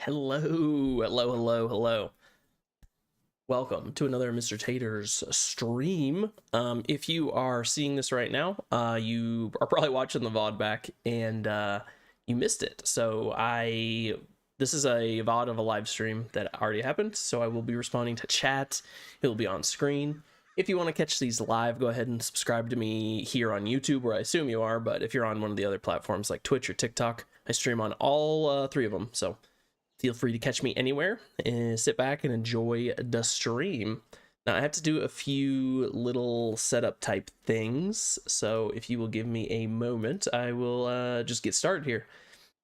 Hello. Welcome to another Mr. Taters stream. If you are seeing this right now, you are probably watching the VOD back and you missed it. This is a VOD of a live stream that already happened, so I will be responding to chat. It will be on screen. If you want to catch these live, go ahead and subscribe to me here on YouTube, where I assume you are, but if you're on one of the other platforms like Twitch or TikTok, I stream on all three of them, so feel free to catch me anywhere and sit back and enjoy the stream. Now, I have to do a few little setup type things, so if you will give me a moment, I will just get started here.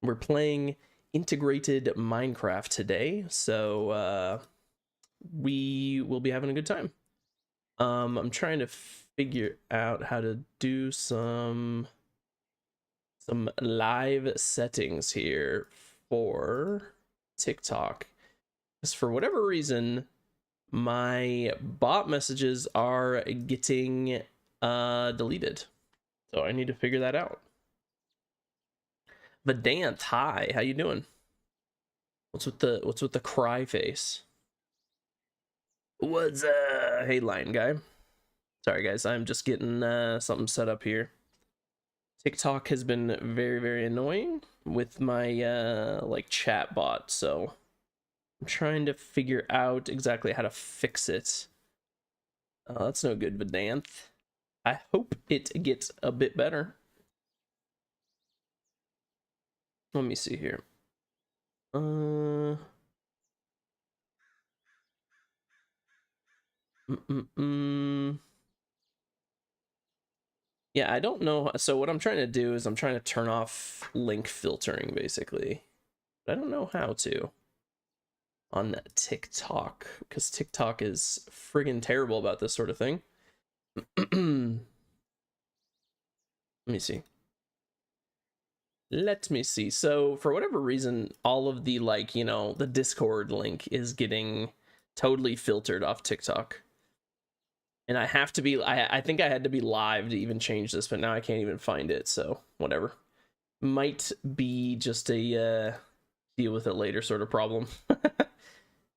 We're playing integrated Minecraft today, so we will be having a good time. I'm trying to figure out how to do some live settings here for TikTok, because for whatever reason my bot messages are getting deleted, so I need to figure that out. Vedant, hi, how you doing? What's with the cry face? What's hey line guy, sorry guys, I'm just getting something set up here. TikTok has been very annoying with my like chat bot, so I'm trying to figure out exactly how to fix it. That's no good, Vedanth. I hope it gets a bit better. Let me see here. Yeah, I don't know. So what I'm trying to do is I'm trying to turn off link filtering, basically. But I don't know how to on TikTok, because TikTok is friggin' terrible about this sort of thing. Let me see. So for whatever reason, all of the, like, you know, the Discord link is getting totally filtered off TikTok. And I have to be, I think I had to be live to even change this, but now I can't even find it, so whatever. Might be just a deal with it later sort of problem.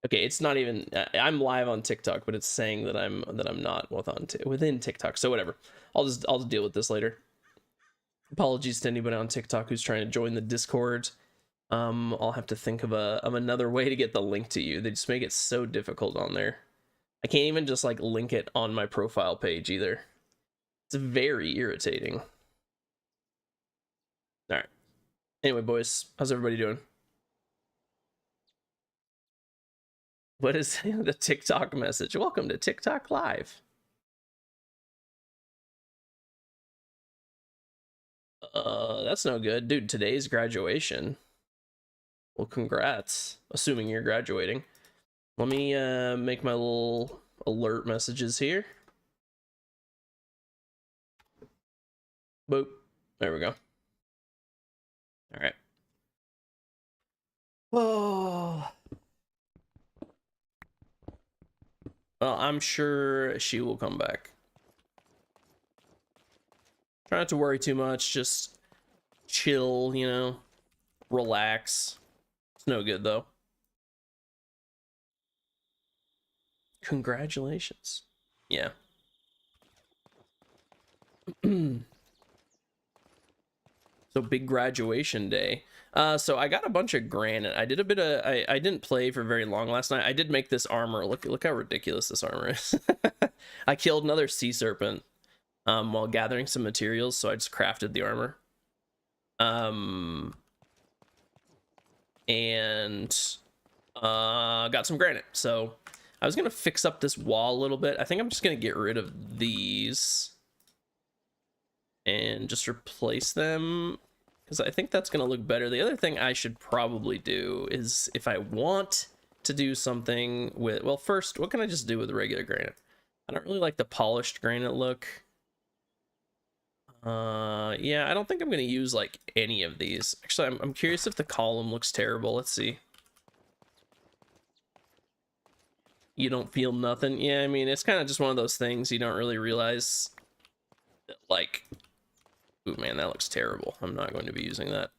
Okay, it's not even, I'm live on TikTok, but it's saying that I'm not within TikTok, so whatever. I'll just deal with this later. Apologies to anybody on TikTok who's trying to join the Discord. I'll have to think of another way to get the link to you. They just make it so difficult on there. I can't even just like link it on my profile page either. It's very irritating. All right. Anyway, boys, how's everybody doing? What is the TikTok message? Welcome to TikTok Live. That's no good. Dude, today's graduation. Well, congrats. Assuming you're graduating. Let me make my little alert messages here. Boop. There we go. All right. Oh. Well, I'm sure she will come back. Try not to worry too much. Just chill, you know. Relax. It's no good, though. Congratulations. Yeah. So big graduation day. So I got a bunch of granite. I did a bit of, I didn't play for very long last night. I did make this armor. Look how ridiculous this armor is. I killed another sea serpent while gathering some materials, so I just crafted the armor. And got some granite. So I was gonna fix up this wall a little bit. I think I'm just gonna get rid of these and just replace them, because I think that's gonna look better. The other thing I should probably do is, if I want to do something with, well, first, what can I just do with regular granite? I don't really like the polished granite look. Yeah, I don't think I'm gonna use like any of these. Actually, I'm curious if the column looks terrible. Let's see. You don't feel nothing? Yeah, I mean, it's kind of just one of those things you don't really realize that, like, ooh, man, that looks terrible. I'm not going to be using that.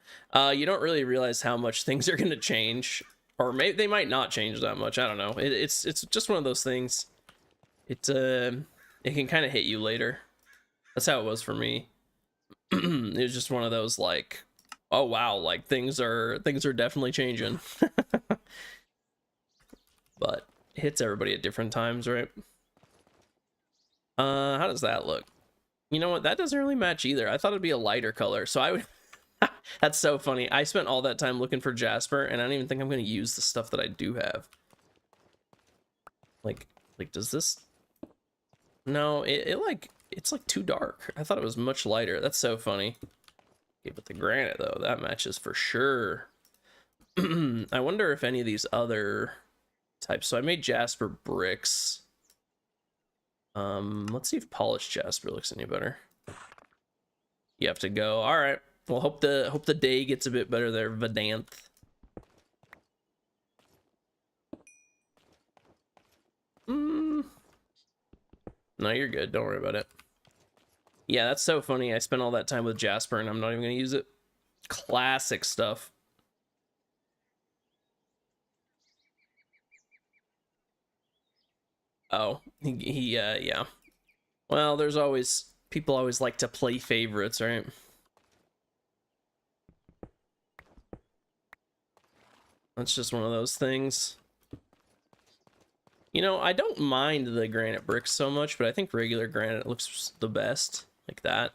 You don't really realize how much things are going to change, Or maybe they might not change that much. I don't know. It's just one of those things. It can kind of hit you later. That's how it was for me. It was just one of those like, oh wow, like things are definitely changing. But it hits everybody at different times, right? How does that look? You know what? That doesn't really match either. I thought it'd be a lighter color, so I would. That's so funny. I spent all that time looking for Jasper, and I don't even think I'm going to use the stuff that I do have. Like, does this? No, it's like too dark. I thought it was much lighter. That's so funny. Okay, but the granite though, that matches for sure. I wonder if any of these other types. So I made Jasper bricks. Let's see if polished Jasper looks any better. You have to go. All right. Well, hope the day gets a bit better there, Vedanth. No, you're good. Don't worry about it. Yeah, that's so funny. I spent all that time with Jasper, and I'm not even gonna use it. Classic stuff. Oh, yeah. Well, there's always people always like to play favorites, right? That's just one of those things. You know, I don't mind the granite bricks so much, but I think regular granite looks the best, like that.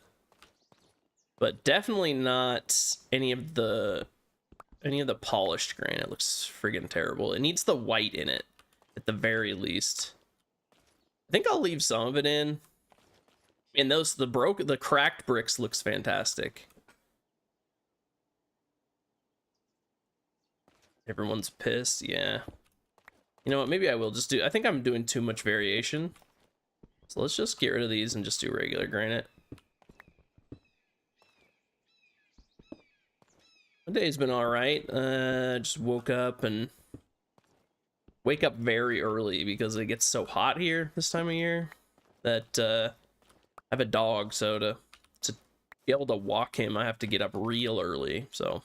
But definitely not any of the polished granite. Looks friggin' terrible. It needs the white in it, at the very least. I think I'll leave some of it in. And the cracked bricks looks fantastic. Everyone's pissed, yeah. You know what, maybe I will just do... I think I'm doing too much variation. So let's just get rid of these and just do regular granite. The day's been alright. Just woke up and... Wake up very early because it gets so hot here this time of year. That, I have a dog, so to be able to walk him, I have to get up real early, so...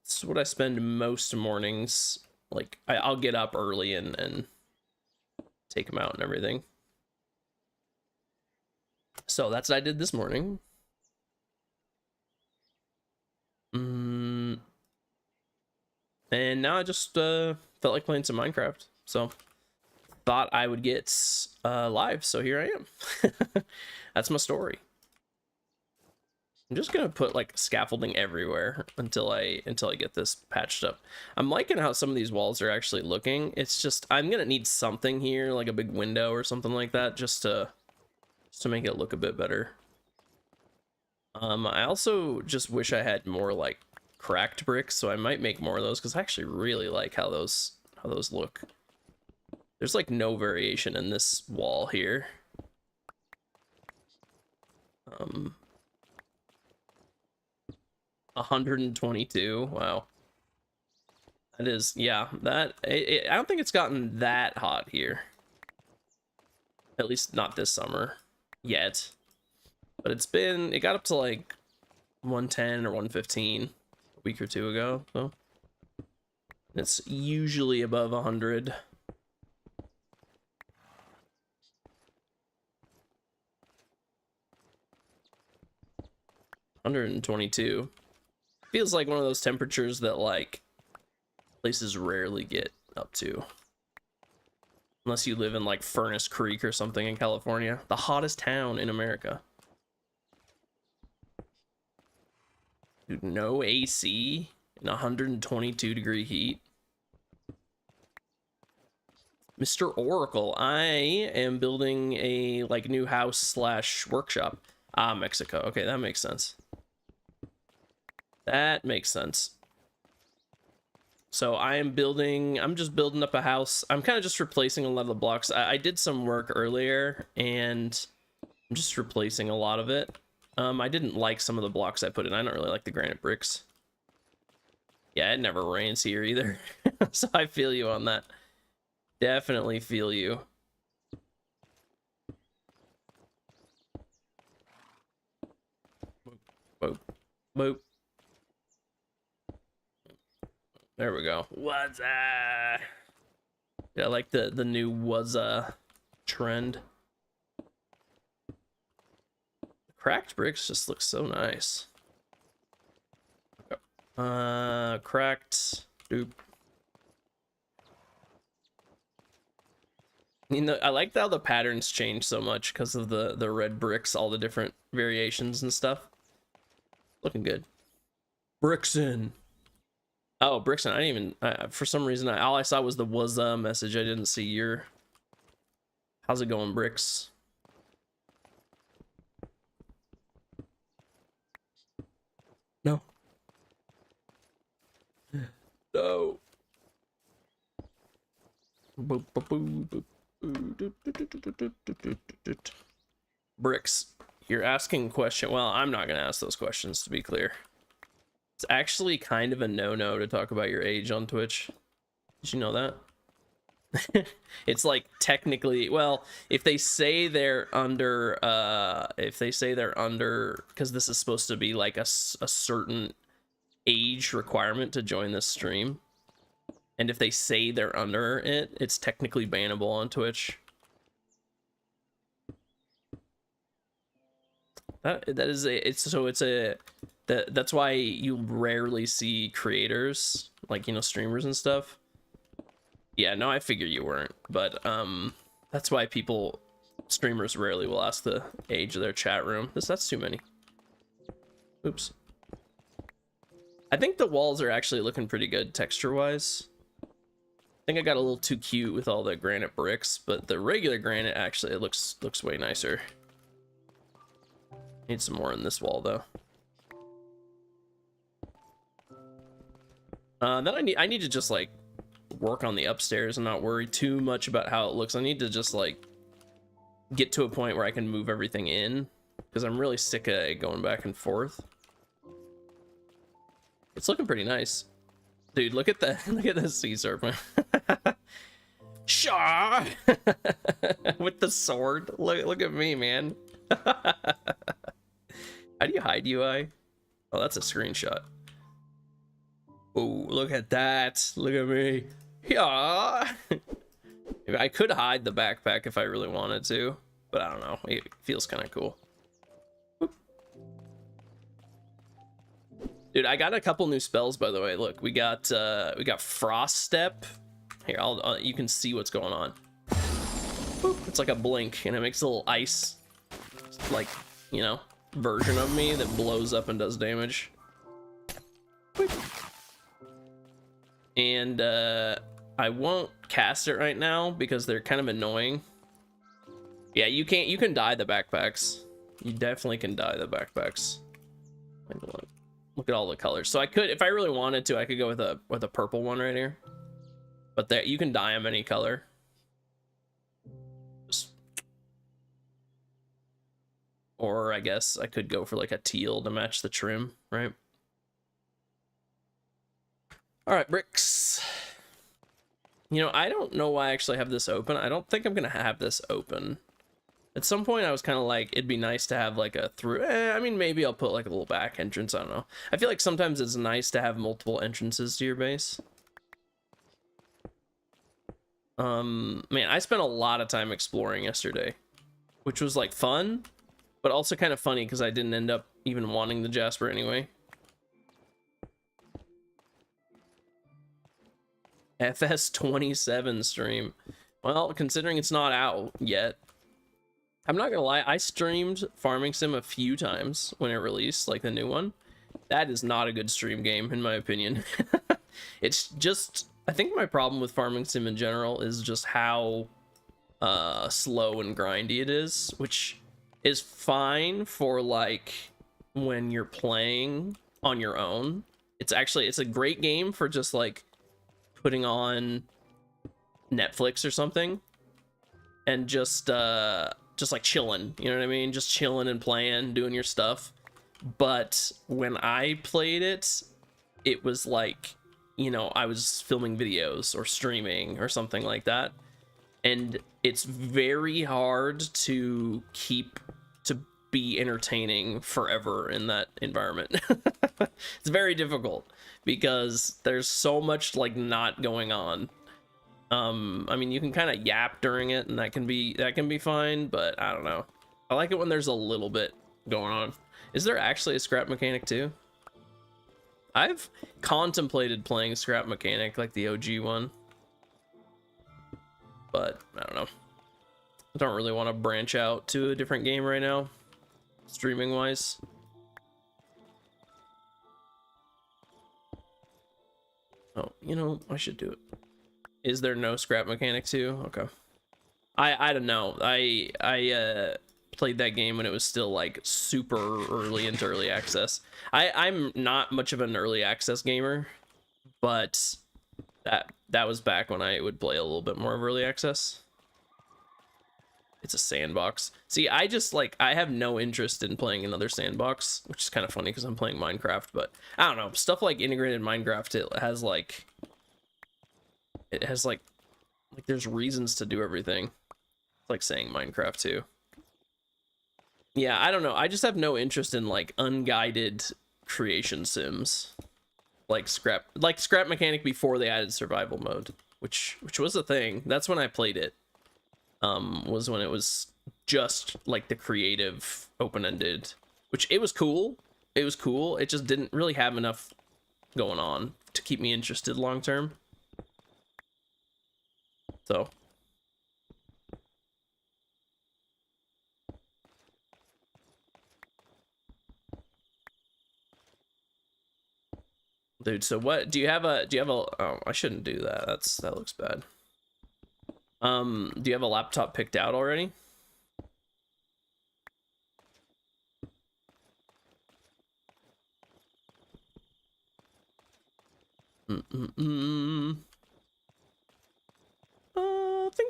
This is what I spend most mornings. Like, I'll get up early and take him out and everything. So that's what I did this morning. And now I just felt like playing some Minecraft. So thought I would get live. So here I am. That's my story. I'm just gonna put like scaffolding everywhere until I get this patched up. I'm liking how some of these walls are actually looking. It's just I'm gonna need something here, like a big window or something like that, just to make it look a bit better. I also just wish I had more like cracked bricks, so I might make more of those because I actually really like how those look. There's like no variation in this wall here. 122. Wow. That is, yeah, I don't think it's gotten that hot here. At least not this summer yet. But it got up to like 110 or 115 a week or two ago, so it's usually above 100. $122 feels like one of those temperatures that like places rarely get up to, unless you live in like Furnace Creek or something in California, the hottest town in America. Dude, no AC in 122-degree heat. Mr. Oracle, I am building a like new house slash workshop. Ah, Mexico. Okay, that makes sense. That makes sense. So I'm just building up a house. I'm kind of just replacing a lot of the blocks. I did some work earlier and I'm just replacing a lot of it. I didn't like some of the blocks I put in. I don't really like the granite bricks. Yeah, it never rains here either. So I feel you on that. Definitely feel you. Boop. Boop. There we go. What's yeah, I like the new was trend. Cracked bricks just look so nice. Cracked. Doop. You know, I like how the patterns change so much because of the red bricks, all the different variations and stuff. Looking good. Brickson. Oh, Brickson. I didn't even. For some reason, all I saw was the was message. I didn't see your. How's it going, Bricks? No. No. Bricks, you're asking a question. Well, I'm not gonna ask those questions, to be clear. It's actually kind of a no-no to talk about your age on Twitch. Did you know that? It's like technically, well, if they say they're under, because this is supposed to be like a certain age requirement to join this stream, and if they say they're under it, it's technically bannable on Twitch. That's why you rarely see creators, like, you know, streamers and stuff. Yeah, no, I figure you weren't, but that's why streamers rarely will ask the age of their chat room. That's too many. Oops. I think the walls are actually looking pretty good texture-wise. I think I got a little too cute with all the granite bricks, but the regular granite actually it looks way nicer. Need some more in this wall though. Then I need to just like work on the upstairs and not worry too much about how it looks. I need to just like get to a point where I can move everything in, because I'm really sick of going back and forth. It's looking pretty nice. Dude, look at that. Look at this sea serpent. Shaw! With the sword. Look at me, man. How do you hide UI? Oh, that's a screenshot. Oh, look at that. Look at me. Yeah. I could hide the backpack if I really wanted to, but I don't know. It feels kind of cool. Dude, I got a couple new spells, by the way. Look, we got Frost Step. Here, you can see what's going on. Boop. It's like a blink, and it makes a little ice, like, you know, version of me that blows up and does damage. Boop. And I won't cast it right now because they're kind of annoying. Yeah, you can dye the backpacks. You definitely can dye the backpacks. Look at all the colors. So I could, if I really wanted to, I could go with a purple one right here. But that you can dye them any color. Or I guess I could go for like a teal to match the trim, right? All right, Bricks. You know, I don't know why I actually have this open. I don't think I'm gonna have this open. At some point, I was kind of like, it'd be nice to have like a through. I mean, maybe I'll put like a little back entrance. I don't know. I feel like sometimes it's nice to have multiple entrances to your base. Man, I spent a lot of time exploring yesterday, which was like fun, but also kind of funny because I didn't end up even wanting the Jasper anyway. FS27 stream. Well, considering it's not out yet. I'm not gonna lie, I streamed Farming Sim a few times when it released, like the new one. That is not a good stream game, in my opinion. It's just, I think my problem with Farming Sim in general is just how slow and grindy it is, which is fine for like when you're playing on your own. It's a great game for just like putting on Netflix or something and just like chilling, you know what I mean? Just chilling and playing, doing your stuff. But when I played it, it was like, you know, I was filming videos or streaming or something like that. And it's very hard to be entertaining forever in that environment. It's very difficult because there's so much like not going on. I mean, you can kind of yap during it, and that can be fine, but I don't know. I like it when there's a little bit going on. Is there actually a scrap mechanic too? I've contemplated playing scrap mechanic, like the OG one, but I don't know. I don't really want to branch out to a different game right now, streaming wise. Oh, you know, I should do it. Is there no scrap mechanic too? Okay. I don't know. I played that game when it was still like super early into early access. I'm not much of an early access gamer, but that was back when I would play a little bit more of early access. It's a sandbox. See, I have no interest in playing another sandbox, which is kind of funny because I'm playing Minecraft, but I don't know, stuff like integrated Minecraft, it has like there's reasons to do everything. It's like saying Minecraft too. Yeah, I don't know. I just have no interest in like unguided creation sims. Like scrap mechanic before they added survival mode, which was a thing. That's when I played it. Was when it was just like the creative open-ended, which it was cool. It was cool. It just didn't really have enough going on to keep me interested long term. So dude, so what do you have a oh, I shouldn't do that. That looks bad. Do you have a laptop picked out already? Things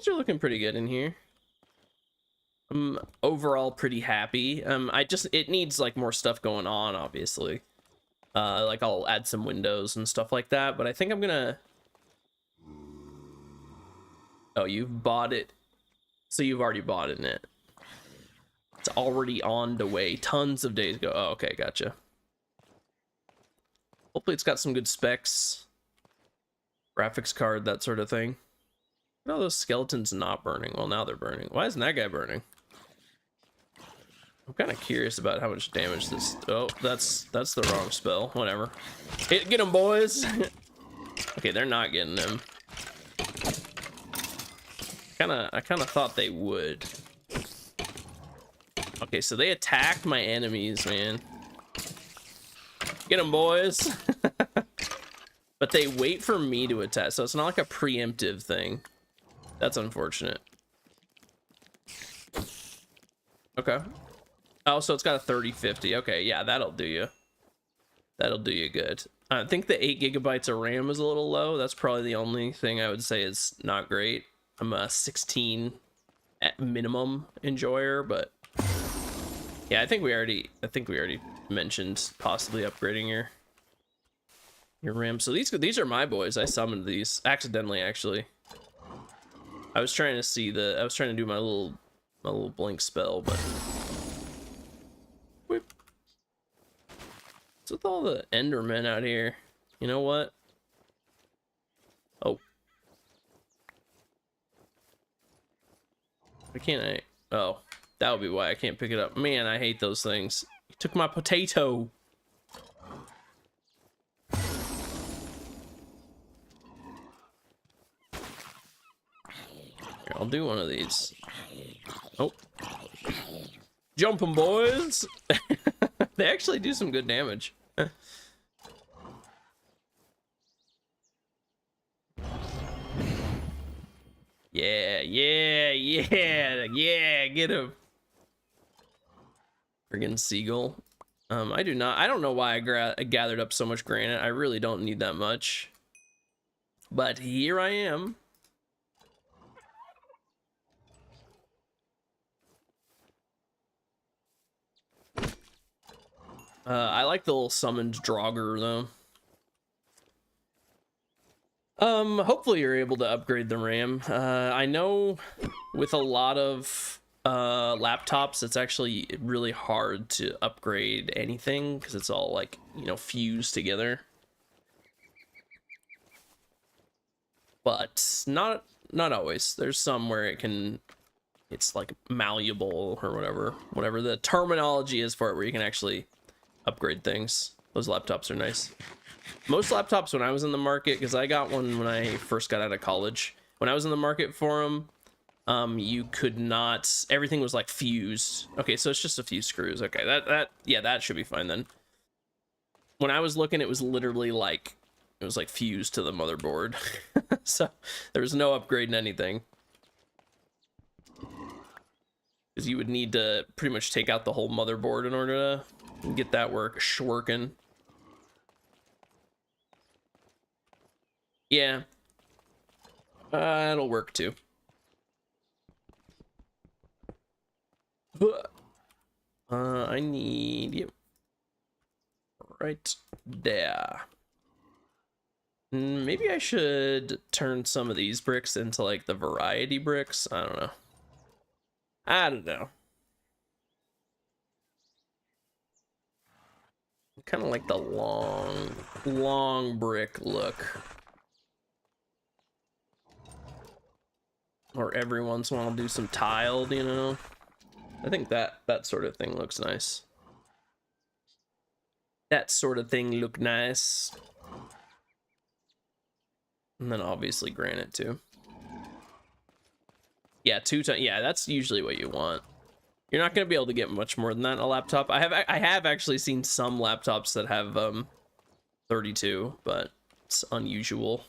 are looking pretty good in here. I'm overall pretty happy. It needs like more stuff going on, obviously. Like I'll add some windows and stuff like that, but I think I'm gonna... Oh, you've bought it. So you've already bought it. It's already on the way. Tons of days ago. Oh, okay, gotcha. Hopefully it's got some good specs. Graphics card, that sort of thing. No, those skeletons not burning. Well, now they're burning. Why isn't that guy burning? I'm kind of curious about how much damage this... Oh, that's the wrong spell. Whatever. Get them, boys! Okay, they're not getting them. I kind of thought they would. Okay, so they attacked my enemies, man. Get them, boys! But they wait for me to attack, so it's not like a preemptive thing. That's unfortunate. Okay. Oh, so it's got a 3050. Okay, yeah, that'll do you. That'll do you good. I think the 8 gigabytes of RAM is a little low. That's probably the only thing I would say is not great. I'm a 16 at minimum enjoyer, but yeah, I think we already mentioned possibly upgrading your RAM. So these are my boys. I summoned these accidentally, actually. I was trying to do my little blink spell, but whoop. What's with all the Endermen out here? You know what? Oh. Why can't I? Oh, that would be why I can't pick it up. Man, I hate those things. You took my potato. Here, I'll do one of these. Oh. Jump 'em, boys! They actually do some good damage. Yeah, get him. Friggin' seagull. I don't know why I gathered up so much granite. I really don't need that much. But here I am. I like the little summoned Draugr though. Hopefully you're able to upgrade the RAM. I know with a lot of laptops, it's actually really hard to upgrade anything because it's all like, you know, fused together. But not always. There's some where it's like malleable or whatever the terminology is for it, where you can actually upgrade things. Those laptops are nice. Most laptops when I was in the market, because I got one when I first got out of college, when I was in the market for them, you could not, everything was like fused. Okay, so it's just a few screws. Okay, that should be fine then. When I was looking, it was literally like, it was like fused to the motherboard. So there was no upgrading anything, because you would need to pretty much take out the whole motherboard in order to get that working. Yeah, it'll work too. I need you right there. Maybe I should turn some of these bricks into like the variety bricks. I don't know. Kind of like the long brick look. Or every once in a while do some tiled, you know? I think that sort of thing looks nice. That sort of thing look nice. And then obviously granite too. Yeah, 2 times. Yeah, that's usually what you want. You're not going to be able to get much more than that in a laptop. I have actually seen some laptops that have 32, but it's unusual,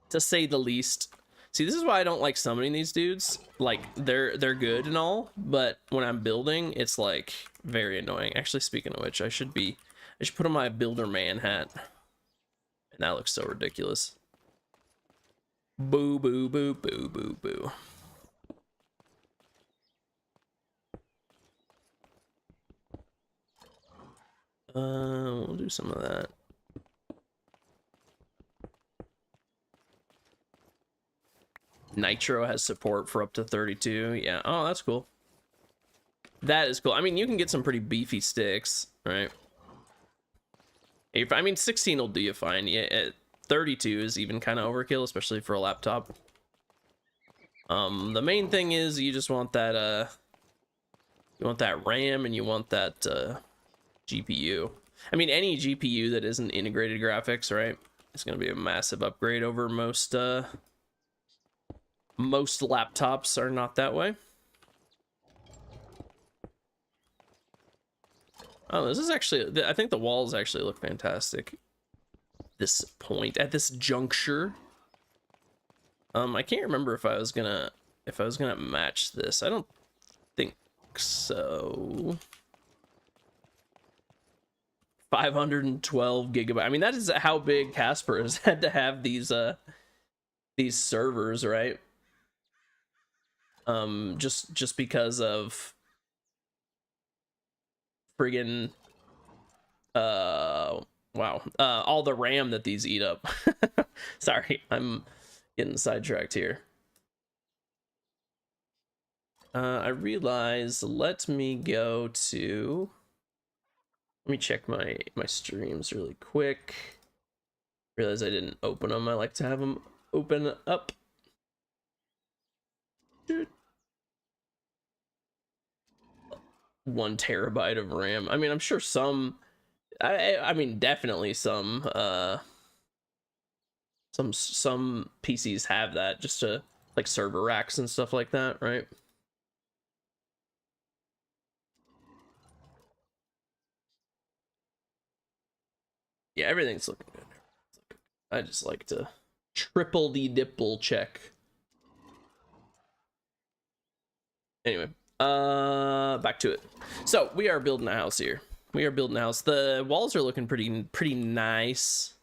to say the least. See, this is why I don't like summoning these dudes. Like, they're good and all, but when I'm building, it's like very annoying. Actually, speaking of which, I should put on my builder man hat. And that looks so ridiculous. Boo boo boo boo boo boo. We'll do some of that. Nitro has support for up to 32. Yeah. Oh, that's cool. That is cool. I mean, you can get some pretty beefy sticks, right? I mean, 16 will do you fine. Yeah, 32 is even kind of overkill, especially for a laptop. The main thing is you just want that RAM and you want that GPU. I mean, any GPU that isn't integrated graphics, right? It's gonna be a massive upgrade over most laptops are not that way. Oh, this is actually, I think the walls actually look fantastic. This point, at this juncture. I can't remember if I was gonna match this. I don't think so. 512 gigabyte. I mean, that is how big Casper has had to have these servers, right? Just because of friggin' wow, all the RAM that these eat up. Sorry, I'm getting sidetracked here. I realize, let me go to, let me check my streams really quick. Realize I didn't open them. I like to have them open up. 1 terabyte of RAM. I mean, I'm sure some, I mean, definitely some PCs have that, just to like server racks and stuff like that, right? Yeah, everything's looking good. I just like to triple the dipple check. Anyway, back to it. So we are building a house here. We are building a house. The walls are looking pretty nice.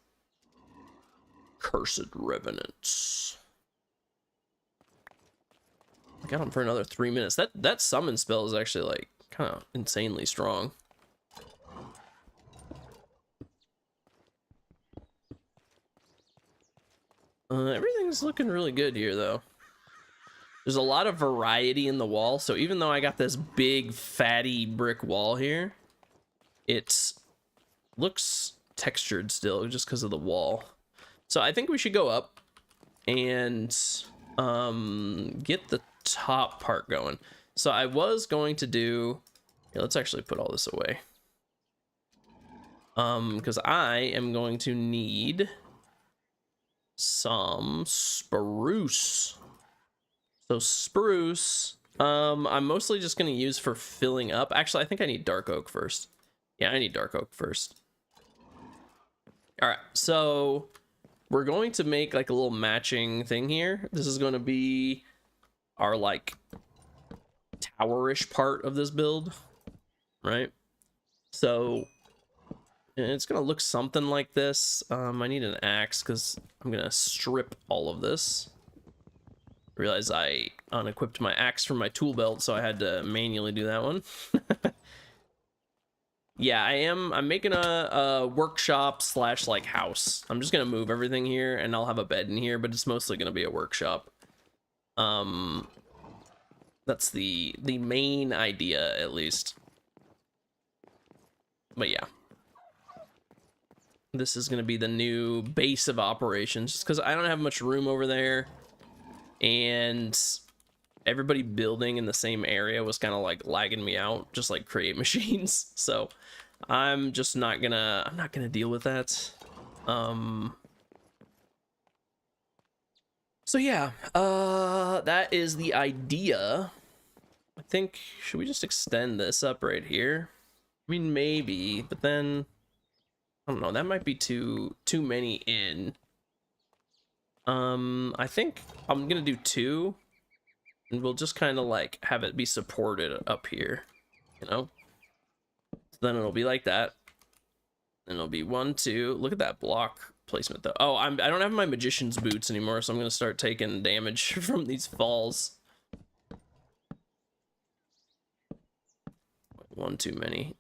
Cursed revenants. I got them for another 3 minutes. That summon spell is actually like kind of insanely strong. Everything's looking really good here, though. There's a lot of variety in the wall, so even though I got this big fatty brick wall here, it looks textured still just because of the wall. So I think we should go up and get the top part going. So I was going to do, yeah, let's actually put all this away, because I am going to need some spruce. So spruce, I'm mostly just going to use for filling up. Actually, I think I need dark oak first. Yeah, I need dark oak first. All right, so we're going to make like a little matching thing here. This is going to be our like towerish part of this build, right? So it's going to look something like this. I need an axe because I'm going to strip all of this. Realize I unequipped my axe from my tool belt, so I had to manually do that one. Yeah, I'm making a workshop slash like house. I'm just gonna move everything here and I'll have a bed in here, but it's mostly gonna be a workshop. That's the main idea, at least. But yeah, this is gonna be the new base of operations, just because I don't have much room over there, and everybody building in the same area was kind of like lagging me out, just like create machines. So I'm just not gonna deal with that. So yeah, that is the idea. I think, should we just extend this up right here? I mean, maybe, but then I don't know, that might be too many in. I think I'm gonna do 2, and we'll just kind of like have it be supported up here, you know? So then it'll be like that. Then it'll be 1, 2. Look at that block placement though. Oh, I don't have my magician's boots anymore, so I'm gonna start taking damage from these falls. 1 too many.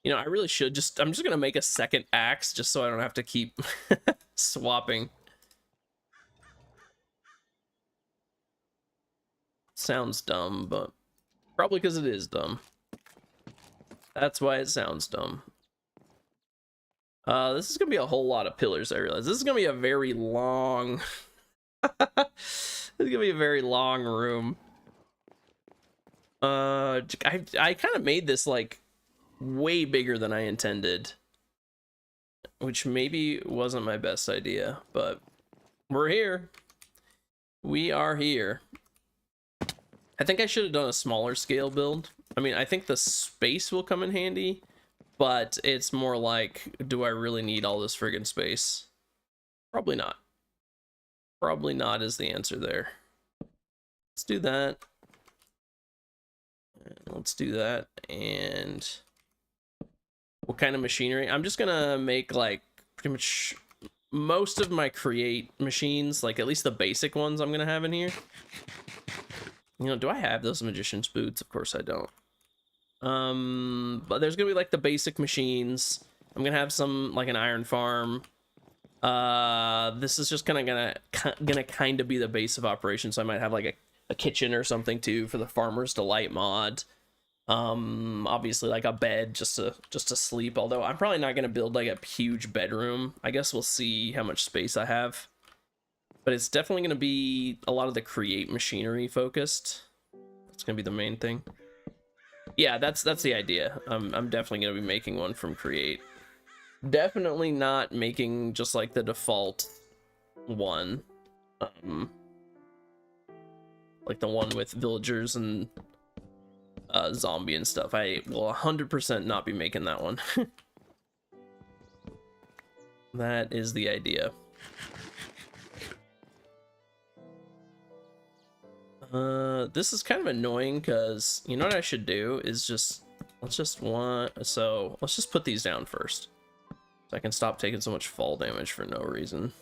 You know, I really should just, I'm just gonna make a second axe just so I don't have to keep swapping. Sounds dumb, but probably because it is dumb. That's why it sounds dumb. This is gonna be a whole lot of pillars, I realize. This is gonna be a very long this is gonna be a very long room. I kind of made this like way bigger than I intended, which maybe wasn't my best idea, but we're here. We are here. I think I should have done a smaller scale build. I mean, I think the space will come in handy, but it's more like, do I really need all this friggin' space? Probably not. Probably not is the answer there. Let's do that. Let's do that. And what kind of machinery? I'm just gonna make like pretty much most of my create machines, like at least the basic ones I'm gonna have in here. You know, do I have those magician's boots? Of course I don't. But there's gonna be like the basic machines. I'm gonna have some like an iron farm. This is just gonna kind of be the base of operations. So I might have like a kitchen or something too for the farmers delight mod. Obviously like a bed just to sleep, although I'm probably not gonna build like a huge bedroom. I guess we'll see how much space I have, but it's definitely gonna be a lot of the create machinery focused. That's gonna be the main thing. Yeah, that's the idea. I'm definitely gonna be making one from create. Definitely not making just like the default one, like the one with villagers and zombie and stuff. I will 100% not be making that one. That is the idea. This is kind of annoying because you know what I should do is let's just put these down first so I can stop taking so much fall damage for no reason.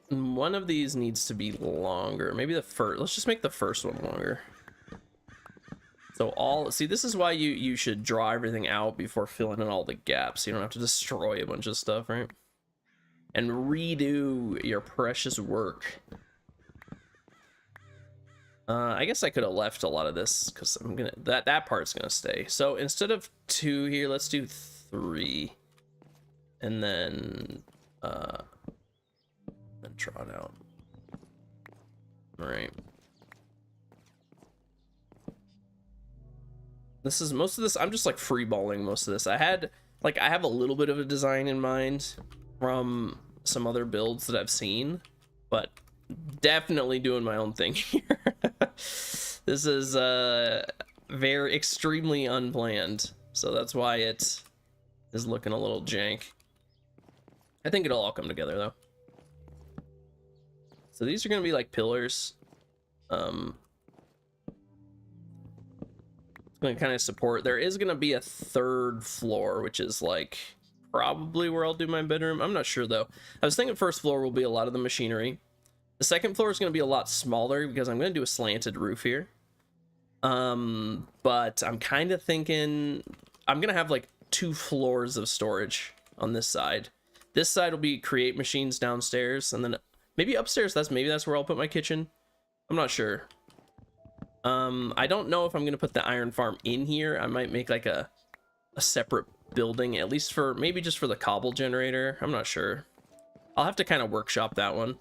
One of these needs to be longer. Maybe the first. Let's just make the first one longer. So see, this is why you should draw everything out before filling in all the gaps. You don't have to destroy a bunch of stuff, right? And redo your precious work. I guess I could have left a lot of this because I'm gonna that part's gonna stay. So instead of 2 here, let's do 3, and then draw it out. All right. This is most of this. I'm just like freeballing most of this. I have a little bit of a design in mind from some other builds that I've seen, but definitely doing my own thing here. This is very extremely unplanned, so that's why it is looking a little jank. I think it'll all come together though. So these are gonna be like pillars. It's gonna kind of support. There is gonna be a 3rd floor, which is like probably where I'll do my bedroom. I'm not sure though. I was thinking 1st floor will be a lot of the machinery. The 2nd floor is going to be a lot smaller because I'm going to do a slanted roof here. But I'm kind of thinking I'm going to have like 2 floors of storage on this side. This side will be create machines downstairs, and then maybe upstairs, maybe that's where I'll put my kitchen. I'm not sure. I don't know if I'm going to put the iron farm in here. I might make like a separate building, at least for maybe just for the cobble generator. I'm not sure. I'll have to kind of workshop that one.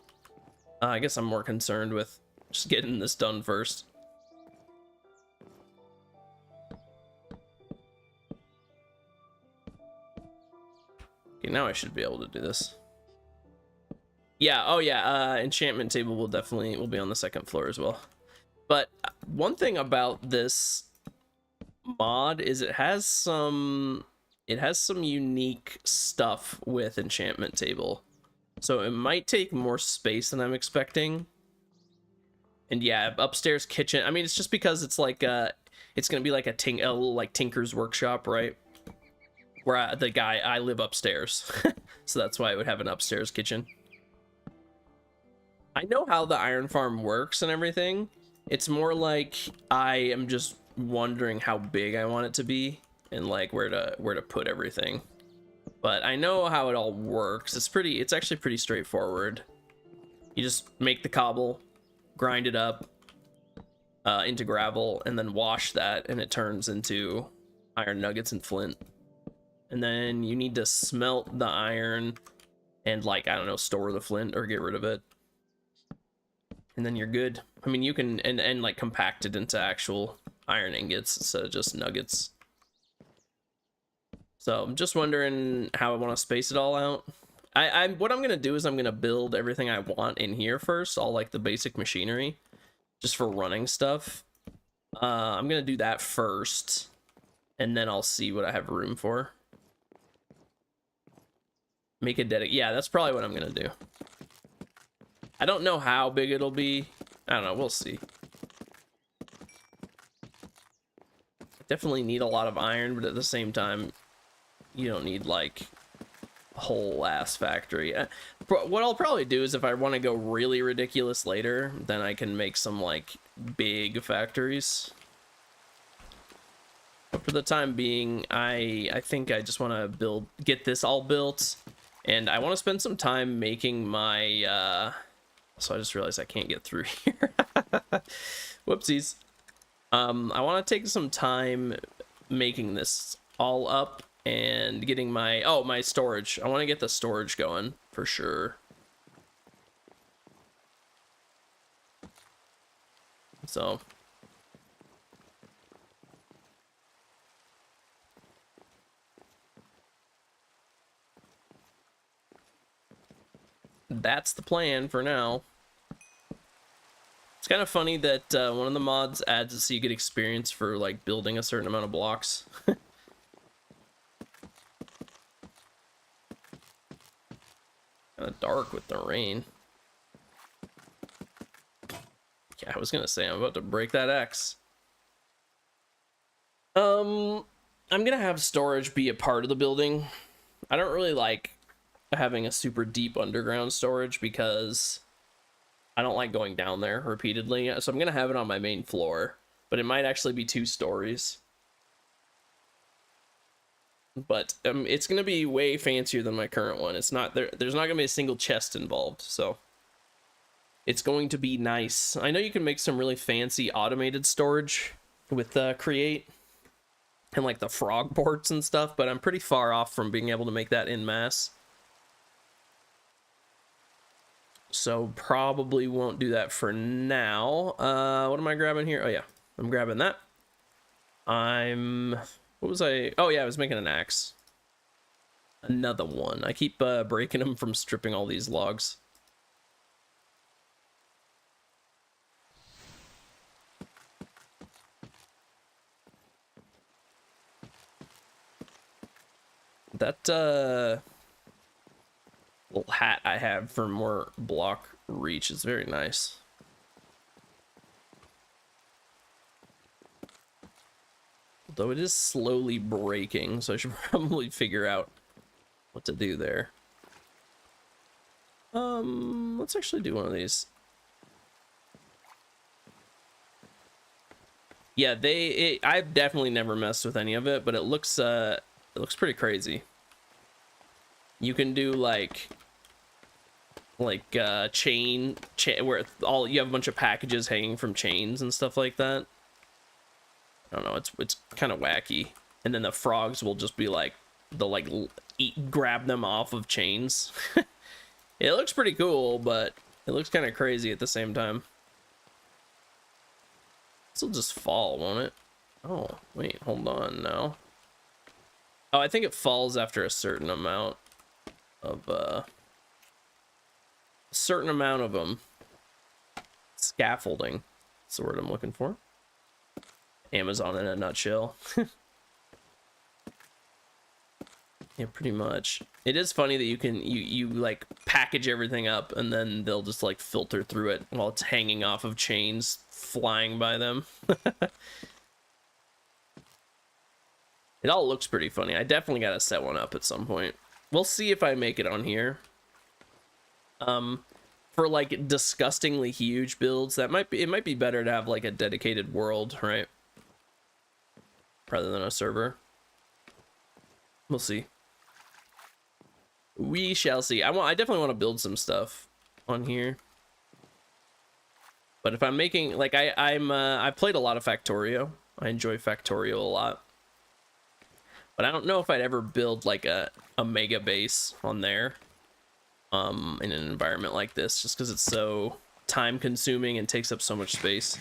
I guess I'm more concerned with just getting this done first. Okay, now I should be able to do this. Yeah, oh yeah, enchantment table will be on the 2nd floor as well. But one thing about this mod is it has some unique stuff with enchantment table. So it might take more space than I'm expecting. And yeah, upstairs kitchen. I mean, it's just because it's like it's gonna be like a little like Tinker's workshop, right? Where I live upstairs, so that's why I would have an upstairs kitchen. I know how the iron farm works and everything. It's more like I am just wondering how big I want it to be and like where to put everything. But I know how it all works. It's actually pretty straightforward. You just make the cobble, grind it up into gravel, and then wash that, and it turns into iron nuggets and flint. And then you need to smelt the iron and, like, I don't know, store the flint or get rid of it. And then you're good. I mean, you can and like compact it into actual iron ingots instead of just nuggets. So I'm just wondering how I want to space it all out. What I'm gonna do is I'm gonna build everything I want in here first, all like the basic machinery, just for running stuff. I'm gonna do that first, and then I'll see what I have room for. Make a yeah, that's probably what I'm gonna do. I don't know how big it'll be. I don't know, we'll see. Definitely need a lot of iron, but at the same time, you don't need like a whole ass factory. What I'll probably do is if I want to go really ridiculous later, then I can make some like big factories. But for the time being, I think I just want to get this all built, and I want to spend some time making my so I just realized I can't get through here. Whoopsies. I want to take some time making this all up and getting my storage. I want to get the storage going for sure. So that's the plan for now. It's kind of funny that one of the mods adds so you get experience for like building a certain amount of blocks. Kind of dark with the rain. Yeah, I was gonna say I'm about to break that X. I'm gonna have storage be a part of the building. I don't really like having a super deep underground storage because I don't like going down there repeatedly, so I'm gonna have it on my main floor. but it might actually be 2 stories. But it's gonna be way fancier than my current one. It's not there. There's not gonna be a single chest involved, so it's going to be nice. I know you can make some really fancy automated storage with Create and like the frog ports and stuff, but I'm pretty far off from being able to make that in mass. So probably won't do that for now. What am I grabbing here? Oh yeah, I'm grabbing that. What was I? Oh yeah, I was making an axe. Another one. I keep breaking them from stripping all these logs. That little hat I have for more block reach is very nice. Though it is slowly breaking, so I should probably figure out what to do there. Let's actually do one of these. Yeah, I've definitely never messed with any of it, but it looks pretty crazy. You can do like chain where you have a bunch of packages hanging from chains and stuff like that. I don't know, it's kind of wacky. And then the frogs will just be like, they'll grab them off of chains. It looks pretty cool, but it looks kind of crazy at the same time. This will just fall, won't it? Oh, wait, hold on now. Oh, I think it falls after a certain amount of them. Scaffolding. That's the word I'm looking for. Amazon in a nutshell. Yeah, pretty much. It is funny that you like package everything up and then they'll just like filter through it while it's hanging off of chains flying by them. It all looks pretty funny. I definitely gotta set one up at some point. We'll see if I make it on here. For like disgustingly huge builds, it might be better to have like a dedicated world, right? Rather than a server. We'll see. We shall see. I definitely want to build some stuff on here. But if I'm making like I've played a lot of Factorio. I enjoy Factorio a lot. But I don't know if I'd ever build like a mega base on there. In an environment like this, just because it's so time consuming and takes up so much space.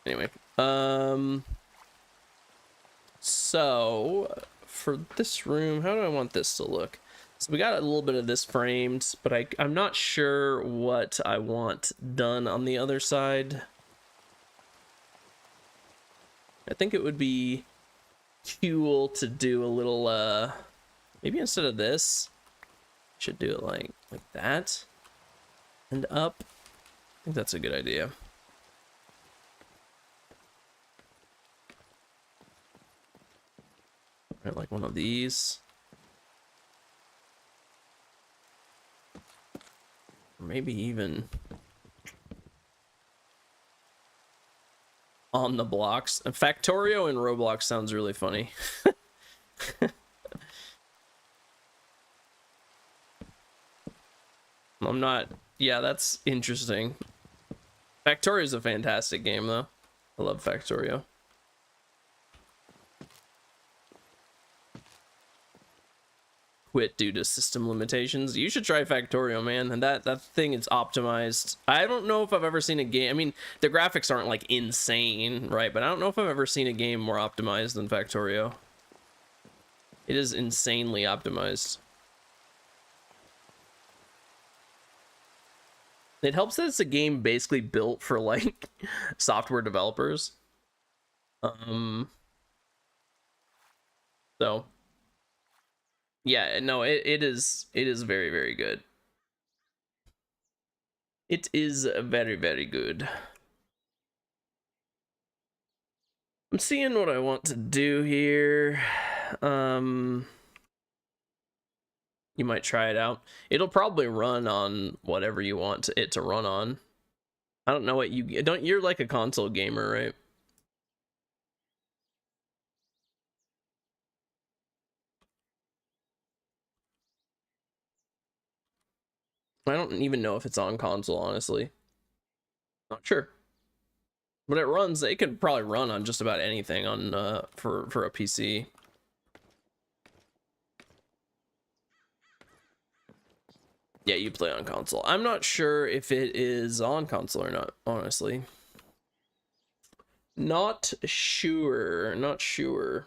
Anyway, so for this room, how do I want this to look? So we got a little bit of this framed, but I'm not sure what I want done on the other side. I think it would be cool to do a little, maybe instead of this, should do it like that and up. I think that's a good idea. Right, like one of these. Or maybe even on the blocks. And Factorio in Roblox sounds really funny. I'm not... Yeah, that's interesting. Factorio is a fantastic game, though. I love Factorio. Quit due to system limitations. You should try Factorio, man. And that thing is optimized. I don't know if I've ever seen a game... I mean, the graphics aren't, like, insane, right? But I don't know if I've ever seen a game more optimized than Factorio. It is insanely optimized. It helps that it's a game basically built for, like, software developers. So... Yeah, no, it is very, very good. It is very, very good. I'm seeing what I want to do here. You might try it out. It'll probably run on whatever you want it to run on. I don't know what you don't. You're like a console gamer, right? I don't even know if it's on console, honestly. Not sure. But it runs. It could probably run on just about anything on for a PC. Yeah, you play on console. I'm not sure if it is on console or not, honestly. Not sure. Not sure.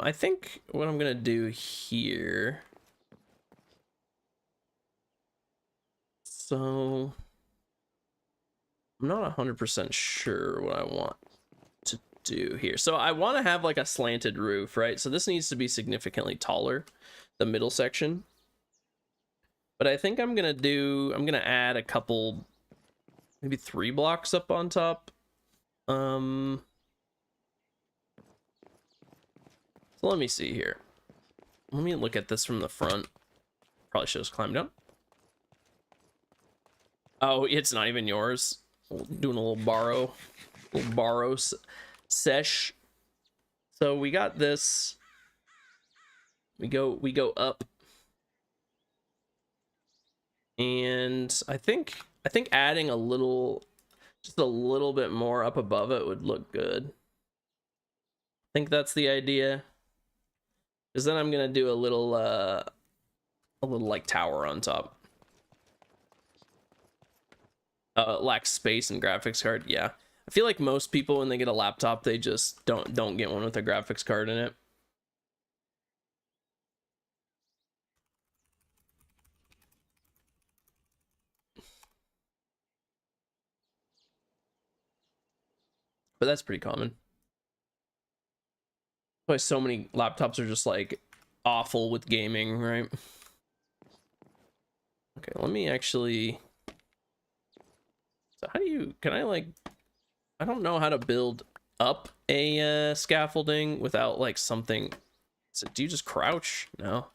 I think what I'm gonna do here. So I'm not 100% sure what I want to do here. So I want to have like a slanted roof, right? So this needs to be significantly taller, the middle section. But I think I'm gonna add a couple, maybe 3 blocks up on top. So let me see here. Let me look at this from the front. Probably should have climbed up. Oh, it's not even yours. Doing a little borrow sesh. So we got this. We go up. And I think adding just a little bit more up above it would look good. I think that's the idea. Because then I'm gonna do a little like tower on top. Lacks space and graphics card. Yeah, I feel like most people when they get a laptop, they just don't get one with a graphics card in it. But that's pretty common. Why so many laptops are just like awful with gaming, right? Okay, let me actually. So how do you? Can I like? I don't know how to build up a scaffolding without like something. So do you just crouch? No.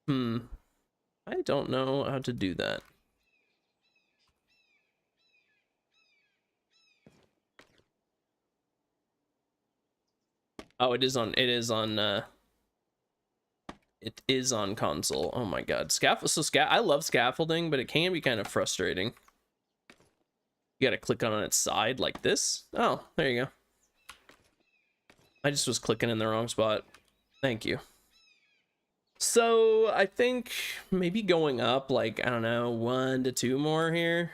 I don't know how to do that. Oh, it is on console. Oh my god. I love scaffolding, but it can be kind of frustrating. You gotta click on its side like this. Oh, there you go. I just was clicking in the wrong spot. Thank you. So I think maybe going up like, I don't know, 1 to 2 more here.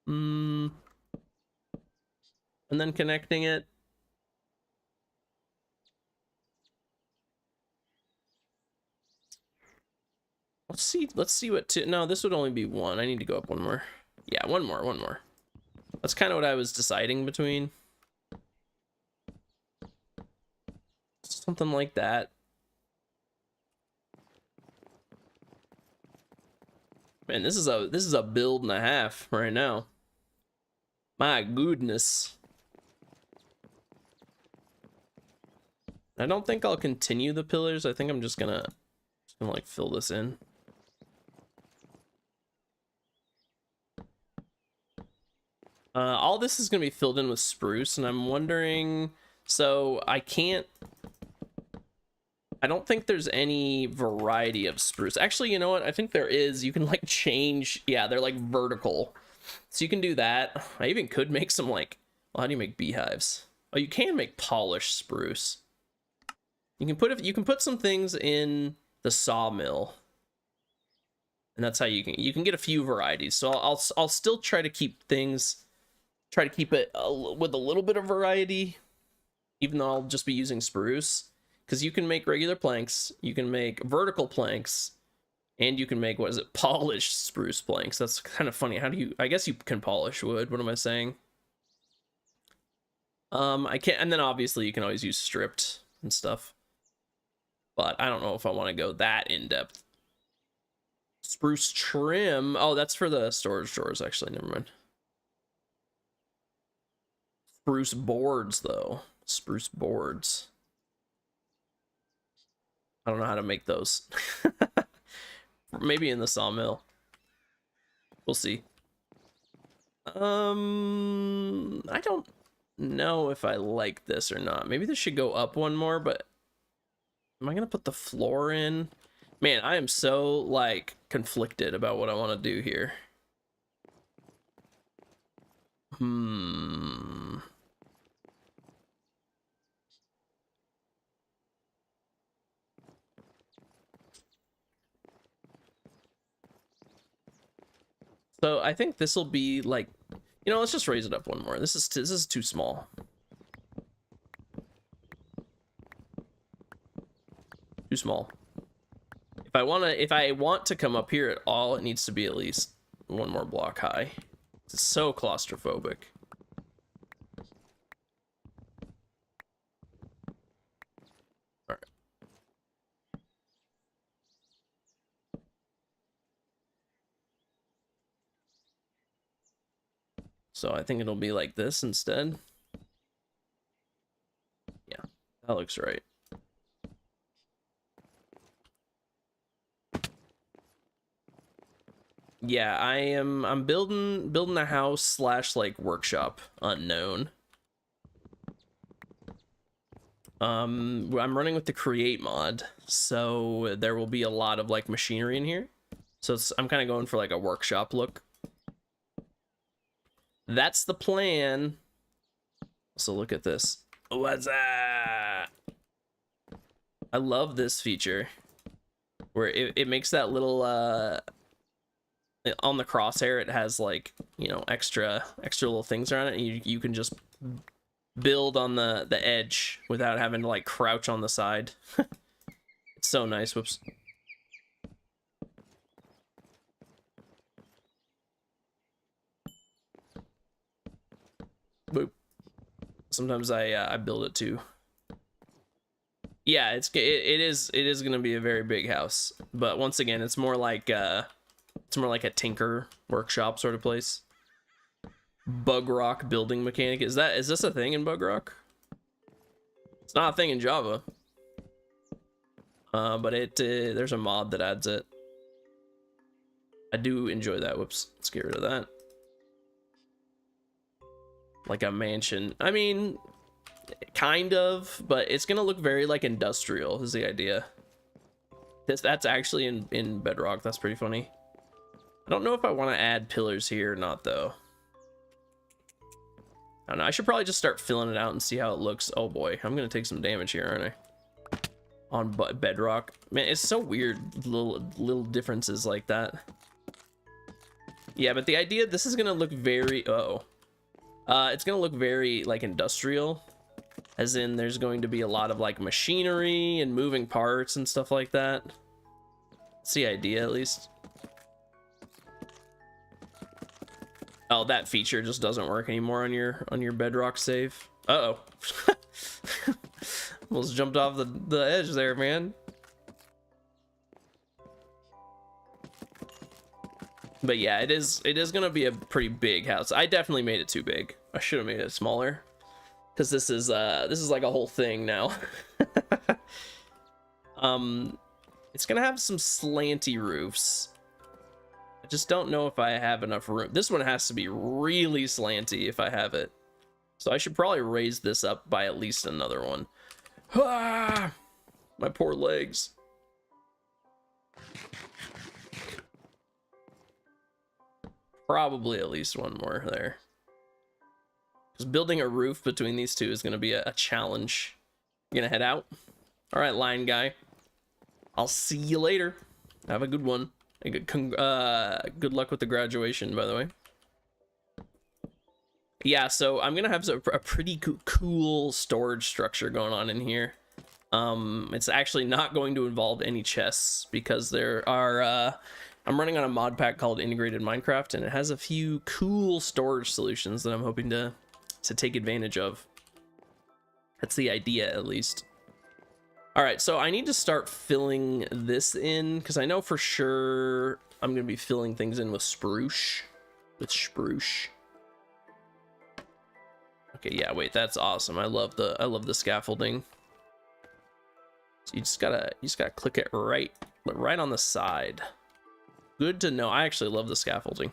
And then connecting it. Let's see what no, this would only be 1. I need to go up 1 more. Yeah, 1 more. That's kind of what I was deciding between. Something like that. Man, this is a build and a half right now. My goodness. I don't think I'll continue the pillars. I think I'm just gonna like fill this in. All this is gonna be filled in with spruce, and I'm wondering, so I don't think there's any variety of spruce. Actually, you know what? I think there is. You can like change. Yeah, they're like vertical. So you can do that. I even could make some like, well, how do you make beehives? Oh, you can make polished spruce. You can put some things in the sawmill. And that's how you can get a few varieties. So I'll still try to keep it with a little bit of variety, even though I'll just be using spruce. Because you can make regular planks, you can make vertical planks, and you can make, what is it, polished spruce planks. That's kind of funny. How do you, I guess you can polish wood. What am I saying? I can't, and then obviously you can always use stripped and stuff. But I don't know if I want to go that in depth. Spruce trim. Oh, that's for the storage drawers, actually. Never mind. Spruce boards, though. Spruce boards. I don't know how to make those. Maybe in the sawmill. We'll see. I don't know if I like this or not. Maybe this should go up one more, but am I gonna put the floor in? Man, I am so like conflicted about what I want to do here. So I think this will be like, you know, let's just raise it up one more. This is too small. Too small. If I want to come up here at all, it needs to be at least one more block high. It's so claustrophobic. All right. So I think it'll be like this instead. Yeah, that looks right. Yeah, I'm building a house slash like workshop unknown. I'm running with the create mod, so there will be a lot of like machinery in here. So I'm kind of going for like a workshop look. That's the plan. So look at this. What's that? I love this feature where it makes that little on the crosshair, it has like, you know, extra little things around it, and you can just build on the edge without having to like crouch on the side. It's so nice. Whoops. Boop. Sometimes I build it too. Yeah, it is gonna be a very big house, but once again, it's more like a tinker workshop sort of place. Bug rock building mechanic. Is this a thing in Bug rock? It's not a thing in Java. But there's a mod that adds it. I do enjoy that. Whoops, let's get rid of that. Like a mansion. I mean, kind of, but it's gonna look very like industrial is the idea. That's actually in Bedrock. That's pretty funny. I don't know if I want to add pillars here or not, though. I don't know. I should probably just start filling it out and see how it looks. Oh boy, I'm gonna take some damage here, aren't I? On Bedrock, man, it's so weird. Little differences like that. Yeah, but the idea, this is gonna look very. It's gonna look very like industrial, as in there's going to be a lot of like machinery and moving parts and stuff like that. That's the idea, at least. Oh, that feature just doesn't work anymore on your Bedrock save. Uh-oh. Almost jumped off the edge there, man. But yeah, it is gonna be a pretty big house. I definitely made it too big. I should have made it smaller, because this is like a whole thing now. It's gonna have some slanty roofs. I just don't know if I have enough room. This one has to be really slanty if I have it. So I should probably raise this up by at least another one. Ah, my poor legs. Probably at least one more there. Because building a roof between these two is going to be a challenge. You gonna head out? All right, line guy. I'll see you later. Have a good one. Good luck with the graduation, by the way. Yeah, so I'm gonna have a pretty cool storage structure going on in here. It's actually not going to involve any chests, because there are I'm running on a mod pack called Integrated Minecraft, and it has a few cool storage solutions that I'm hoping to take advantage of. That's the idea, at least. All right, so I need to start filling this in, because I know for sure I'm gonna be filling things in with spruce. Okay, yeah, wait, that's awesome. I love the scaffolding. So you just gotta click it right on the side. Good to know. I actually love the scaffolding.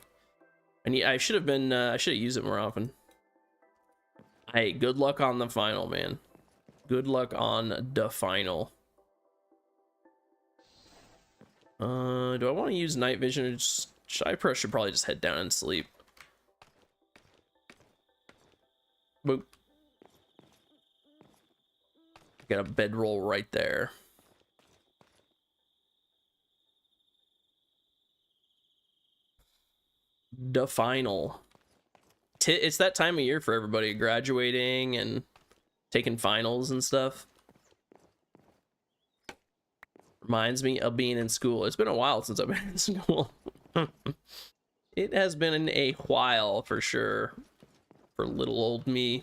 I should have used it more often. Hey, good luck on the final, man. Good luck on the final. Do I want to use night vision, or should probably just head down and sleep. Boop. Got a bedroll right there. The final. It's that time of year for everybody, graduating and taking finals and stuff. Reminds me of being in school. It's been a while since I've been in school. It has been a while for sure for little old me.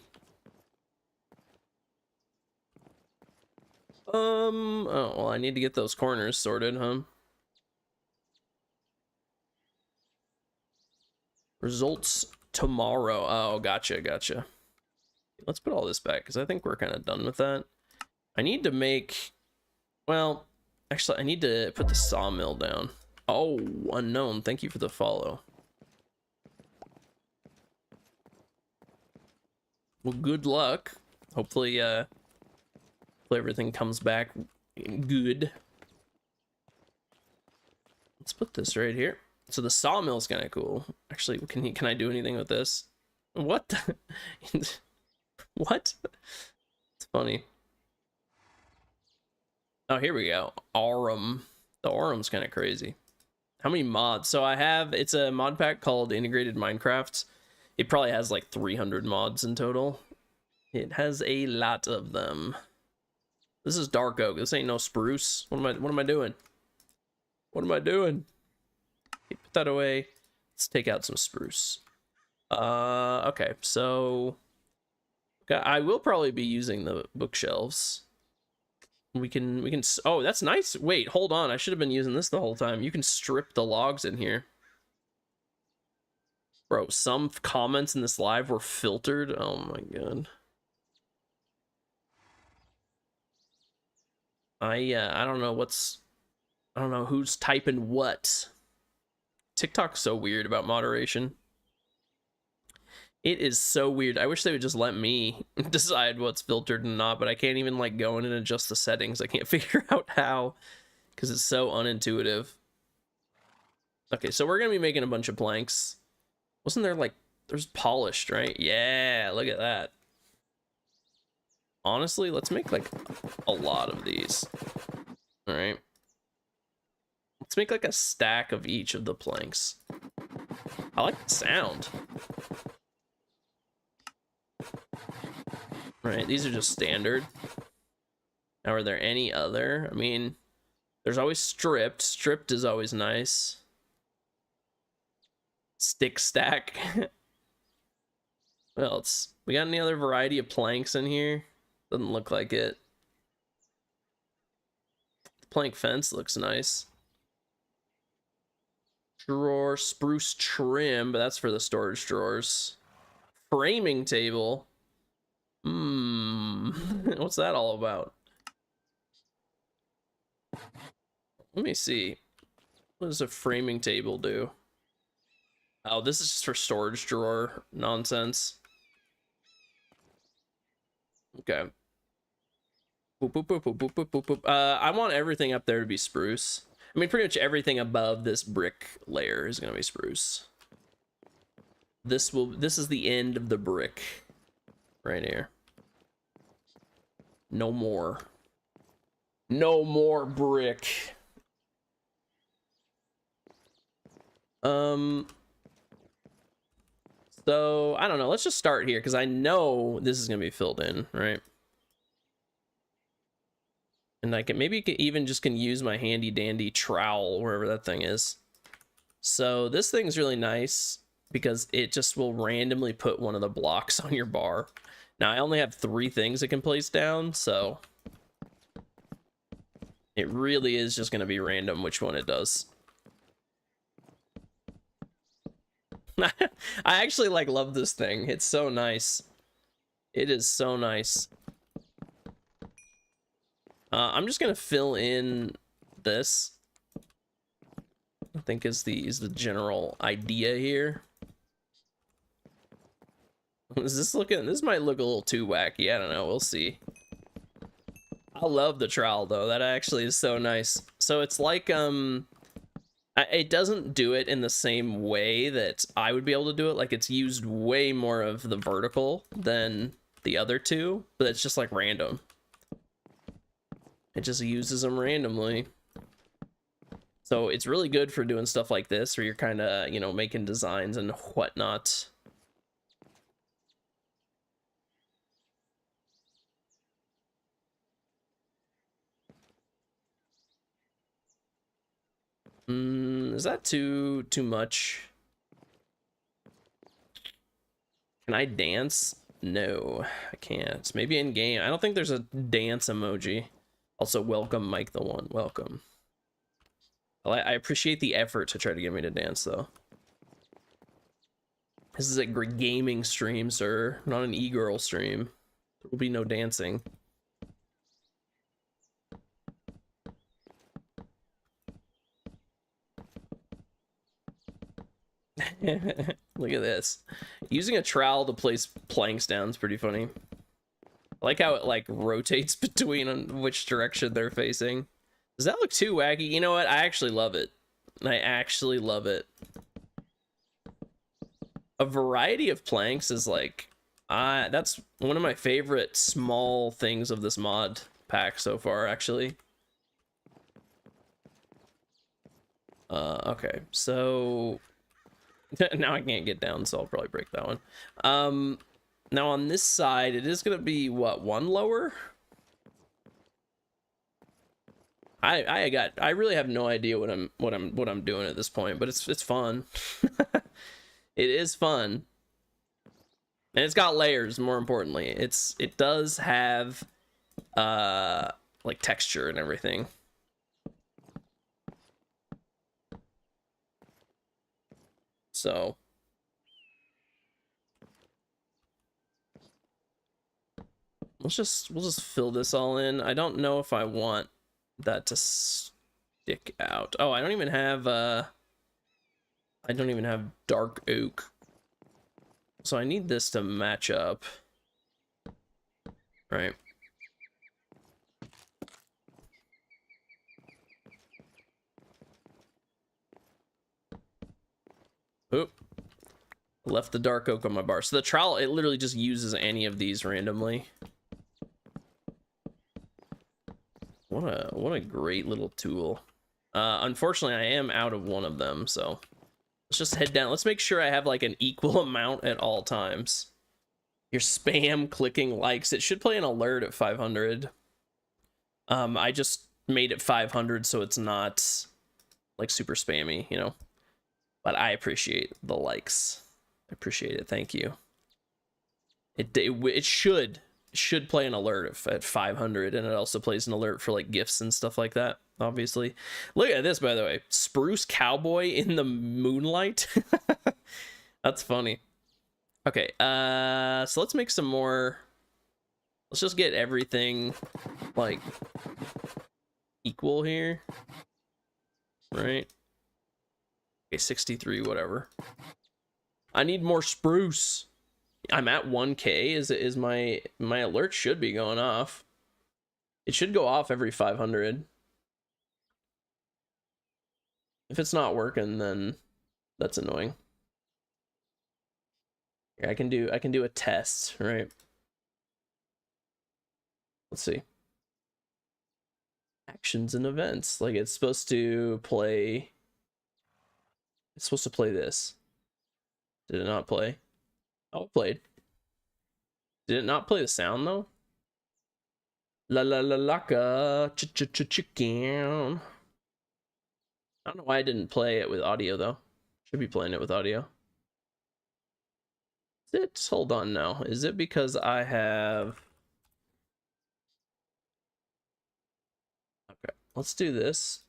Oh, well, I need to get those corners sorted, huh? Results tomorrow. Oh, gotcha. Let's put all this back because I think we're kind of done with that. I need to make, well, actually, I need to put the sawmill down. Oh, unknown. Thank you for the follow. Well, good luck. Hopefully everything comes back good. Let's put this right here. So the sawmill's kind of cool. Actually, can I do anything with this? What? What? It's funny. Oh, here we go. Aurum. The Aurum's kind of crazy. How many mods? So it's a mod pack called Integrated Minecraft. It probably has like 300 mods in total. It has a lot of them. This is dark oak. This ain't no spruce. What am I doing? What am I doing? Okay, put that away. Let's take out some spruce. Okay, so I will probably be using the bookshelves. We can, oh, that's nice. Wait, hold on. I should have been using this the whole time. You can strip the logs in here. Bro, some comments in this live were filtered. Oh my god. I don't know who's typing what. TikTok's so weird about moderation. It is so weird. I wish they would just let me decide what's filtered and not, but I can't even like go in and adjust the settings. I can't figure out how because it's so unintuitive. Okay, so we're gonna be making a bunch of planks. Wasn't there like, there's polished, right? Yeah, look at that. Honestly, let's make like a lot of these. All right. Let's make like a stack of each of the planks. I like the sound. All right, these are just standard. Now, are there any other? I mean, there's always stripped. Stripped is always nice. Stick stack. What else? We got any other variety of planks in here? Doesn't look like it. The plank fence looks nice. Drawer, spruce trim, but that's for the storage drawers. Framing table. What's that all about? Let me see. What does a framing table do? Oh, this is just for storage drawer nonsense. Okay. Boop, boop, boop, boop, boop, boop, boop, boop. I want everything up there to be spruce. I mean, pretty much everything above this brick layer is gonna be spruce. This is the end of the brick right here. No more. No more brick. So I don't know. Let's just start here because I know this is gonna be filled in, right? And I can maybe even just use my handy dandy trowel wherever that thing is. So this thing's really nice because it just will randomly put one of the blocks on your bar. Now I only have 3 things it can place down, so it really is just going to be random which one it does. I actually like love this thing. It's so nice. It is so nice. I'm just gonna fill in this. I think is the general idea here. Is this looking? This might look a little too wacky. I don't know. We'll see. I love the trowel though. That actually is so nice. So it's like it doesn't do it in the same way that I would be able to do it. Like it's used way more of the vertical than the other two, but it's just like random. It just uses them randomly. So it's really good for doing stuff like this where you're kind of, you know, making designs and whatnot. Is that too much? Can I dance? No, I can't. Maybe in game. I don't think there's a dance emoji. Also, welcome Mike the One. Welcome. I appreciate the effort to try to get me to dance, though. This is a gaming stream, sir, not an e-girl stream. There will be no dancing. Look at this. Using a trowel to place planks down is pretty funny. I like how it like rotates between which direction they're facing. Does that look too wacky? You know what? I actually love it. I actually love it. A variety of planks is like, that's one of my favorite small things of this mod pack so far, actually. Okay, so now I can't get down, so I'll probably break that one. Now on this side, it is gonna be what, one lower? I really have no idea what I'm doing at this point, but it's fun. It is fun. And it's got layers, more importantly. It does have like texture and everything. So we'll just fill this all in. I don't know if I want that to stick out. Oh, I don't even have dark oak. So I need this to match up. Right. Oop. Left the dark oak on my bar. So the trowel, it literally just uses any of these randomly. What a great little tool. Unfortunately, I am out of one of them, so let's just head down. Let's make sure I have like an equal amount at all times. Your spam clicking likes. It should play an alert at 500. I just made it 500 so it's not like super spammy, you know. But I appreciate the likes. I appreciate it. Thank you. It should play an alert at 500, and it also plays an alert for like gifts and stuff like that, obviously. Look at this, by the way. Spruce cowboy in the moonlight. That's funny. Okay, so let's make some more. Let's just get everything like equal here, right? Okay, 63, whatever. I need more spruce. I'm at 1K. Is my alert should be going off. It should go off every 500. If it's not working, then that's annoying. Here, I can do a test, right? Let's see. Actions and events. Like it's supposed to play. It's supposed to play this. Did it not play? Oh, it played. Did it not play the sound though? La la la laka chicken. I don't know why I didn't play it with audio though. Should be playing it with audio. Is it? Hold on now. Is it because I have? Okay, let's do this.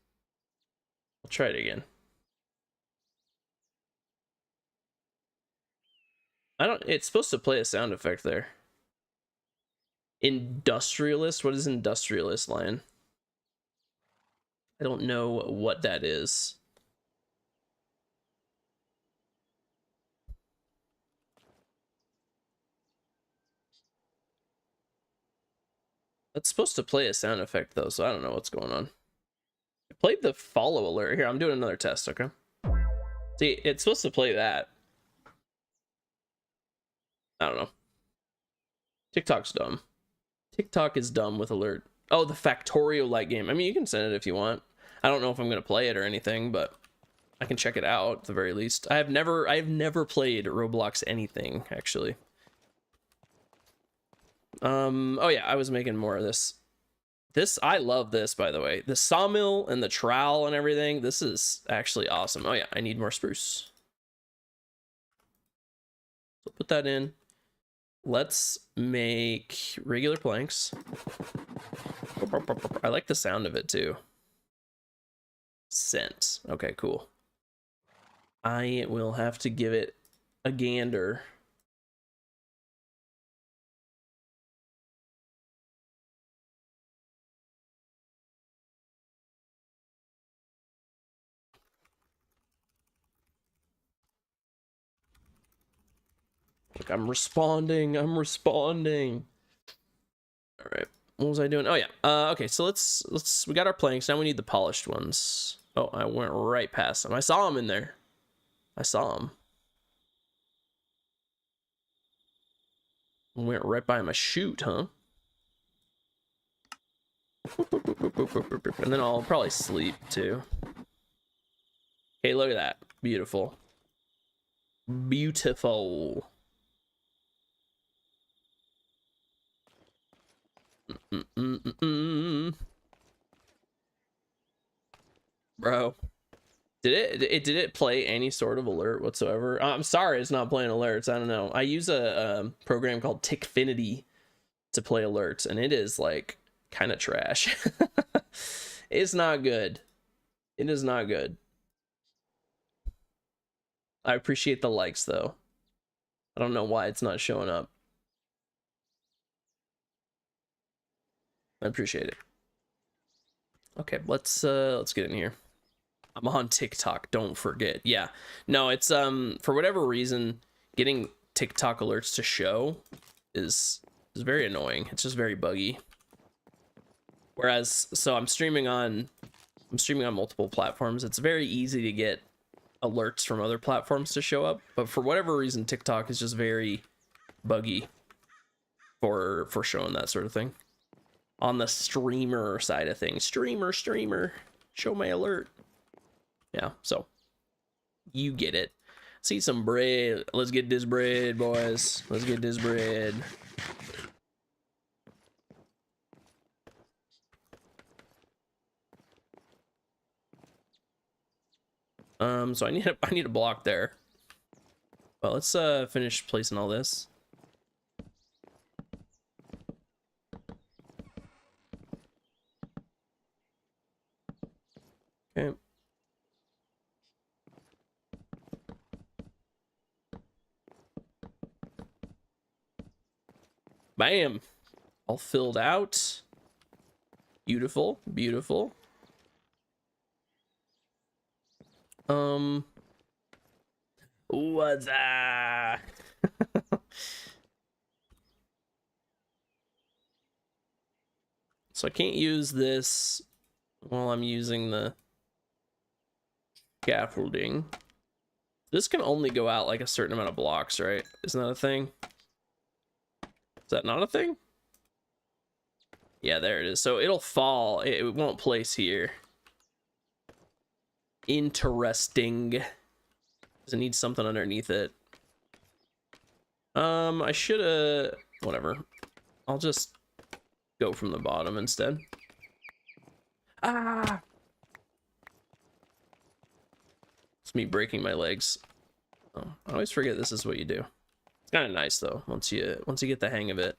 I'll try it again. It's supposed to play a sound effect there. Industrialist? What is industrialist, Lion? I don't know what that is. It's supposed to play a sound effect though, so I don't know what's going on. I played the follow alert. Here, I'm doing another test, okay? See, it's supposed to play that. I don't know. TikTok's dumb. TikTok is dumb with alert. Oh, the Factorio light game. I mean, you can send it if you want. I don't know if I'm gonna play it or anything, but I can check it out at the very least. I have never played Roblox anything, actually. Oh yeah, I was making more of this. I love this, by the way. The sawmill and the trowel and everything. This is actually awesome. Oh yeah, I need more spruce. So put that in. Let's make regular planks. I like the sound of it too. Scent. Okay, cool. I will have to give it a gander. Look, I'm responding. I'm responding. All right. What was I doing? Oh yeah. Okay. So we got our planks. Now we need the polished ones. Oh, I went right past them. I saw them in there. I saw them. Went right by my shoot, huh? And then I'll probably sleep too. Okay, look at that. Beautiful. Beautiful. Bro, did it play any sort of alert whatsoever? I'm sorry, it's not playing alerts. I don't know. I use a program called Tickfinity to play alerts, and it is like kind of trash. It's not good. It is not good. I appreciate the likes though. I don't know why it's not showing up. I appreciate it. Okay, let's get in here. I'm on TikTok, don't forget. Yeah. No, it's for whatever reason, getting TikTok alerts to show is very annoying. It's just very buggy. Whereas, so I'm streaming on multiple platforms. It's very easy to get alerts from other platforms to show up, but for whatever reason, TikTok is just very buggy for showing that sort of thing. On the streamer side of things, streamer, show my alert. Yeah, so you get it. See some bread. Let's get this bread, boys. Let's get this bread. So I need a block there. Well, let's finish placing all this. Okay. Bam. All filled out. Beautiful, beautiful. What's that? So I can't use this while I'm using the scaffolding. This can only go out like a certain amount of blocks, right? Isn't that a thing? Is that not a thing? Yeah, there it is. So it'll fall. It won't place here. Interesting. Does it need something underneath it? I should have... Whatever. I'll just go from the bottom instead. Ah! It's me breaking my legs. Oh, I always forget this is what you do. It's kind of nice though, once you get the hang of it.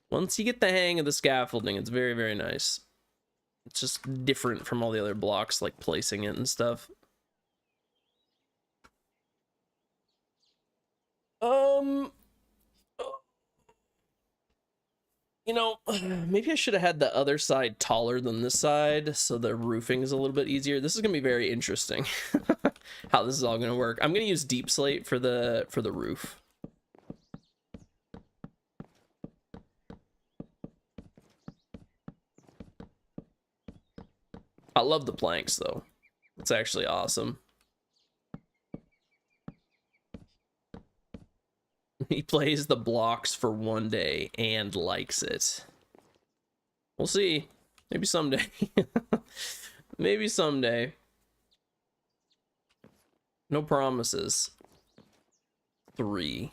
Once you get the hang of the scaffolding, it's very, very nice. It's just different from all the other blocks, like placing it and stuff. You know, maybe I should have had the other side taller than this side, so the roofing is a little bit easier. This is gonna be very interesting, how this is all gonna work. I'm gonna use deep slate for the roof. I love the planks though. It's actually awesome. He plays the blocks for one day and likes it. We'll see. Maybe someday. Maybe someday. No promises. 3.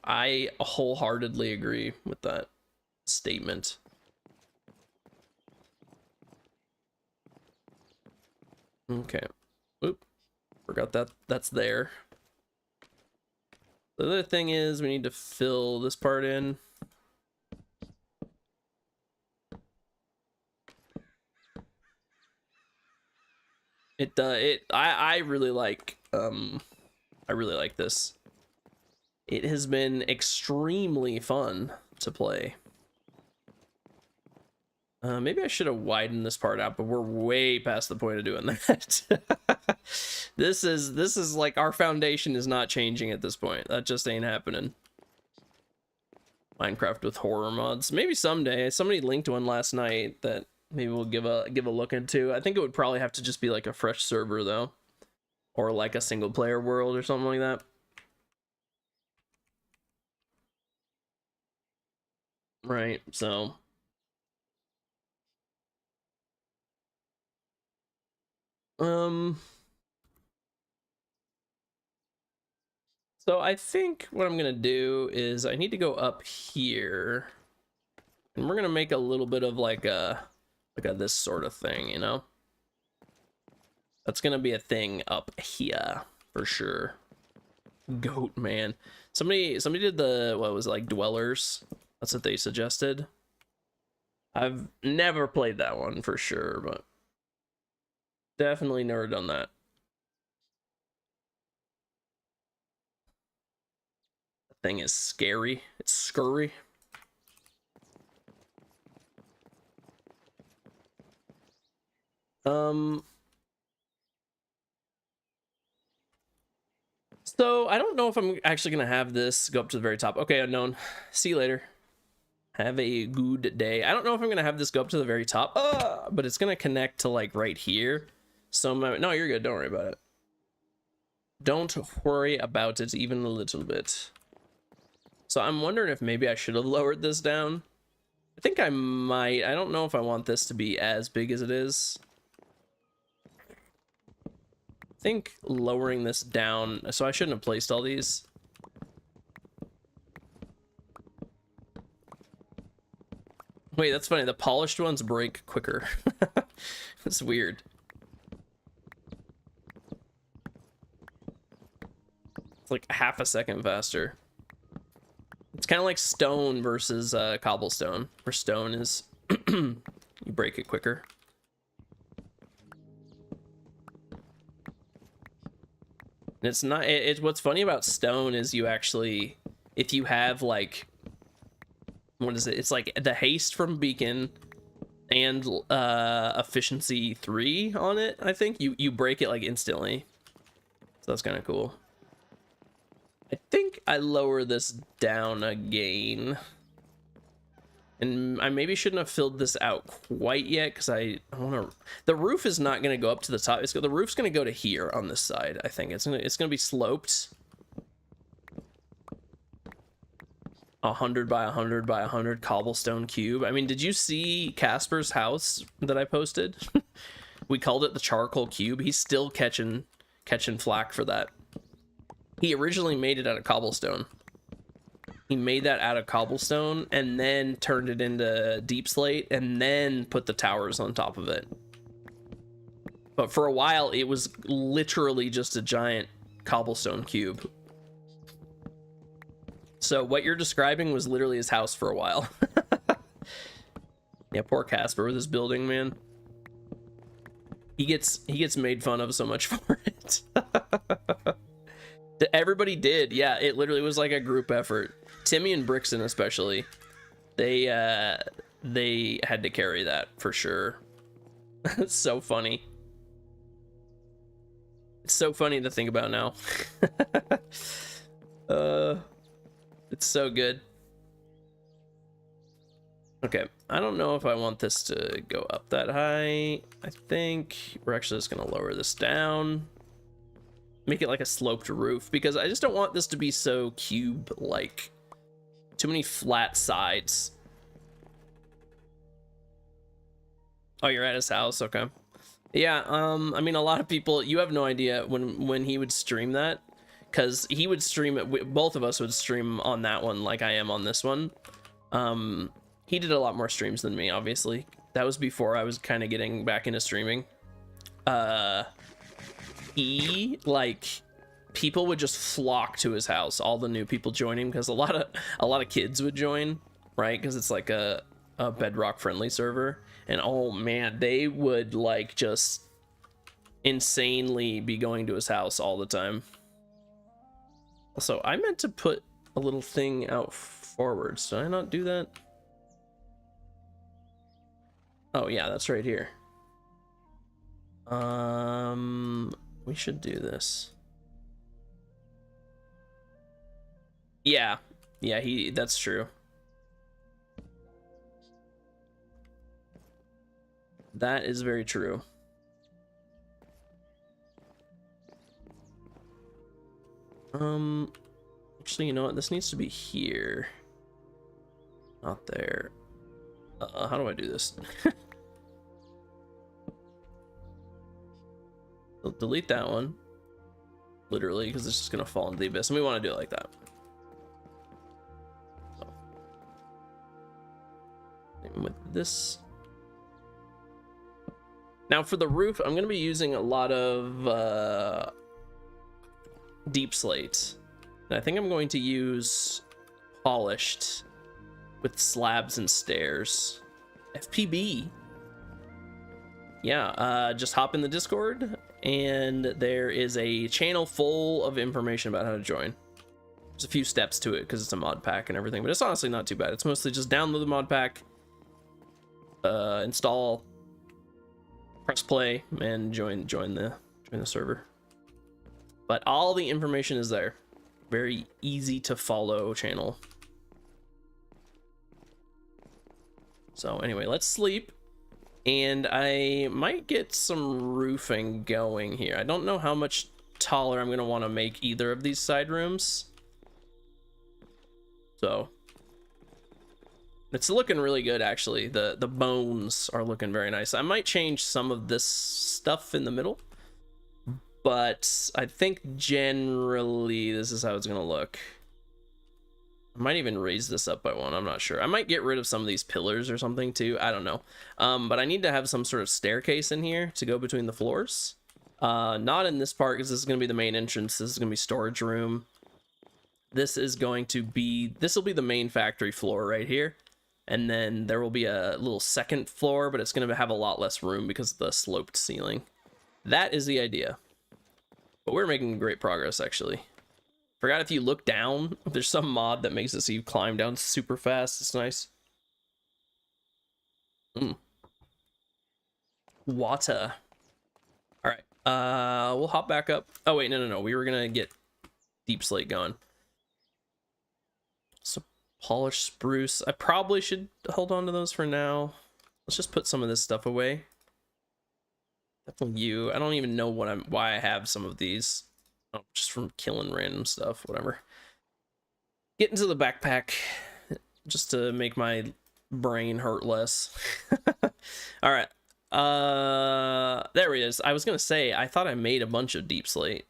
I wholeheartedly agree with that statement. Okay. Oop. Forgot that that's there. The other thing is we need to fill this part in. I really like this. It has been extremely fun to play. Maybe I should have widened this part out, but we're way past the point of doing that. This is like our foundation is not changing at this point. That just ain't happening. Minecraft with horror mods. Maybe someday. Somebody linked one last night that maybe we'll give a look into. I think it would probably have to just be like a fresh server though, or like a single player world or something like that. Right. So so I think what I'm gonna do is I need to go up here, and we're gonna make a little bit of like a this sort of thing, you know. That's gonna be a thing up here for sure. Goat man. Somebody did the, what was it, like dwellers? That's what they suggested. I've never played that one for sure, but definitely never done that. The thing is scary. It's scurry. So I don't know if I'm actually gonna have this go up to the very top. Okay, unknown. See you later. Have a good day. I don't know if I'm gonna have this go up to the very top, but it's gonna connect to like right here. So no, you're good. Don't worry about it. Don't worry about it even a little bit. So I'm wondering if maybe I should have lowered this down. I think I might. I don't know if I want this to be as big as it is. I think lowering this down, so I shouldn't have placed all these. Wait, that's funny. The polished ones break quicker. That's weird. It's like half a second faster. It's kind of like stone versus cobblestone, where stone is you break it quicker. And it's not, it's what's funny about stone is you actually, if you have like, what is it? It's like the haste from beacon and efficiency 3 on it. I think you break it like instantly. So that's kind of cool. I think I lower this down again. And I maybe shouldn't have filled this out quite yet because I want to. The roof is not going to go up to the top. The roof's going to go to here on this side. I think it's gonna be sloped. 100 by 100 by 100 cobblestone cube. I mean, did you see Casper's house that I posted? We called it the charcoal cube. He's still catching flack for that. He originally made it out of cobblestone. He made that out of cobblestone and then turned it into deep slate and then put the towers on top of it. But for a while, it was literally just a giant cobblestone cube. So what you're describing was literally his house for a while. Yeah, poor Casper with his building, man. He gets made fun of so much for it. Everybody did. Yeah, it literally was like a group effort. Timmy and Brixton especially. They had to carry that for sure. It's so funny. It's so funny to think about now. It's so good. Okay, I don't know if I want this to go up that high. I think we're actually just gonna lower this down. Make it like a sloped roof, because I just don't want this to be so cube-like. Too many flat sides. Oh, you're at his house? Okay. Yeah, I mean, a lot of people, you have no idea when he would stream that, because he would stream it, both of us would stream on that one like I am on this one. He did a lot more streams than me, obviously. That was before I was kind of getting back into streaming. People would just flock to his house, all the new people joining, because a lot of kids would join, right? Because it's like a Bedrock friendly server, and oh man, they would like just insanely be going to his house all the time. Also, I meant to put a little thing out forward. Did I not do that? Oh yeah, that's right here. We should do this. Yeah, that's true. That is very true. Actually, you know what? This needs to be here. Not there. How do I do this? I'll delete that one. Literally, because it's just gonna fall into the abyss, and we want to do it like that. So. And with this. Now for the roof, I'm gonna be using a lot of deep slate. And I think I'm going to use polished with slabs and stairs. FPB. Yeah, just hop in the Discord, and there is a channel full of information about how to join. There's a few steps to it because it's a mod pack and everything, but it's honestly not too bad. It's mostly just download the mod pack, install, press play, and join the server. But all the information is there. Very easy to follow channel. So anyway, let's sleep. And I might get some roofing going here. I don't know how much taller I'm going to want to make either of these side rooms. So it's looking really good, actually. The bones are looking very nice. I might change some of this stuff in the middle, but I think generally this is how it's going to look. I might even raise this up by one. I'm not sure. I might get rid of some of these pillars or something too. I don't know. But I need to have some sort of staircase in here to go between the floors. Not in this part, because this is going to be the main entrance. This is going to be storage room. This will be the main factory floor right here. And then there will be a little second floor, but it's going to have a lot less room because of the sloped ceiling. That is the idea. But we're making great progress, actually. Forgot if you look down, if there's some mod that makes it so you climb down super fast. It's nice. Water. All right. We'll hop back up. Oh wait, no. We were gonna get deep slate going. So polished spruce. I probably should hold on to those for now. Let's just put some of this stuff away. Definitely you. I don't even know why I have some of these. Oh, just from killing random stuff, whatever. Get into the backpack just to make my brain hurt less. All right. There he is. I was gonna say, I thought I made a bunch of deep slate.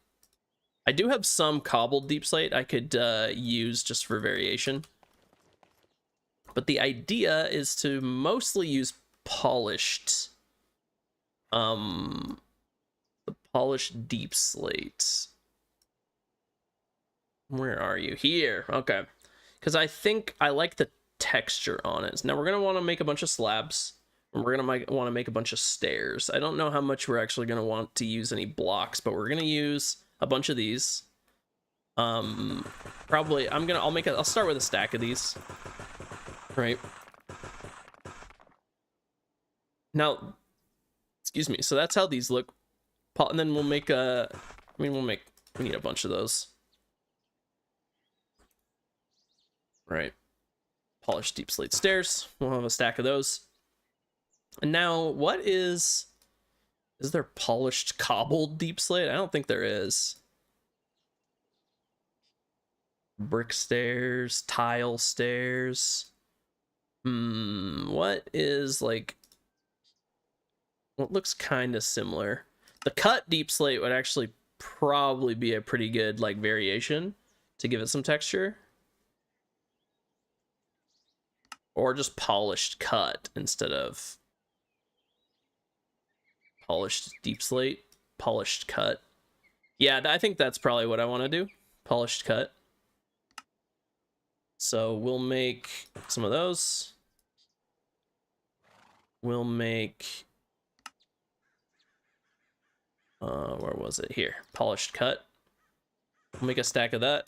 I do have some cobbled deep slate I could use just for variation. But the idea is to mostly use polished. The polished deep slate. Where are you? Here. Okay. Because I think I like the texture on it. Now we're going to want to make a bunch of slabs. And we're going to want to make a bunch of stairs. I don't know how much we're actually going to want to use any blocks, but we're going to use a bunch of these. Probably I'll start with a stack of these. Right. Now, excuse me. So that's how these look. And then we'll make we need a bunch of those. Right. Polished deep slate stairs. We'll have a stack of those. And now, what is there polished cobbled deep slate? I don't think there is. Brick stairs, tile stairs. What is like what looks kind of similar? The cut deep slate would actually probably be a pretty good like variation to give it some texture. Or just polished cut instead of polished deep slate, polished cut. Yeah, I think that's probably what I want to do. Polished cut. So we'll make some of those. We'll make where was it? Here. Polished cut. We'll make a stack of that.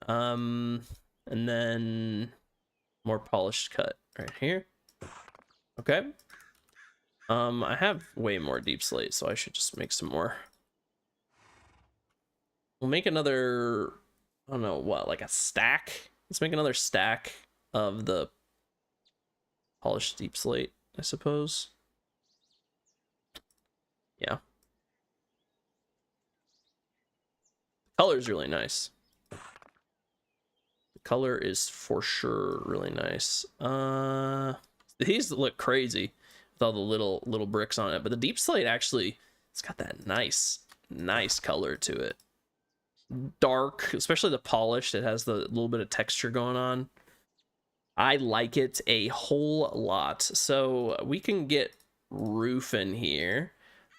And then more polished cut right here. Okay. I have way more deep slate, so I should just make some more. We'll make another, I don't know what, like a stack. Let's make another stack of the polished deep slate, I suppose. Yeah. The color is really nice. The color is for sure really nice. These look crazy with all the little bricks on it, but the deep slate actually, it's got that nice color to it. Dark, especially the polished. It has the little bit of texture going on. I like it a whole lot. So we can get roof in here.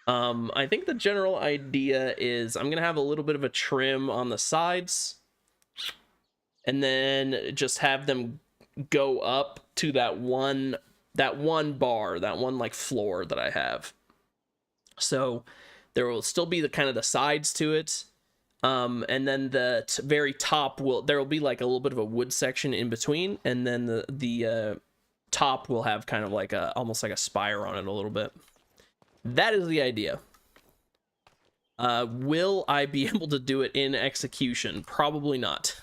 I think the general idea is I'm gonna have a little bit of a trim on the sides, and then just have them go up to that one bar, that one like floor that I have. So there will still be the kind of the sides to it. And then the very top there will be like a little bit of a wood section in between, and then the top will have kind of like almost like a spire on it a little bit. That is the idea. Will I be able to do it in execution? Probably not.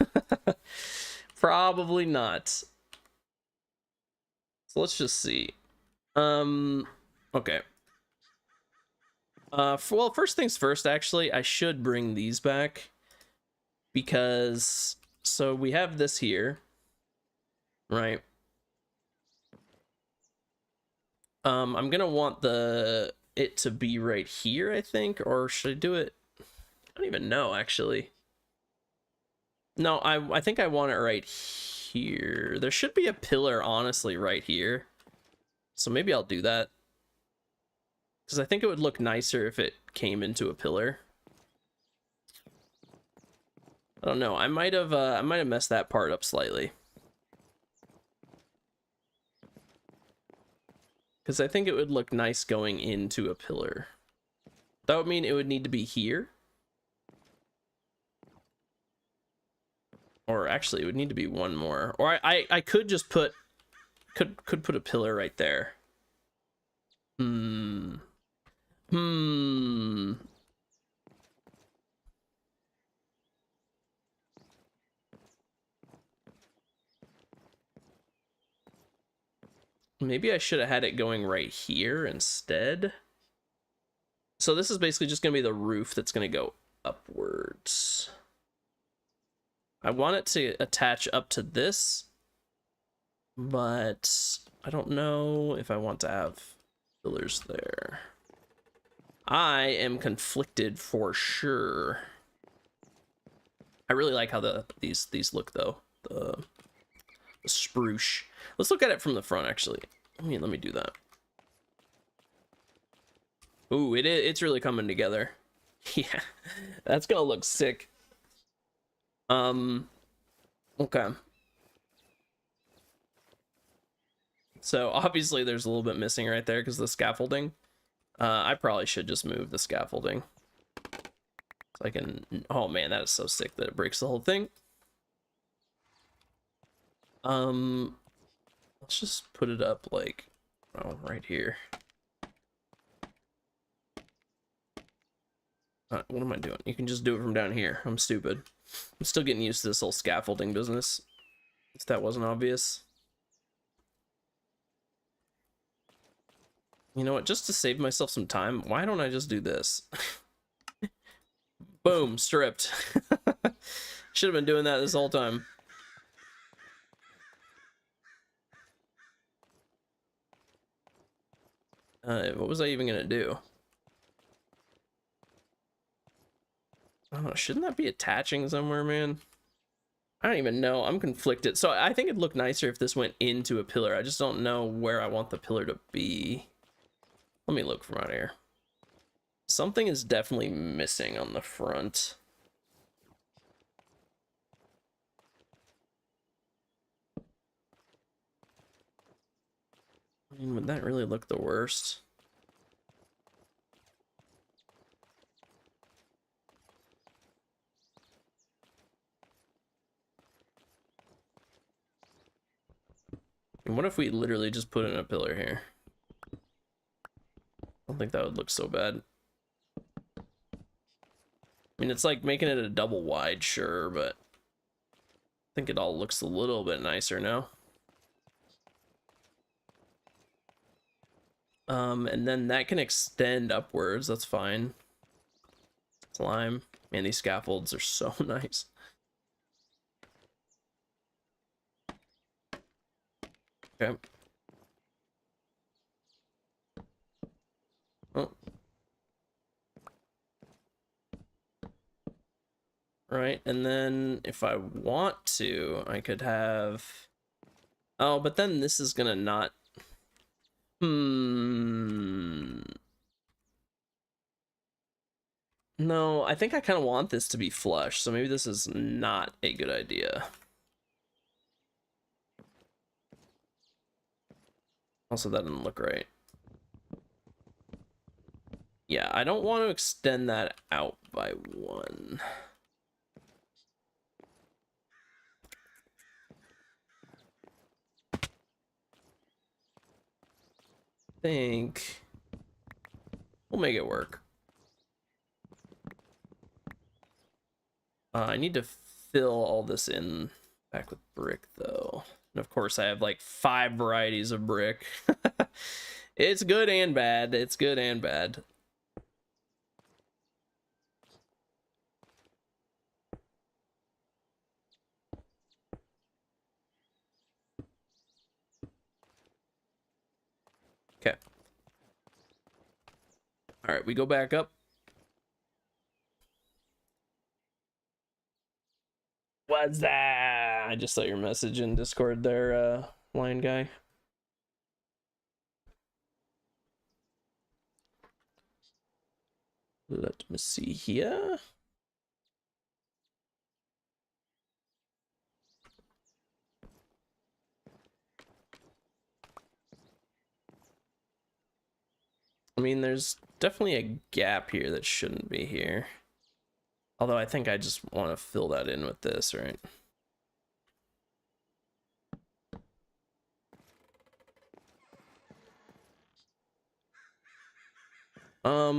Probably not. So let's just see. Okay. Well, first things first, actually, I should bring these back, because so we have this here, right? I'm gonna want it to be right here, I think, or should I do it? I don't even know, actually. No, I think I want it right here. There should be a pillar, honestly, right here. So maybe I'll do that, because I think it would look nicer if it came into a pillar. I don't know. I might have messed that part up slightly, because I think it would look nice going into a pillar. That would mean it would need to be here, or actually, it would need to be one more. Or I could just put put a pillar right there. Maybe I should have had it going right here instead. So this is basically just going to be the roof that's going to go upwards. I want it to attach up to this, but I don't know if I want to have pillars there. I am conflicted for sure. I really like how these look though. The spruce. Let's look at it from the front, actually. Let me do that. Ooh, it's really coming together. Yeah, that's gonna look sick. Okay. So obviously there's a little bit missing right there because of the scaffolding. I probably should just move the scaffolding. So I can, oh man, that is so sick that it breaks the whole thing. Let's just put it up like, oh, right here. What am I doing? You can just do it from down here. I'm stupid. I'm still getting used to this whole scaffolding business. If that wasn't obvious. You know what? Just to save myself some time, why don't I just do this? Boom, stripped. Should have been doing that this whole time. What was I even gonna do? I don't know, shouldn't that be attaching somewhere, man? I don't even know. I'm conflicted. So I think it'd look nicer if this went into a pillar. I just don't know where I want the pillar to be. Let me look from out here. Something is definitely missing on the front. I mean, would that really look the worst? And what if we literally just put in a pillar here? I don't think that would look so bad. I mean, it's like making it a double wide, sure, but I think it all looks a little bit nicer now. And then that can extend upwards, that's fine. Slime. Man, these scaffolds are so nice. Okay. Oh. Right, and then if I want to, I could have... Oh, but then this is gonna not... No, I think I kind of want this to be flush, so maybe this is not a good idea. Also, that didn't look right. Yeah, I don't want to extend that out by one. I think we'll make it work. I need to fill all this in back with brick, though. And of course, I have like 5 varieties of brick. It's good and bad. It's good and bad. Okay. All right, we go back up. What's that? I just saw your message in Discord there, line guy. Let me see here. I mean, there's definitely a gap here that shouldn't be here. Although I think I just want to fill that in with this, right? I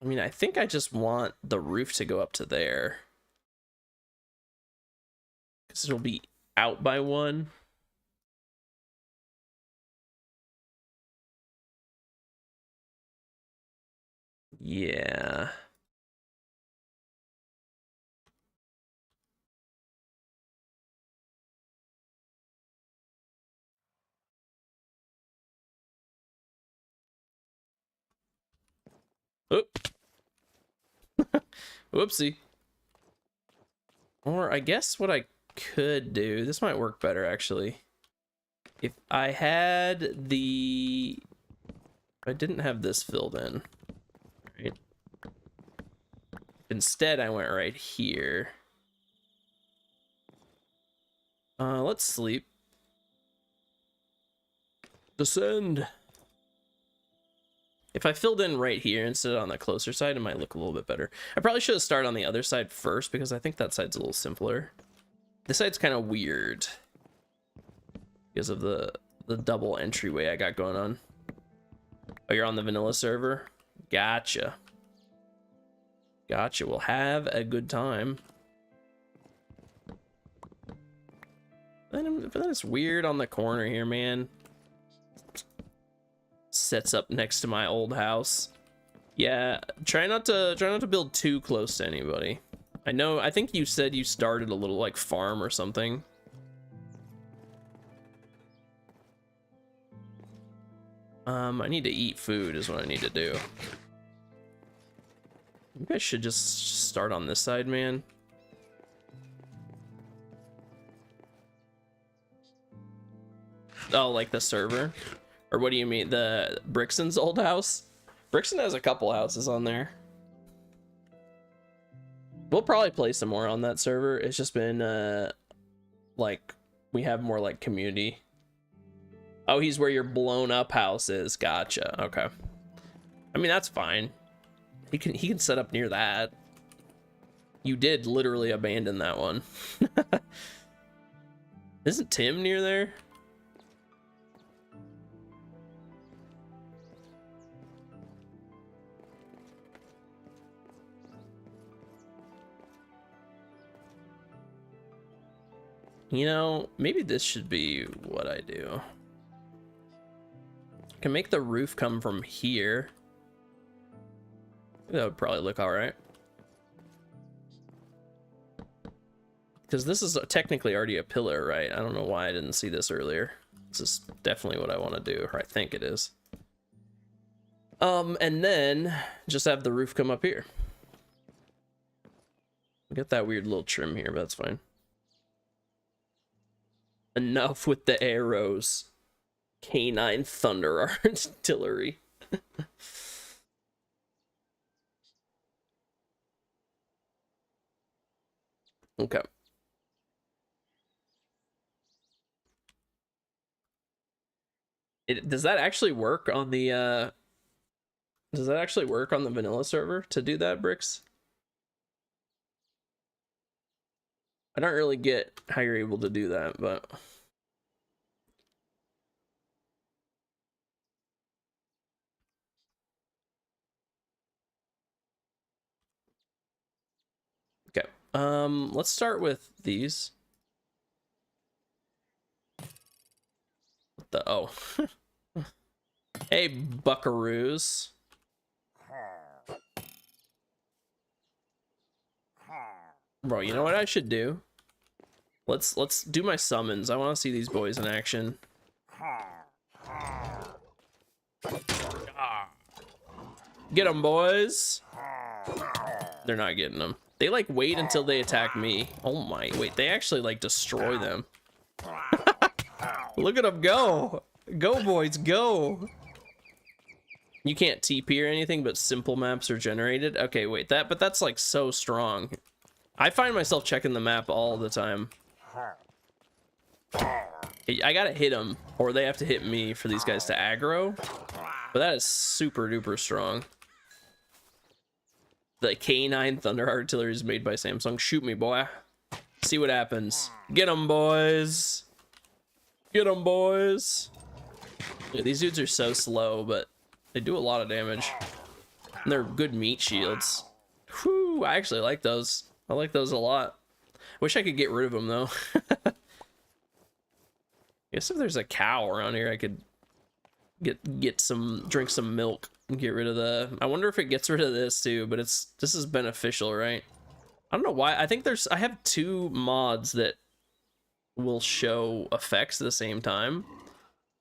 mean, I think I just want the roof to go up to there. Because it'll be out by one. Yeah. Oop. Whoopsie. Or I guess what I could do, this might work better actually. If I had the... I didn't have this filled in. Right? Instead, I went right here. Let's sleep. Descend. If I filled in right here instead of on the closer side, it might look a little bit better. I probably should have started on the other side first because I think that side's a little simpler. This side's kind of weird because of the double entryway I got going on. Oh, you're on the vanilla server? Gotcha. Gotcha. We'll have a good time. But then it's weird on the corner here, man. Sets up next to my old house. Yeah, try not to build too close to anybody. I think you said you started a little like farm or something. I need to eat food is what I need to do. Maybe I should just start on this side, man. Oh, like the server? Or what do you mean? The Brixton's old house? Brixton has a couple houses on there. We'll probably play some more on that server. It's just been, like, we have more, like, community. Oh, he's where your blown up house is. Gotcha. Okay. I mean, that's fine. He can set up near that. You did literally abandon that one. Isn't Tim near there? You know, maybe this should be what I do. I can make the roof come from here. That would probably look all right. Because this is technically already a pillar, right? I don't know why I didn't see this earlier. This is definitely what I want to do, or I think it is. And then just have the roof come up here. Get that weird little trim here, but that's fine. Enough with the arrows. Canine thunder artillery. Okay. Does that actually work on the does that actually work on the vanilla server to do that, Bricks? I don't really get how you're able to do that, but okay. Let's start with these. What the oh. Hey, buckaroos. Bro, you know what I should do? Let's do my summons. I want to see these boys in action. Get them, boys. They're not getting them. They like wait until they attack me. Oh my, wait, they actually like destroy them. Look at them go. Go, boys, go. You can't TP or anything, but simple maps are generated. Okay, wait, but that's like so strong. I find myself checking the map all the time. I gotta hit them, or they have to hit me for these guys to aggro. But that is super duper strong. The K9 Thunder Artillery is made by Samsung. Shoot me, boy. See what happens. Get them, boys. Get them, boys. Yeah, these dudes are so slow, but they do a lot of damage. And they're good meat shields. Whew, I actually like those. I like those a lot. Wish I could get rid of them, though. Guess if there's a cow around here, I could drink some milk and get rid of the. I wonder if it gets rid of this too, but this is beneficial, right? I don't know why. I think I have two mods that will show effects at the same time.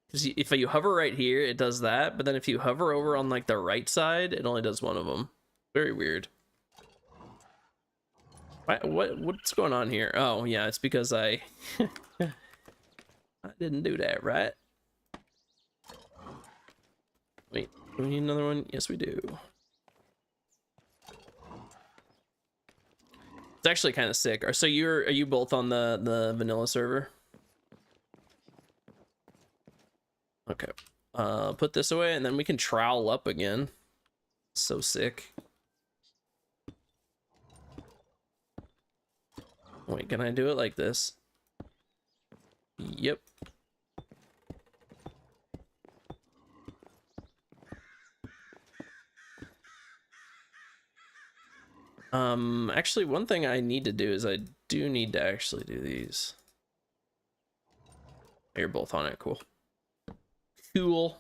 Because if you hover right here, it does that, but then if you hover over on like the right side, it only does one of them. Very weird. What's going on here? Oh yeah, it's because I I didn't do that, right? Wait, do we need another one? Yes, we do. It's actually kind of sick. So are you both on the vanilla server? Okay. Put this away, and then we can trowel up again. So sick. Wait, can I do it like this? Yep. Actually, one thing I need to do is I do need to actually do these. You're both on it, cool. Cool.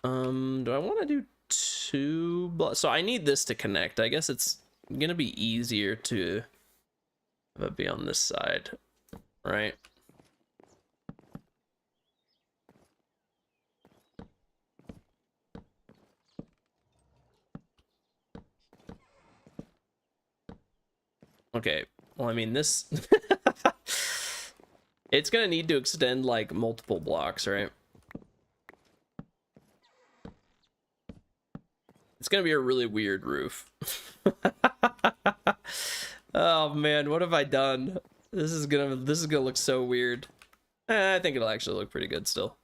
Do I want to do two blocks? So I need this to connect. I guess it's gonna be easier to have it be on this side, right? Okay, well, I mean, this... It's gonna need to extend, like, multiple blocks, right? It's gonna be a really weird roof. Oh, man, what have I done? This is gonna look so weird. I think it'll actually look pretty good still.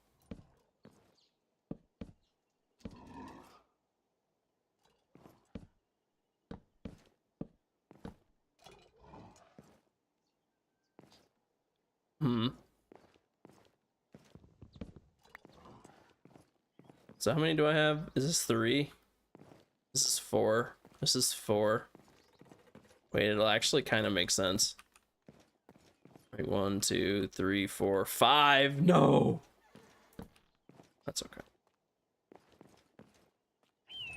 So how many do I have? Is this 3? This is 4. This is 4. Wait, it'll actually kind of make sense. Wait, 1, 2, 3, 4, 5. No! That's okay.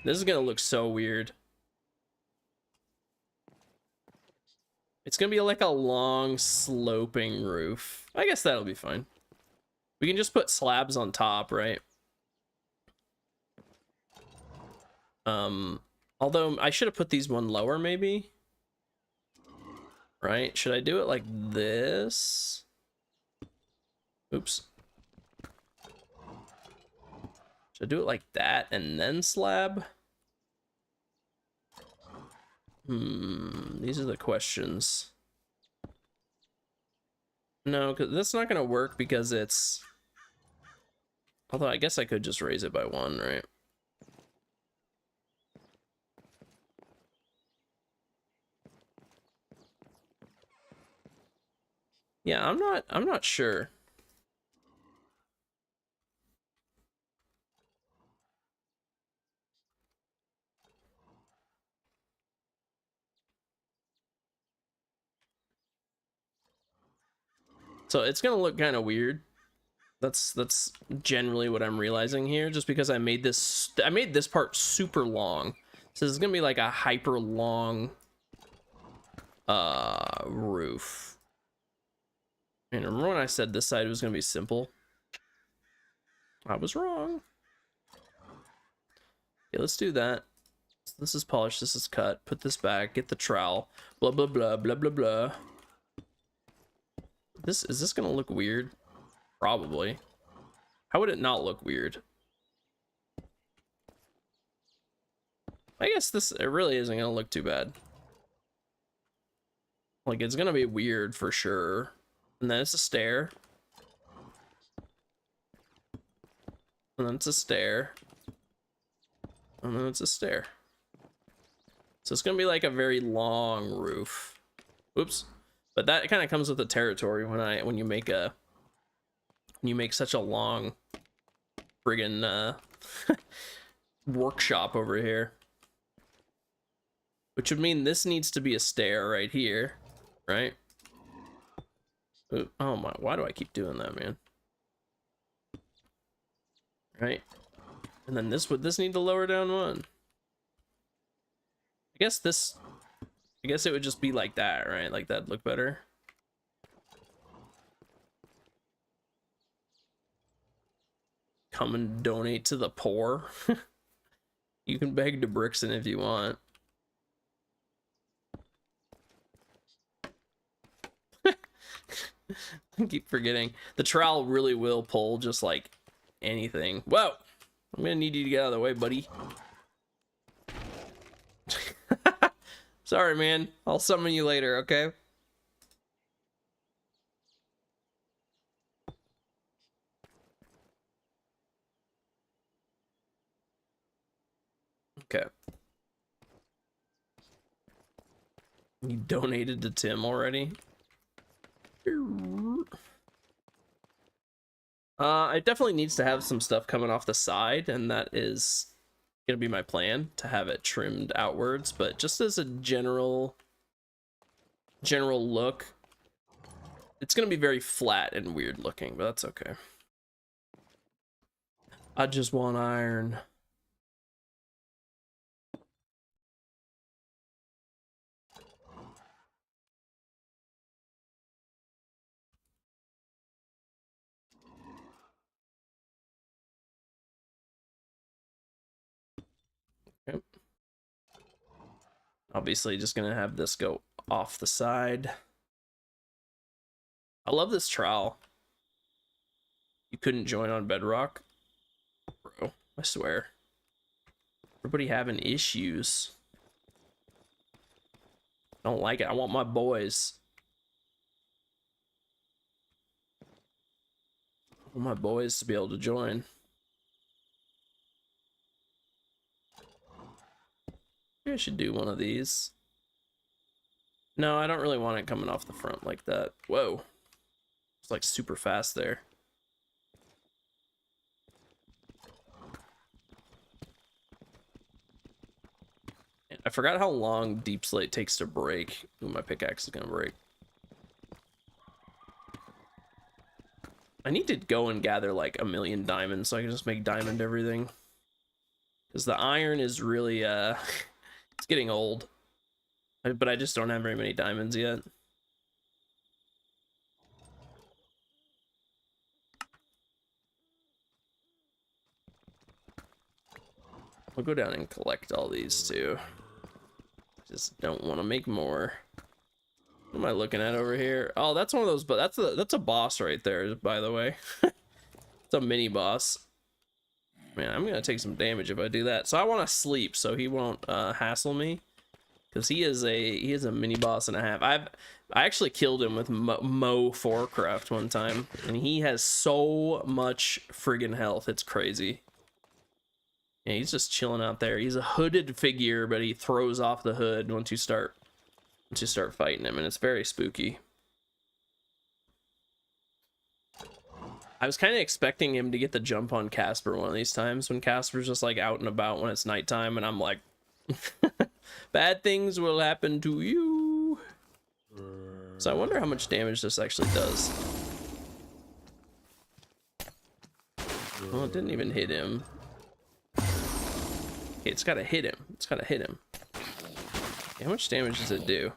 This is gonna look so weird. It's gonna be like a long sloping roof. I guess that'll be fine. We can just put slabs on top, right? Although I should have put these one lower, maybe. Right? Should I do it like this? Oops. Should I do it like that and then slab? These are the questions. No, because that's not gonna work because it's... Although I guess I could just raise it by 1, right? Yeah, I'm not sure. So it's gonna look kind of weird. That's generally what I'm realizing here, just because I made this part super long. So this is gonna be like a hyper long roof. And remember when I said this side was gonna be simple? I was wrong. Okay, let's do that. This is polished, this is cut. Put this back, get the trowel. Blah blah blah blah blah blah. Is this gonna look weird? Probably. How would it not look weird? I guess it really isn't gonna look too bad. Like, it's gonna be weird for sure. And then it's a stair. And then it's a stair. And then it's a stair. So it's gonna be like a very long roof. Oops. But that kind of comes with the territory when you make such a long friggin' workshop over here. Which would mean this needs to be a stair right here, right? Ooh, oh my, why do I keep doing that, man? Right? And then this need to lower down 1. I guess it would just be like that, right? Like that'd look better. Come and donate to the poor. You can beg to Brixton if you want. I keep forgetting. The trowel really will pull just like anything. Whoa! I'm gonna need you to get out of the way, buddy. Sorry, man. I'll summon you later, okay? Okay. You donated to Tim already? It definitely needs to have some stuff coming off the side, and that is gonna be my plan, to have it trimmed outwards. But just as a general look, it's gonna be very flat and weird looking, but that's okay. I just want iron. Yep. Obviously just gonna have this go off the side. I love this trowel. You couldn't join on Bedrock? Bro, I swear. Everybody having issues. I don't like it. I want my boys. I want my boys to be able to join. Maybe I should do one of these. No, I don't really want it coming off the front like that. Whoa. It's like super fast there. I forgot how long Deep Slate takes to break. Ooh, my pickaxe is gonna break. I need to go and gather like 1,000,000 diamonds so I can just make diamond everything. Because the iron is really, it's getting old. But I just don't have very many diamonds yet. I'll go down and collect all these too. Just don't want to make more. What am I looking at over here? Oh, that's one of those, but that's a boss right there, by the way. It's a mini boss. Man, I'm gonna take some damage if I do that. So I want to sleep so he won't hassle me, because he is a mini boss and a half. I actually killed him with Mo Forecraft one time, and he has so much friggin' health. It's crazy. Yeah, he's just chilling out there. He's a hooded figure, but he throws off the hood once you start fighting him, and it's very spooky. I was kind of expecting him to get the jump on Casper one of these times, when Casper's just like out and about when it's nighttime, and I'm like, bad things will happen to you. So I wonder how much damage this actually does. Well, it didn't even hit him. Okay, it's gotta hit him. It's gotta hit him. Okay, how much damage does it do?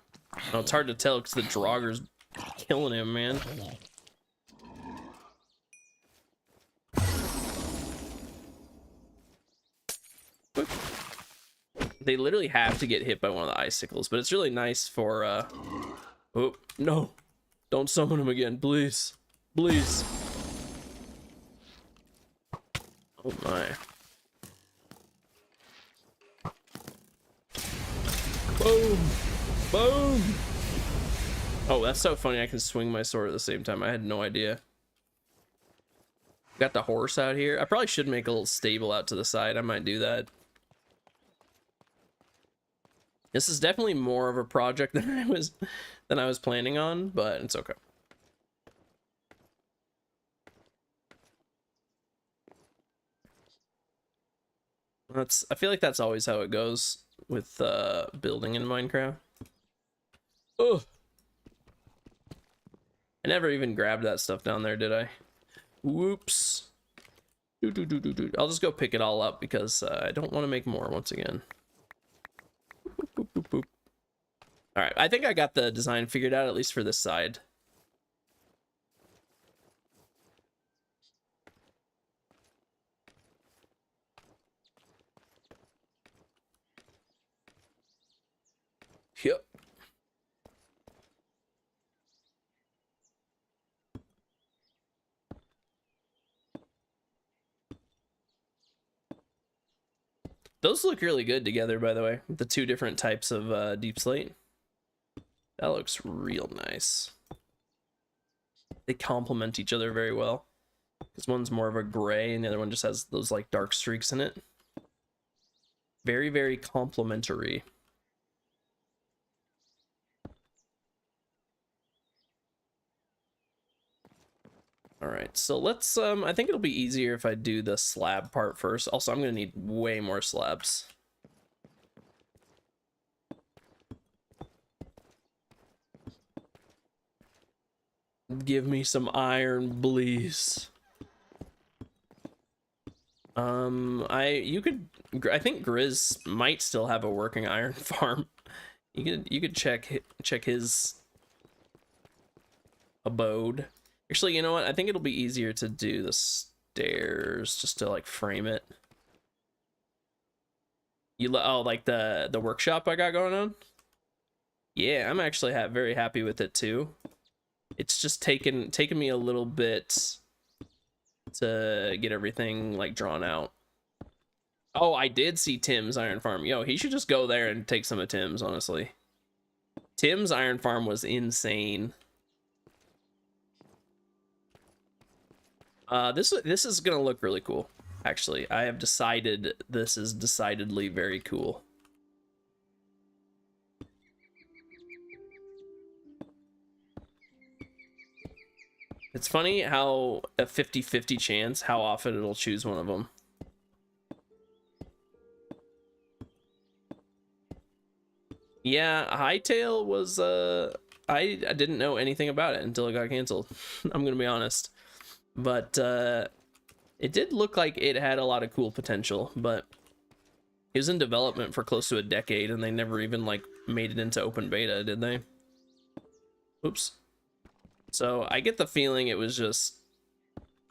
Oh, it's hard to tell because the Draugr's killing him, man. They literally have to get hit by one of the icicles, but it's really nice for oh no, don't summon him again, please, please. Oh my. Boom, boom. Oh, that's so funny. I can swing my sword at the same time. I had no idea. Got the horse out here. I probably should make a little stable out to the side. I might do that. This is definitely more of a project than I was planning on, but it's okay. I feel like that's always how it goes with building in Minecraft. Oh, I never even grabbed that stuff down there, did I? Whoops. I'll just go pick it all up because I don't want to make more once again. Boop, boop, boop. All right, I think I got the design figured out, at least for this side. Yep. Those look really good together, by the way. The two different types of deep slate. That looks real nice. They complement each other very well. Because one's more of a gray and the other one just has those like dark streaks in it. Very, very complimentary. All right, so let's, I think it'll be easier if I do the slab part first. Also, I'm gonna need way more slabs. Give me some iron, please. I think Grizz might still have a working iron farm. You could check his abode. Actually, you know what? I think it'll be easier to do the stairs just to like frame it. Oh, like the workshop I got going on? Yeah, I'm actually very happy with it too. It's just taken me a little bit to get everything like drawn out. Oh, I did see Tim's iron farm. Yo, he should just go there and take some of Tim's, honestly. Tim's iron farm was insane. This is gonna look really cool. Actually, I have decided this is decidedly very cool. It's funny how a 50-50 chance how often it'll choose one of them. Yeah, Hightail was I didn't know anything about it until it got canceled. I'm gonna be honest. But it did look like it had a lot of cool potential, but it was in development for close to a decade and they never even like made it into open beta, did they? Oops. So I get the feeling it was just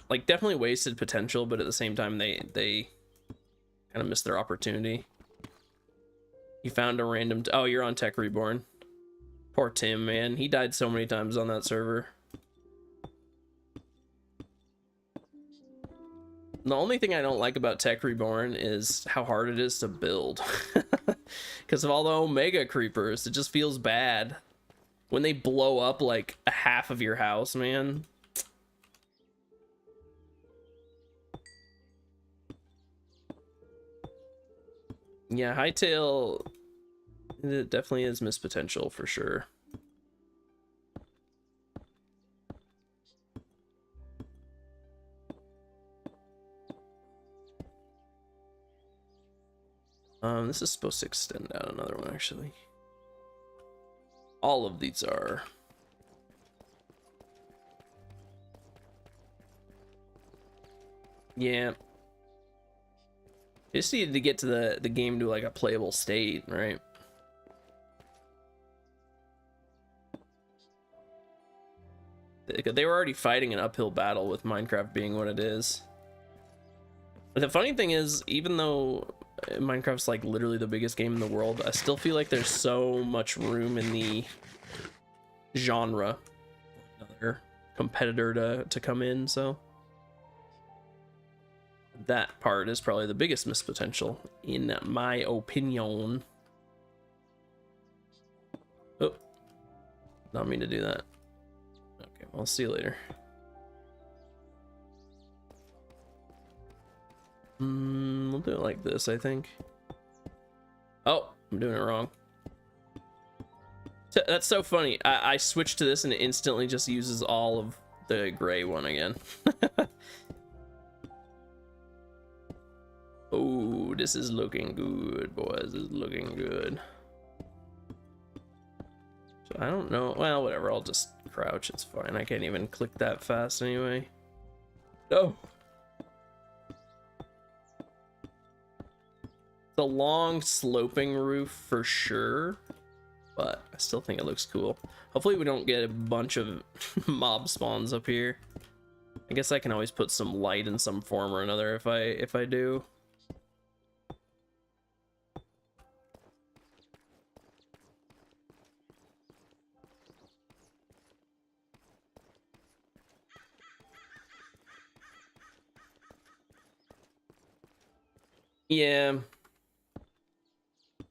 like definitely wasted potential, but at the same time they kind of missed their opportunity. You found a random oh, you're on Tech Reborn. Poor Tim, man. He died so many times on that server. The only thing I don't like about Tech Reborn is how hard it is to build. Because of all the Omega creepers, it just feels bad. When they blow up like a half of your house, man. Yeah, Hightail, it definitely is missed potential for sure. This is supposed to extend out another one, actually. All of these are. Yeah. Just needed to get to the game to like a playable state, right? They were already fighting an uphill battle with Minecraft being what it is. But the funny thing is, even though Minecraft's like literally the biggest game in the world, I still feel like there's so much room in the genre for another competitor to come in, so that part is probably the biggest missed potential in my opinion. Oh, not mean to do that. Okay, well, I'll see you later. We'll do it like this, I think. Oh, I'm doing it wrong. That's so funny. I switched to this and it instantly just uses all of the gray one again. Oh, this is looking good, boys. This is looking good. So I don't know. Well, whatever. I'll just crouch. It's fine. I can't even click that fast anyway. No. The long sloping roof for sure, but I still think it looks cool. Hopefully we don't get a bunch of mob spawns up here. I guess I can always put some light in some form or another if I do. Yeah.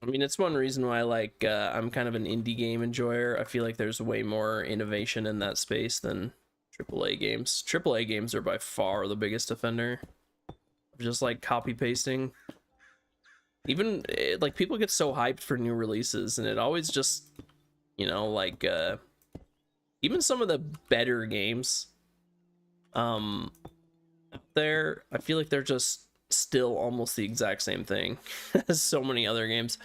I mean, it's one reason why, like, I'm kind of an indie game enjoyer. I feel like there's way more innovation in that space than AAA games. AAA games are by far the biggest offender of just, like, copy-pasting. Even like people get so hyped for new releases, and it always just, you know, like even some of the better games out there, I feel like they're just still almost the exact same thing as so many other games.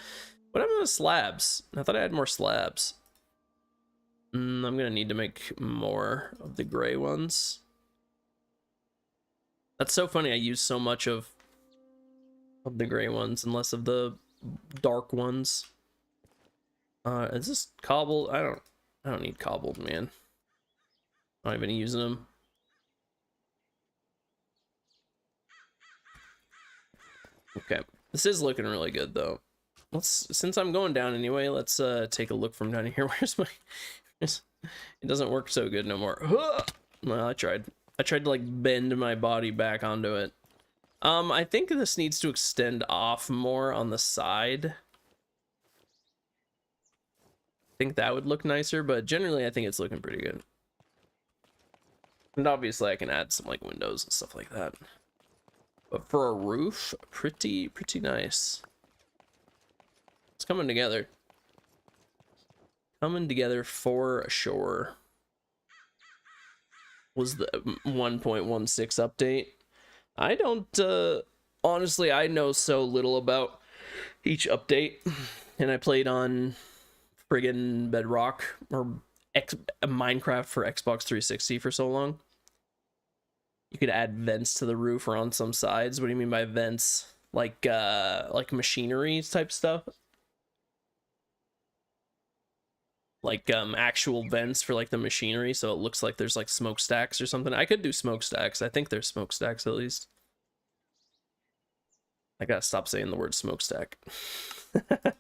What happened to slabs? I thought I had more slabs. I'm gonna need to make more of the gray ones. That's so funny. I use so much of the gray ones and less of the dark ones. Is this cobbled? I don't need cobbled, man. I'm not even using them. Okay, this is looking really good though. Since I'm going down anyway, let's take a look from down here. Where's my it doesn't work so good no more. Well, I tried to like bend my body back onto it. I think this needs to extend off more on the side. I think that would look nicer, but generally I think it's looking pretty good. And obviously I can add some like windows and stuff like that. But for a roof, pretty nice. It's coming together. Coming together for sure. Was the 1.16 update. I don't, honestly, I know so little about each update. And I played on friggin' Bedrock or Minecraft for Xbox 360 for so long. You could add vents to the roof or on some sides. What do you mean by vents? Like machinery type stuff? Like actual vents for like the machinery, so it looks like there's like smokestacks or something. I could do smokestacks. I think there's smokestacks at least. I gotta stop saying the word smokestack. I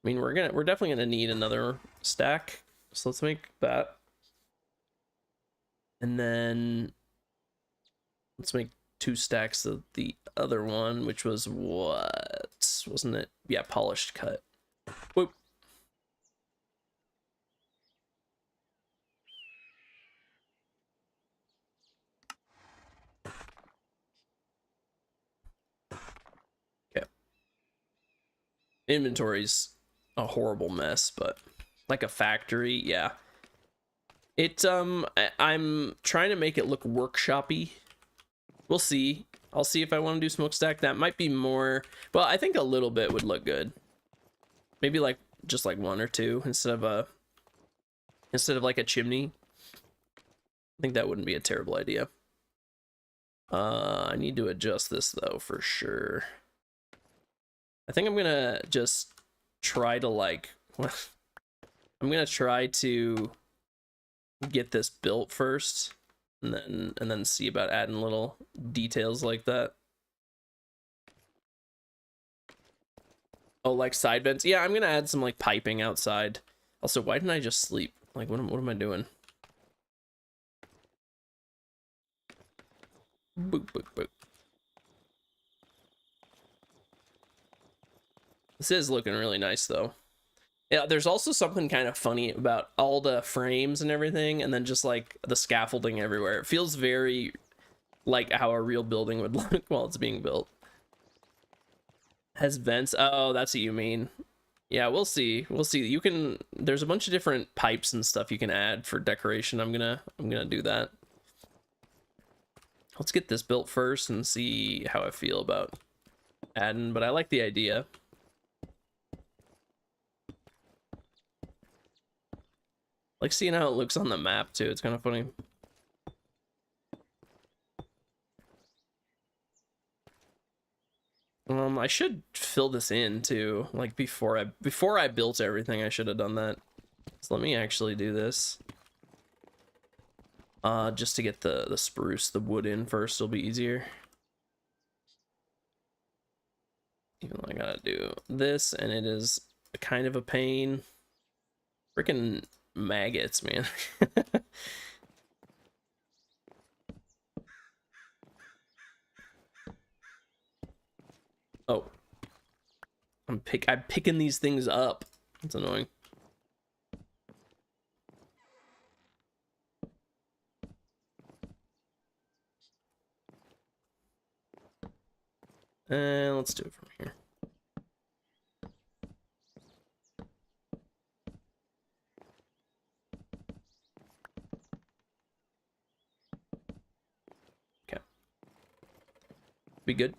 mean, we're definitely gonna need another stack, so let's make that, and then let's make 2 stacks of the other one, which was what, wasn't it? Yeah, polished cut. Whoop. Okay. Inventory's a horrible mess, but like a factory, yeah. I'm trying to make it look workshoppy. We'll see. I'll see if I want to do smokestack. That might be more, well, I think a little bit would look good. Maybe like just like 1 or 2 instead of like a chimney. I think that wouldn't be a terrible idea. I need to adjust this though for sure. I think I'm gonna just try to like I'm gonna try to get this built first, and then see about adding little details like that. Oh, like side vents? Yeah, I'm gonna add some like piping outside. Also, why didn't I just sleep? Like, what am I doing? Boop, boop, boop. This is looking really nice though. Yeah, there's also something kind of funny about all the frames and everything, and then just like the scaffolding everywhere. It feels very like how a real building would look while it's being built. Has vents. Oh, that's what you mean. Yeah, we'll see. We'll see. You can, there's a bunch of different pipes and stuff you can add for decoration. I'm gonna do that. Let's get this built first and see how I feel about adding, but I like the idea. Like seeing how it looks on the map too. It's kind of funny. I should fill this in too. Like before I built everything, I should have done that. So let me actually do this. Just to get the spruce, the wood in first, it'll be easier. Even though I gotta do this, and it is kind of a pain. Freaking maggots, man. Oh. I'm picking these things up. It's annoying. And let's do it from here. Okay. Be good.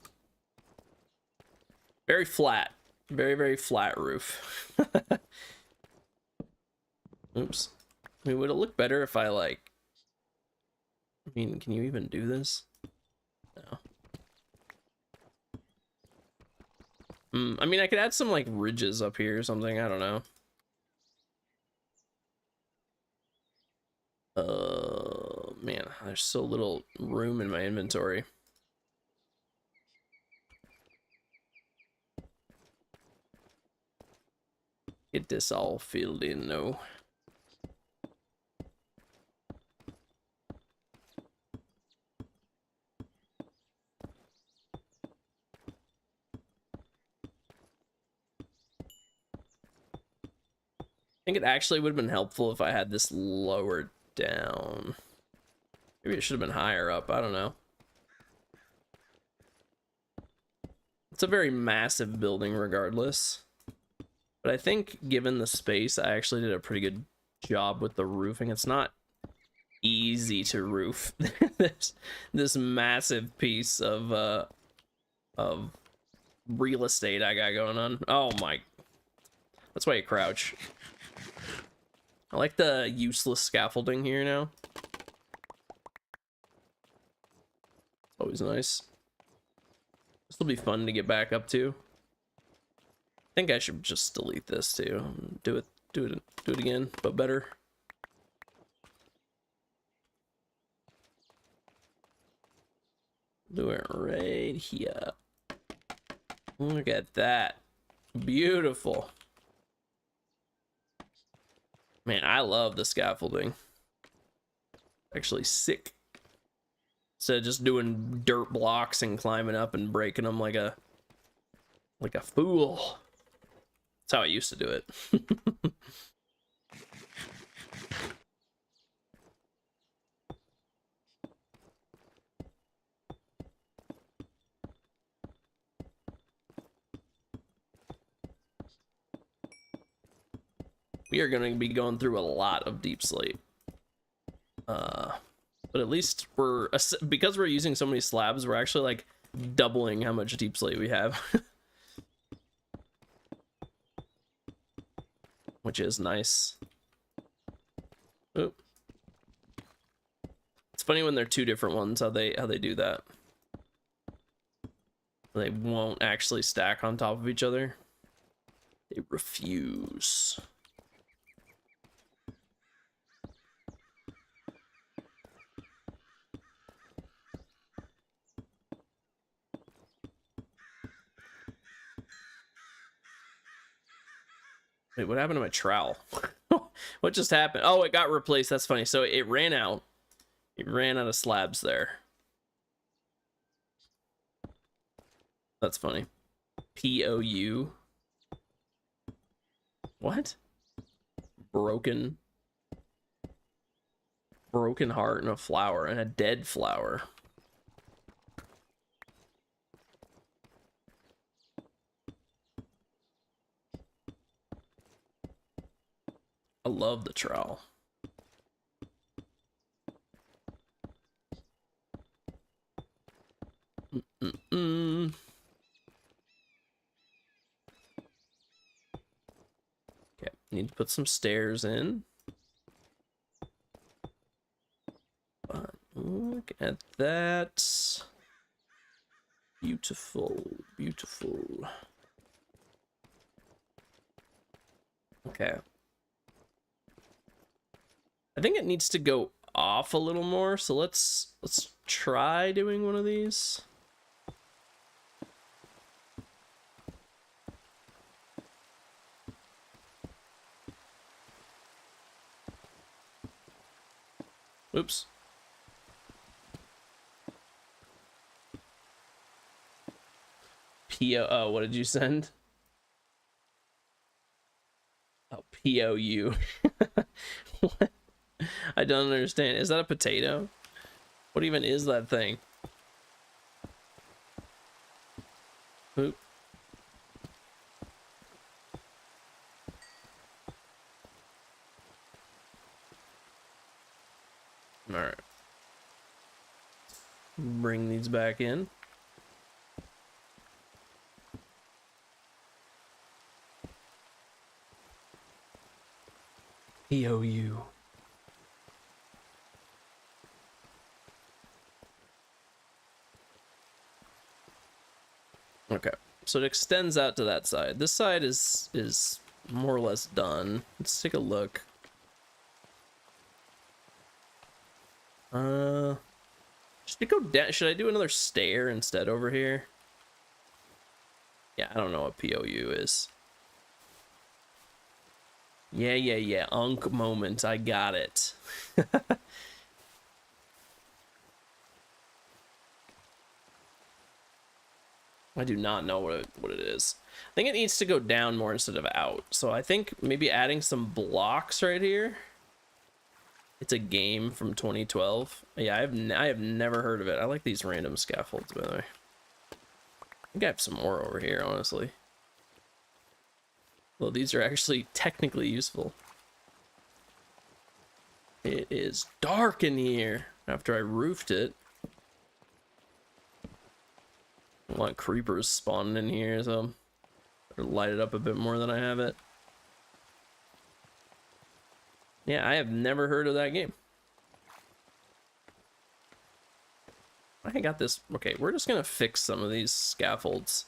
Very flat. Very, very flat roof. Oops. I mean, would it look better if I, like... I mean, can you even do this? No. I mean, I could add some, like, ridges up here or something. I don't know. Man, there's so little room in my inventory. Get this all filled in, though. I think it actually would have been helpful if I had this lowered down. Maybe it should have been higher up. I don't know. It's a very massive building regardless. But I think given the space, I actually did a pretty good job with the roofing. It's not easy to roof this massive piece of real estate I got going on. Oh my. That's why you crouch. I like the useless scaffolding here now. Always nice. This will be fun to get back up to. I think I should just delete this too. Do it again, but better. Do it right here. Look at that. Beautiful. Man, I love the scaffolding. Actually sick. Instead of just doing dirt blocks and climbing up and breaking them like a fool. That's how I used to do it. We are going to be going through a lot of deep slate. But at least because we're using so many slabs, we're actually like doubling how much deep slate we have. Which is nice. Oop. It's funny when they're two different ones how they do that. They won't actually stack on top of each other. They refuse. Wait, what happened to my trowel? What just happened? Oh, it got replaced. That's funny. So it ran out. It ran out of slabs there. That's funny. POU. What? Broken heart and a flower and a dead flower. I love the trowel. Okay, need to put some stairs in. But look at that. Beautiful, beautiful. Okay. I think it needs to go off a little more, so let's try doing one of these. Oops. Oh, what did you send? Oh, POU. What? I don't understand. Is that a potato? What even is that thing? Oop. All right. Bring these back in. EOU. Okay, so it extends out to that side. This side is more or less done. Let's take a look. Should it go down? Should I do another stair instead over here? Yeah, I don't know what POU is. Yeah. Unk moment. I got it. I do not know what it is. I think it needs to go down more instead of out. So I think maybe adding some blocks right here. It's a game from 2012. Yeah, I have never heard of it. I like these random scaffolds, by the way. I think I have some more over here, honestly. Well, these are actually technically useful. It is dark in here after I roofed it. I want creepers spawning in here, so I'll light it up a bit more than I have it. Yeah, I have never heard of that game. I got this. Okay, we're just gonna fix some of these scaffolds.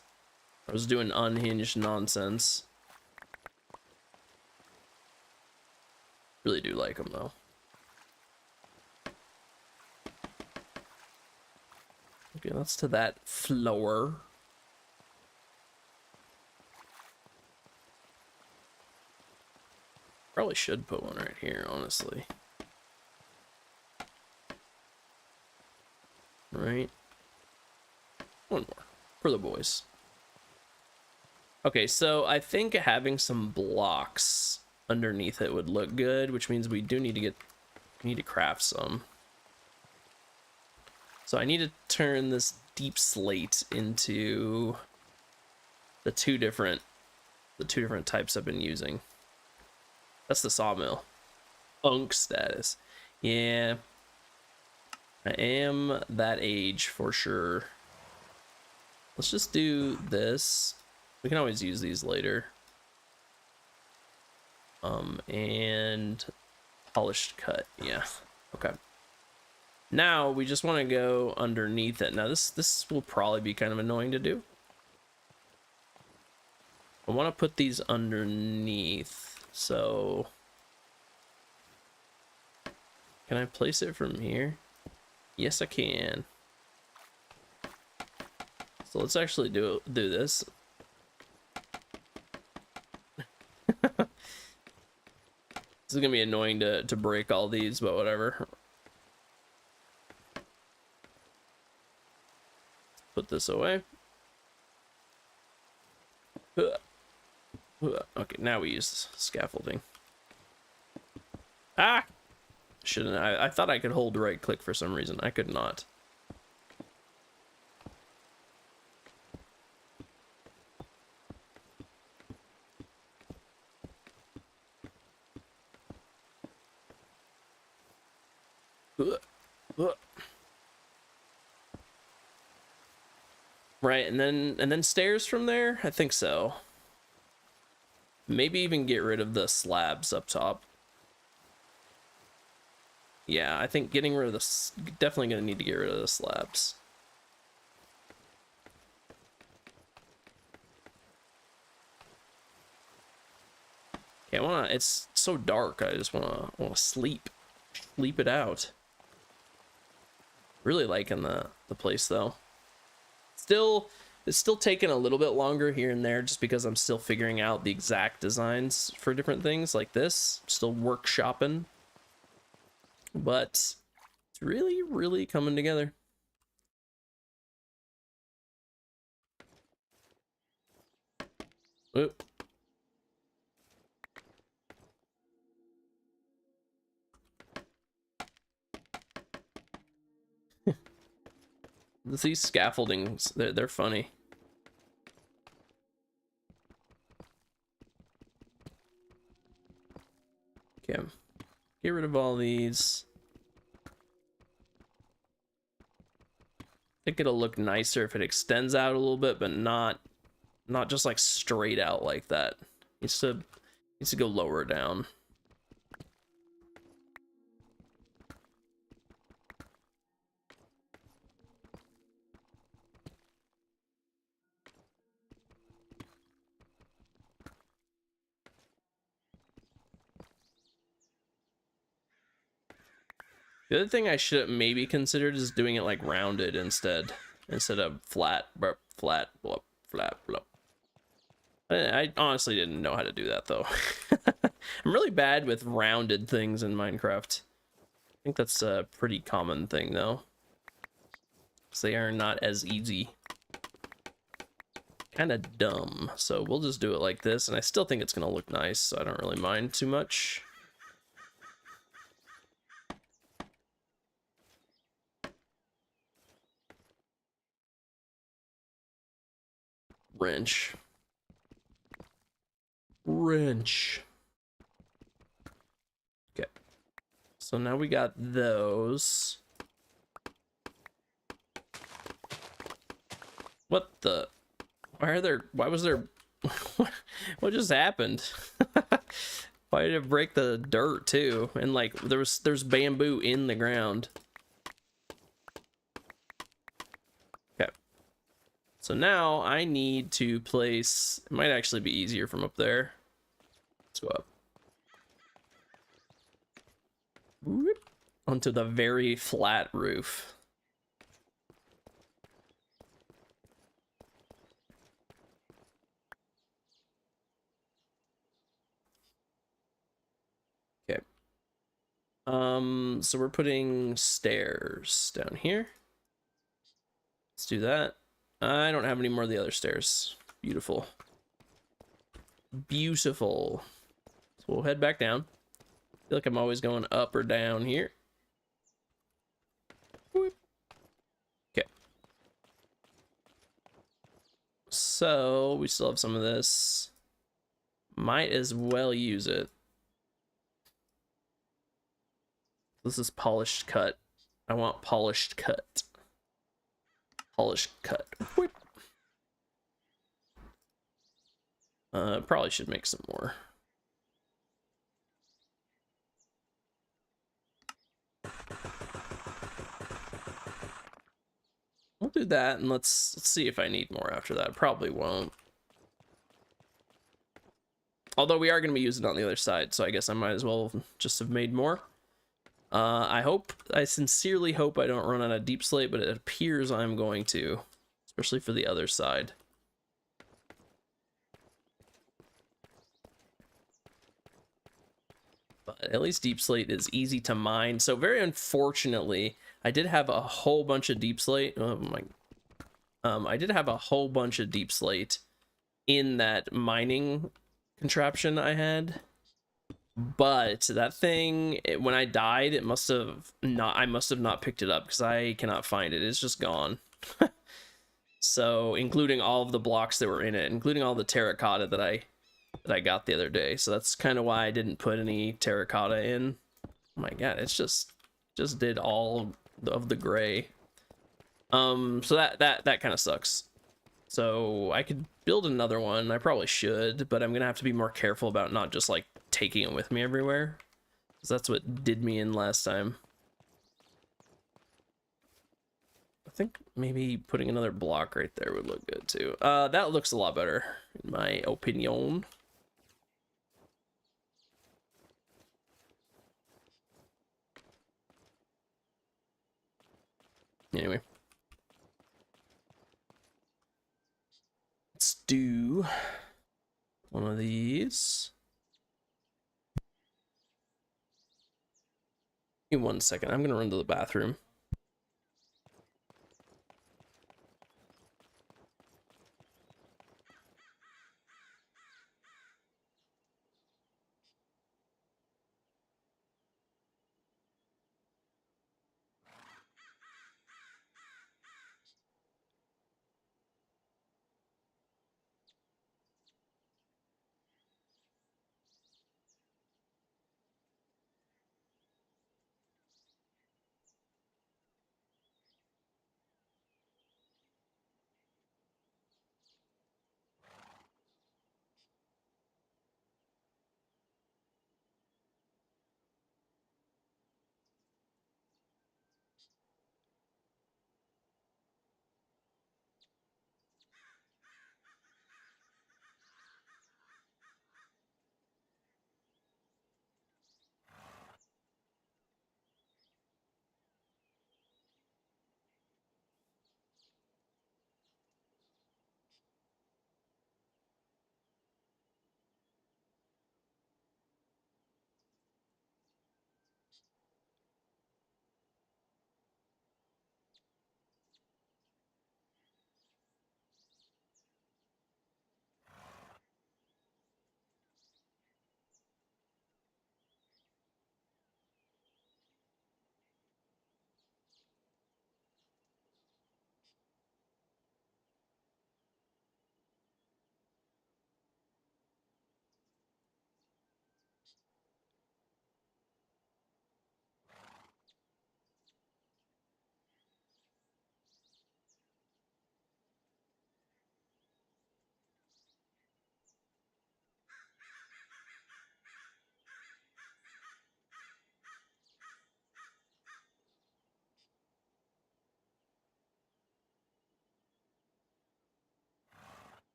I was doing unhinged nonsense. Really do like them though. Okay, that's to that floor. Probably should put one right here, honestly. Right. One more for the boys. Okay, so I think having some blocks underneath it would look good, which means we do need to craft some. So I need to turn this deep slate into the two different types I've been using. That's the sawmill. Unk status. Yeah. I am that age for sure. Let's just do this. We can always use these later. And polished cut. Yeah. Okay. Now we just want to go underneath it. Now this will probably be kind of annoying to do. I want to put these underneath. So can I place it from here? Yes, I can. So let's actually do this. This is gonna be annoying to break all these, but whatever. Put this away. Okay, now we use scaffolding. Ah! Shouldn't I thought I could hold right click for some reason. I could not. Right, and then stairs from there? I think so. Maybe even get rid of the slabs up top. Yeah, I think getting rid of this, definitely gonna need to get rid of the slabs. Okay, it's so dark, I just wanna sleep it out. Really liking the place though. It's still taking a little bit longer here and there just because I'm still figuring out the exact designs for different things like this. Still workshopping. But it's really coming together. Oop. These scaffoldings, they're funny. Okay, get rid of all these. I think it'll look nicer if it extends out a little bit, but not just like straight out like that. Needs to go lower down. The other thing I should maybe considered is doing it like rounded instead of flat, flat, blop, flat, blop. I honestly didn't know how to do that though. I'm really bad with rounded things in Minecraft. I think that's a pretty common thing though, because they are not as easy. Kind of dumb. So we'll just do it like this, and I still think it's gonna look nice, so I don't really mind too much. Wrench. Okay, so now we got those. What the? Why was there? What just happened? Why did it break the dirt too? And like there's bamboo in the ground. Okay, so now I need to place, it might actually be easier from up there. Let's go up. Whoop, onto the very flat roof. Okay. So we're putting stairs down here. Let's do that. I don't have any more of the other stairs. Beautiful. Beautiful. So we'll head back down. I feel like I'm always going up or down here. Whoop. Okay. So we still have some of this. Might as well use it. This is polished cut. I want polished cut. Polished cut. Whoop. Probably should make some more. We'll do that, and let's see if I need more after that. Probably won't. Although we are going to be using it on the other side, so I guess I might as well just have made more. I sincerely hope I don't run out of deep slate, but it appears I'm going to, especially for the other side. But at least deep slate is easy to mine. So very unfortunately, I did have a whole bunch of deep slate. Oh my. I did have a whole bunch of deep slate in that mining contraption I had. But that thing, when I died, it must have not, I must have not picked it up because I cannot find it. It's just gone. So, including all of the blocks that were in it, including all the terracotta that I got the other day. So that's kind of why I didn't put any terracotta in. Oh my god, it's just did all of the gray. So that kind of sucks. So I could build another one. I probably should, but I'm gonna have to be more careful about not just like taking it with me everywhere, because that's what did me in last time. I think maybe putting another block right there would look good too. That looks a lot better in my opinion. Anyway, let's do one of these. Give me 1 second. I'm gonna run to the bathroom.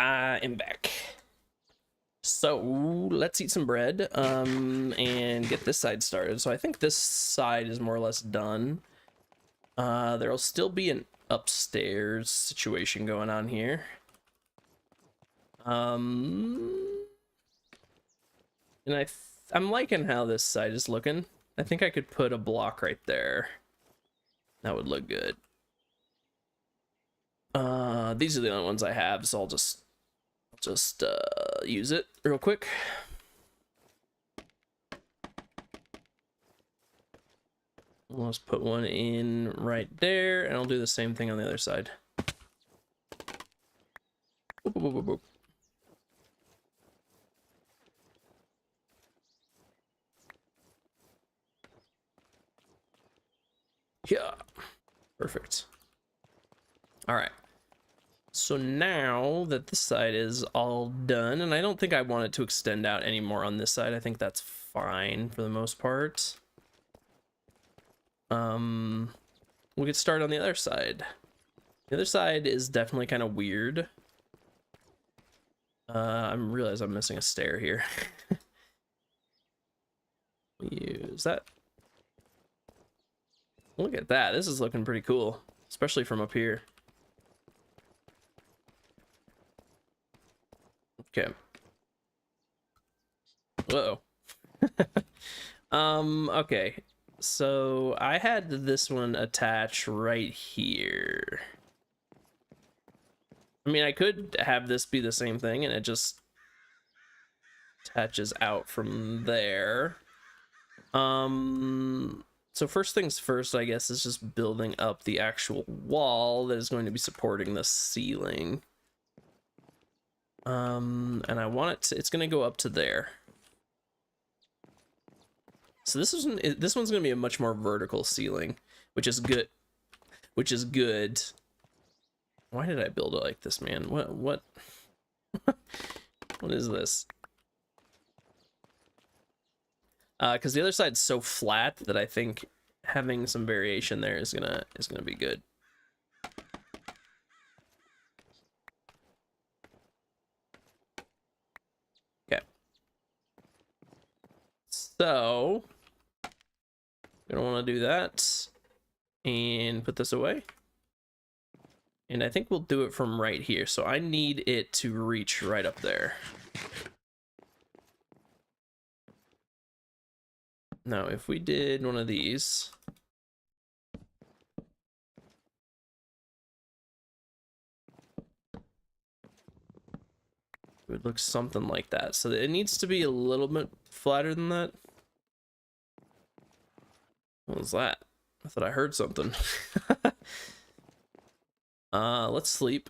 I am back. So let's eat some bread and get this side started. So I think this side is more or less done. There'll still be an upstairs situation going on here. And I'm liking how this side is looking. I think I could put a block right there. That would look good. These are the only ones I have, so I'll just use it real quick. Let's put one in right there, and I'll do the same thing on the other side. Boop, boop, boop, boop. Yeah, perfect. All right. So now that this side is all done, and I don't think I want it to extend out anymore on this side. I think that's fine for the most part. We'll get started on the other side. The other side is definitely kind of weird. I realize I'm missing a stair here. Use that. Look at that. This is looking pretty cool, especially from up here. Okay. Whoa. Okay. So I had this one attach right here. I mean, I could have this be the same thing and it just attaches out from there. So first things first, I guess, is just building up the actual wall that is going to be supporting the ceiling. And I want it to, it's going to go up to there. So this one's going to be a much more vertical ceiling, which is good. Why did I build it like this, man? What what is this? Because the other side's so flat that I think having some variation there is gonna be good. Okay. So gonna want to do that and put this away. And I think we'll do it from right here. So I need it to reach right up there. Now, if we did one of these, it would look something like that. So it needs to be a little bit flatter than that. What was that? I thought I heard something. Let's sleep.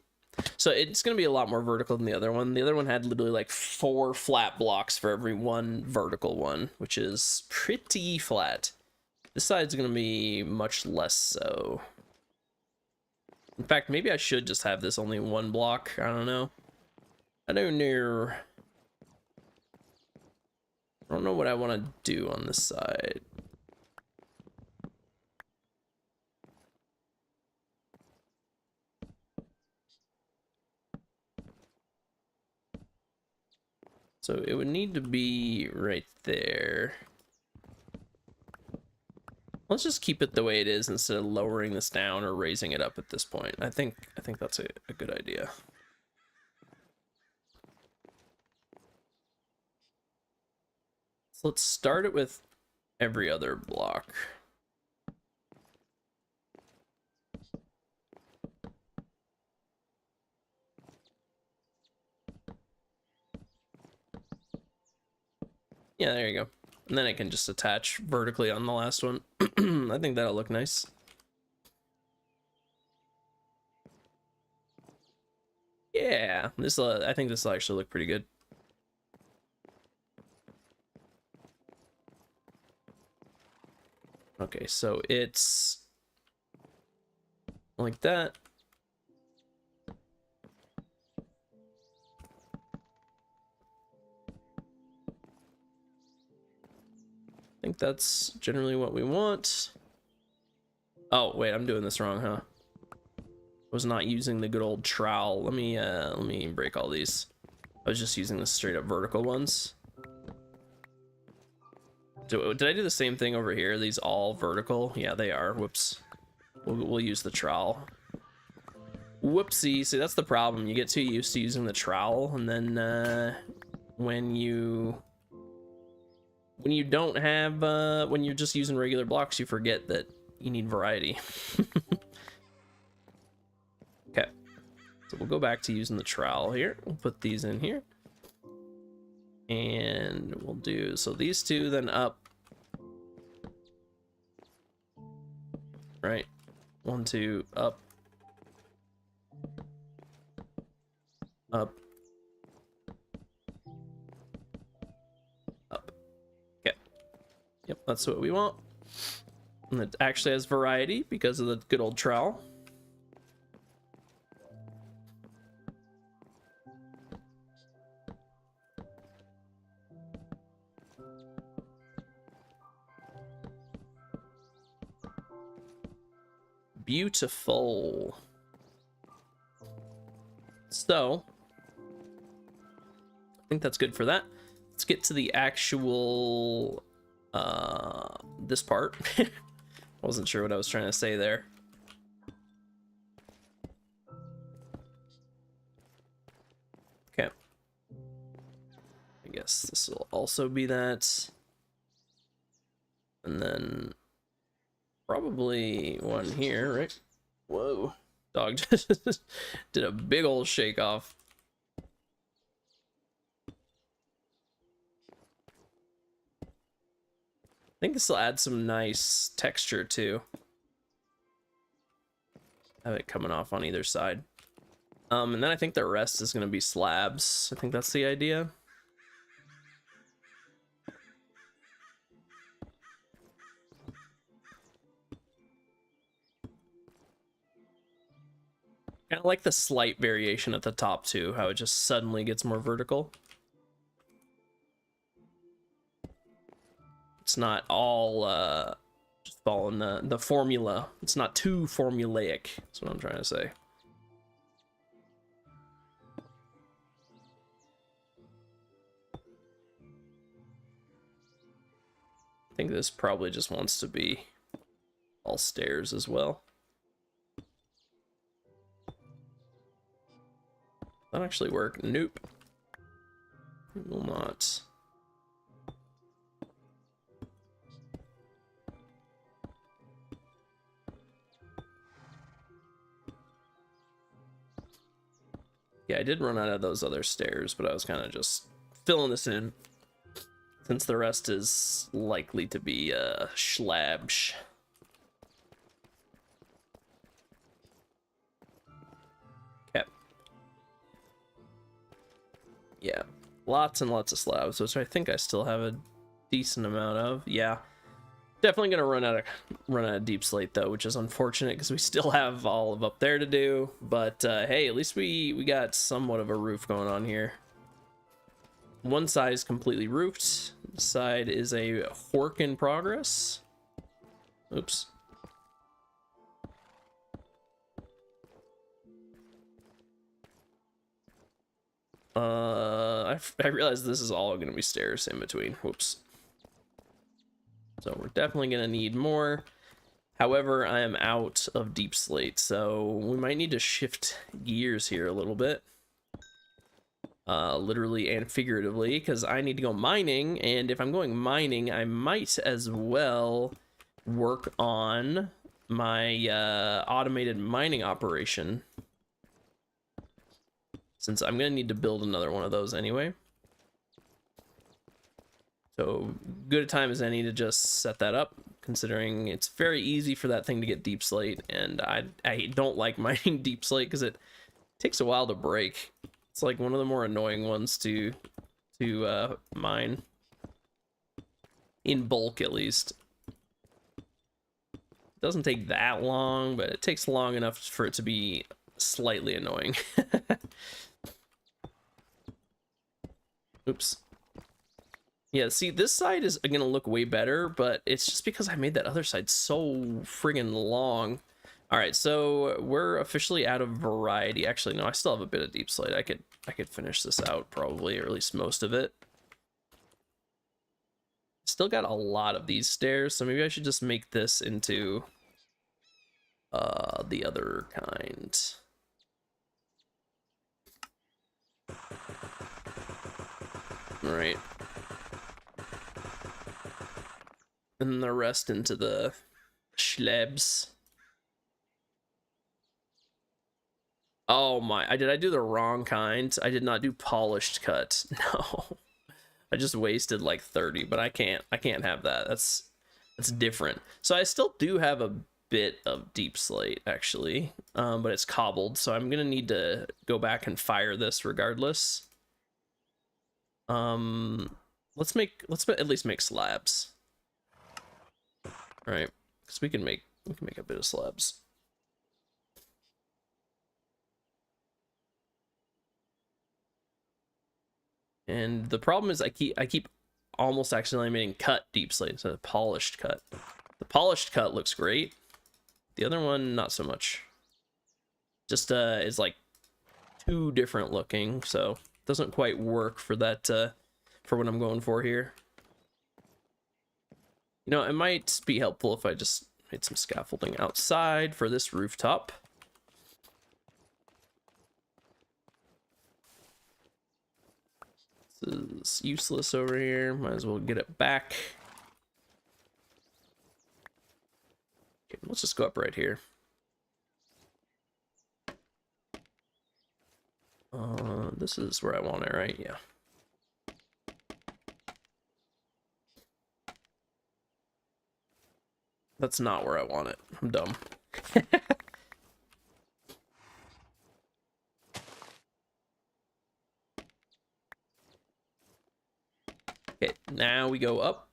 So it's going to be a lot more vertical than the other one. The other one had literally like 4 flat blocks for every one vertical one, which is pretty flat. This side's going to be much less so. In fact, maybe I should just have this only 1 block. I don't know. I don't know what I want to do on this side. So it would need to be right there. Let's just keep it the way it is instead of lowering this down or raising it up at this point. I think that's a good idea. So let's start it with every other block. Yeah, there you go. And then I can just attach vertically on the last one. I think that'll look nice. Yeah, I think this will actually look pretty good. Okay, so it's like that. I think that's generally what we want. Oh, wait, I'm doing this wrong, huh? was not using the good old trowel. Let me break all these. I was just using the straight up vertical ones. Did I do the same thing over here? Are these all vertical? Yeah, they are. Whoops. We'll use the trowel. Whoopsie. See, that's the problem. You get too used to using the trowel, and then when you don't have when you're just using regular blocks, you forget that you need variety. Okay, so we'll go back to using the trowel here. We'll put these in here, and we'll do so these two, then up. Right, 1, 2, up, up, up. Okay. Yep, that's what we want. And it actually has variety because of the good old trowel. Beautiful. So, I think that's good for that. Let's get to the actual, this part. Wasn't sure what I was trying to say there. Okay. I guess this will also be that. And then probably one here, right? Whoa. Dog just did a big old shake off. I think this will add some nice texture too. Have it coming off on either side. And then I think the rest is going to be slabs. I think that's the idea. Kind of like the slight variation at the top too, how it just suddenly gets more vertical. It's not all just following the formula. It's not too formulaic. That's what I'm trying to say. I think this probably just wants to be all stairs as well. That actually work? Nope. It will not. Yeah, I did run out of those other stairs, but I was kind of just filling this in since the rest is likely to be schlabs. Okay. Yeah, lots and lots of slabs, which I think I still have a decent amount of. Yeah, definitely gonna run out of deep slate though, which is unfortunate because we still have all of up there to do. But hey, at least we got somewhat of a roof going on here. One side is completely roofed. The side is a work in progress. Oops. I realize this is all going to be stairs in between. Whoops. So we're definitely going to need more. However, I am out of deep slate, so we might need to shift gears here a little bit. Literally and figuratively, because I need to go mining, and if I'm going mining, I might as well work on my automated mining operation, since I'm going to need to build another one of those anyway. So good a time as any to just set that up, considering it's very easy for that thing to get deep slate, and I don't like mining deep slate because it takes a while to break. It's like one of the more annoying ones to mine, in bulk at least. It doesn't take that long, but it takes long enough for it to be slightly annoying. Oops. Yeah, see, this side is gonna look way better, but it's just because I made that other side so friggin' long. All right, so we're officially out of variety. Actually, no, I still have a bit of deep slate. I could finish this out probably, or at least most of it. Still got a lot of these stairs, so maybe I should just make this into the other kind. All right. And the rest into the schlebs. Oh my, did I do the wrong kind? I did not do polished cut. No. I just wasted like 30, but I can't have that. That's different. So I still do have a bit of deep slate actually, but it's cobbled, so I'm gonna need to go back and fire this regardless. Let's at least make slabs. All right, because we can make a bit of slabs. And the problem is I keep almost accidentally making cut deep slate instead of polished cut. The polished cut looks great. The other one, not so much. Just is like too different looking, so it doesn't quite work for that for what I'm going for here. You know, it might be helpful if I just made some scaffolding outside for this rooftop. This is useless over here. Might as well get it back. Okay, let's just go up right here. This is where I want it, right? Yeah. That's not where I want it. I'm dumb. Okay, now we go up.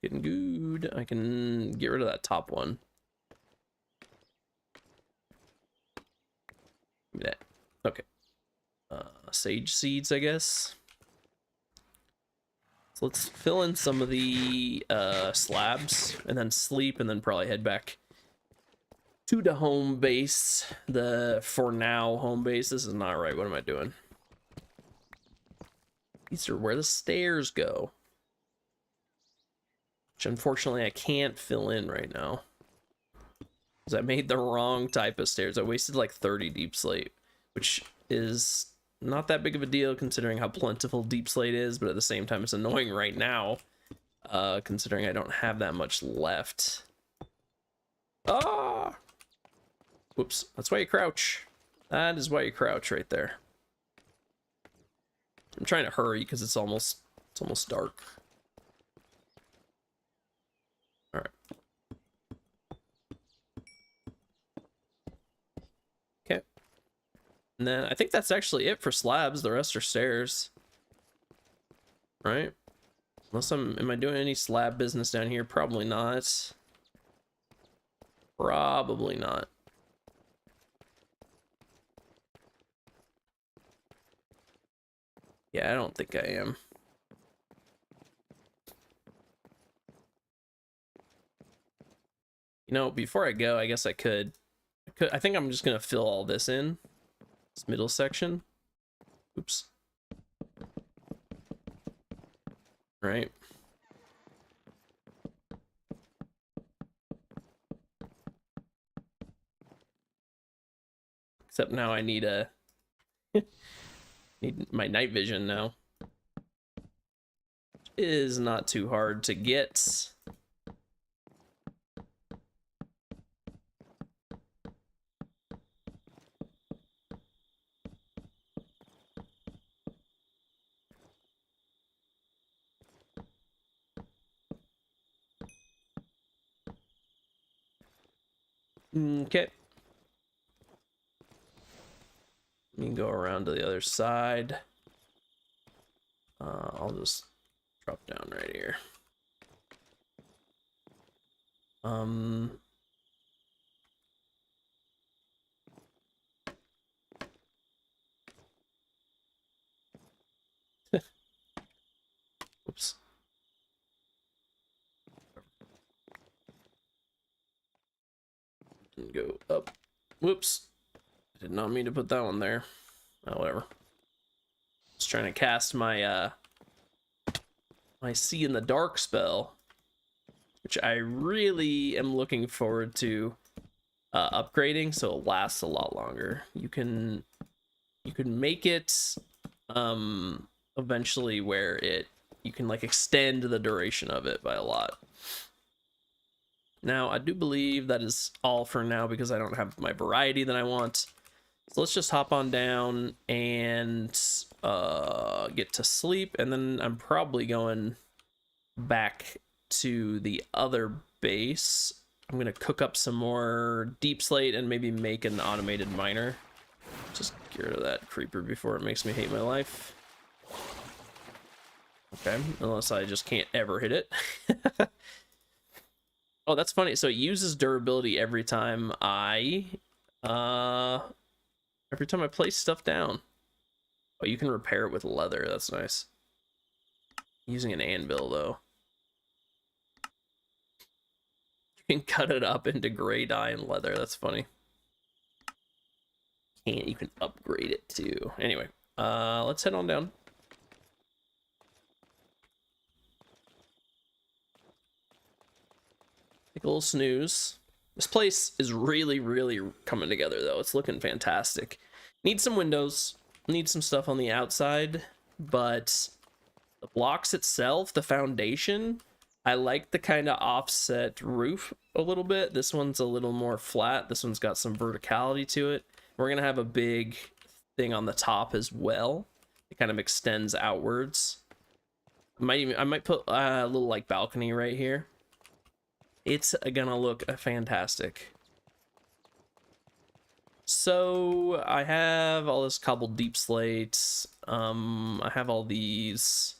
Getting good. I can get rid of that top one. Give me that. Okay. Sage seeds, I guess. So let's fill in some of the slabs and then sleep and then probably head back to the home base. The for now home base. This is not right. What am I doing? These are where the stairs go. Which unfortunately I can't fill in right now. Because I made the wrong type of stairs. I wasted like 30 deep slate, which is not that big of a deal considering how plentiful deep slate is, but at the same time it's annoying right now, considering I don't have that much left. Ah! Whoops, that's why you crouch. That is why you crouch right there. I'm trying to hurry because it's almost dark. All right. Okay. And then I think that's actually it for slabs. The rest are stairs. Right? Unless am I doing any slab business down here? Probably not. Probably not. Yeah, I don't think I am. You know, before I go, I guess I could. I think I'm just gonna fill all this in. This middle section. Oops. Right. Except now I need a need my night vision now. Is not too hard to get. Okay. Let me go around to the other side. I'll just drop down right here. Oops. go up. Whoops. Did not mean to put that one there. Oh, whatever. Just trying to cast my my see in the dark spell, which I really am looking forward to upgrading, so it lasts a lot longer. You can make it eventually where you can like extend the duration of it by a lot. Now I do believe that is all for now because I don't have my variety that I want. So let's just hop on down and get to sleep, and then I'm probably going back to the other base. I'm gonna cook up some more deep slate and maybe make an automated miner. Just get rid of that creeper before it makes me hate my life. Okay, unless I just can't ever hit it. Oh, that's funny. So it uses durability every time I place stuff down. Oh, you can repair it with leather. That's nice. Using an anvil though. You can cut it up into gray dye and leather. That's funny. And you can upgrade it too. Anyway, let's head on down. Take a little snooze. This place is really, really coming together though. It's looking fantastic. Need some windows, need some stuff on the outside, but the blocks itself, the foundation, I like the kind of offset roof a little bit. This one's a little more flat. This one's got some verticality to it. We're gonna have a big thing on the top as well. It kind of extends outwards. I might put a little like balcony right here. It's gonna look fantastic. So I have all this cobbled deep slates. I have all these.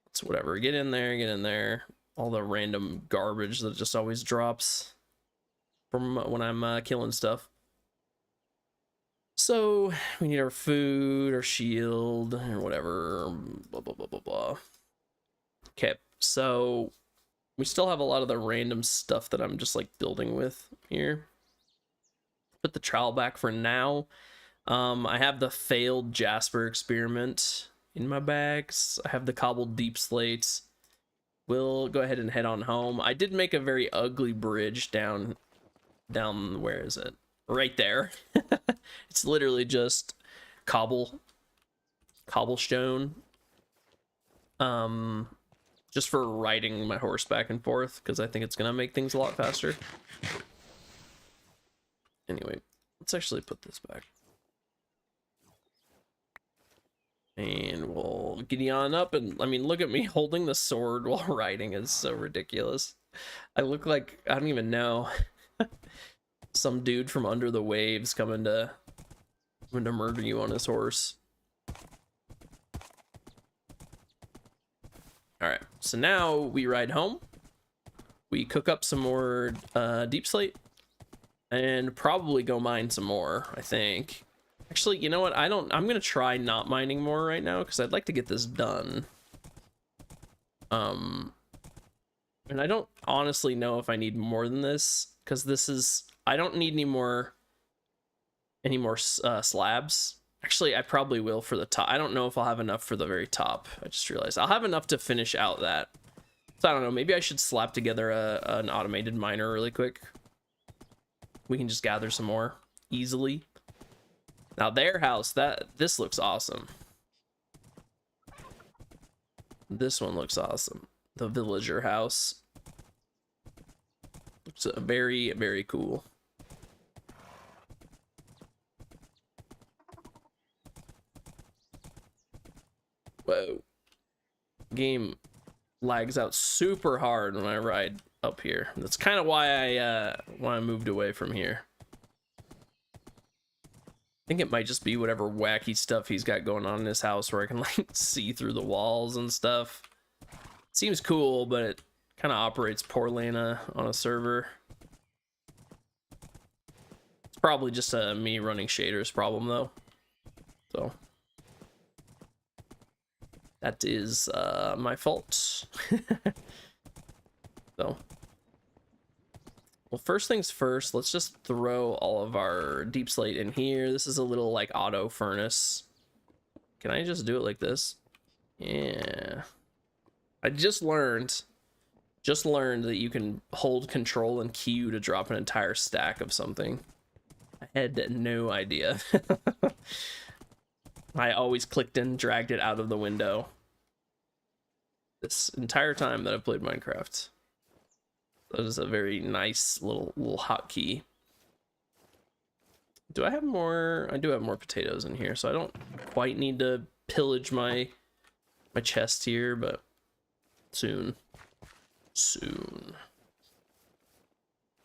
It's whatever. Get in there. Get in there. All the random garbage that just always drops from when I'm killing stuff. So we need our food, our shield, or whatever. Blah blah blah blah blah. Okay, so we still have a lot of the random stuff that I'm just like building with here. Put the trowel back for now. I have the failed Jasper experiment in my bags. I have the cobbled deep slates. We'll go ahead and head on home. I did make a very ugly bridge down, where is it? Right there. It's literally just cobblestone. Just for riding my horse back and forth, because I think it's gonna make things a lot faster. Anyway, let's actually put this back. And we'll giddy on up, and I mean, look at me holding the sword while riding is so ridiculous. I look like, I don't even know, some dude from under the waves coming to murder you on his horse. Alright, so now we ride home. We cook up some more deep slate. And probably go mine some more, I think. Actually, you know what? I'm gonna try not mining more right now, because I'd like to get this done. And I don't honestly know if I need more than this, because I don't need any more slabs. Actually, I probably will for the top. I don't know if I'll have enough for the very top. I just realized I'll have enough to finish out that. So I don't know, maybe I should slap together an automated miner really quick. We can just gather some more easily. Now their house, this looks awesome. This one looks awesome. The villager house. Looks very, very cool. Whoa. Game lags out super hard when I ride up here. That's kind of why I moved away from here. I think it might just be whatever wacky stuff he's got going on in his house where I can like see through the walls and stuff. Seems cool, but it kind of operates poorly on a server. It's probably just a me running shaders problem though. So that is my fault. So Well, first things first, let's just throw all of our deep slate in here. This is a little like auto furnace. Can I just do it like this? Yeah. I just learned that you can hold control and Q to drop an entire stack of something. I had no idea. I always clicked and dragged it out of the window this entire time that I've played Minecraft. That is a very nice little hotkey. Do I have more? I do have more potatoes in here, so I don't quite need to pillage my chest here, but soon.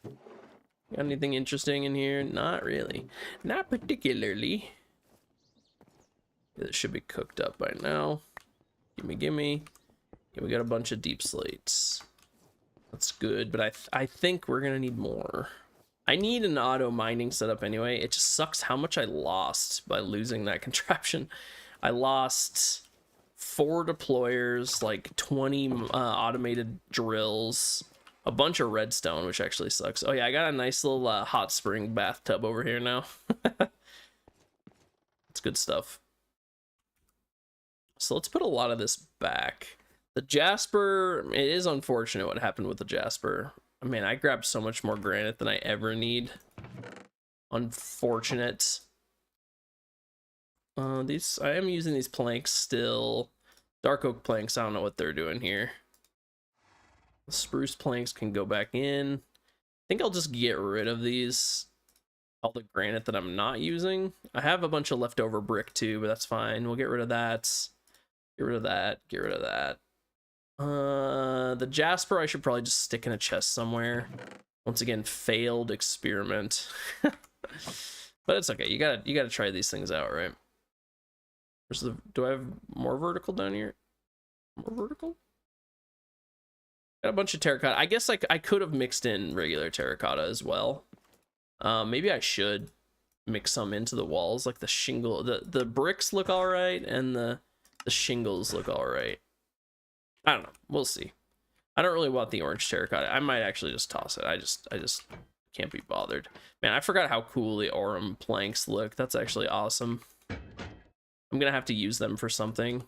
Got anything interesting in here? Not really. Not particularly. This should be cooked up by now. Gimme. Yeah, we got a bunch of deep slates. That's good, but I think we're gonna need more. I need an auto mining setup anyway. It just sucks how much I lost by losing that contraption. I lost 4 deployers, like 20 automated drills, a bunch of redstone, which actually sucks. Oh yeah, I got a nice little hot spring bathtub over here now. It's good stuff. So let's put a lot of this back. The Jasper, it is unfortunate what happened with the Jasper. I mean, I grabbed so much more granite than I ever need. Unfortunate. I am using these planks still. Dark oak planks, I don't know what they're doing here. The spruce planks can go back in. I think I'll just get rid of these. All the granite that I'm not using. I have a bunch of leftover brick too, but that's fine. We'll get rid of that. Get rid of that. Get rid of that. The Jasper I should probably just stick in a chest somewhere. Once again, failed experiment. But it's okay. You gotta try these things out, right? Do I have more vertical down here? More vertical? Got a bunch of terracotta. I guess I could have mixed in regular terracotta as well. Maybe I should mix some into the walls, like the shingle. The bricks look all right, and the shingles look all right. I don't know. We'll see. I don't really want the orange terracotta. I might actually just toss it. I just can't be bothered. Man, I forgot how cool the Aurum planks look. That's actually awesome. I'm gonna have to use them for something.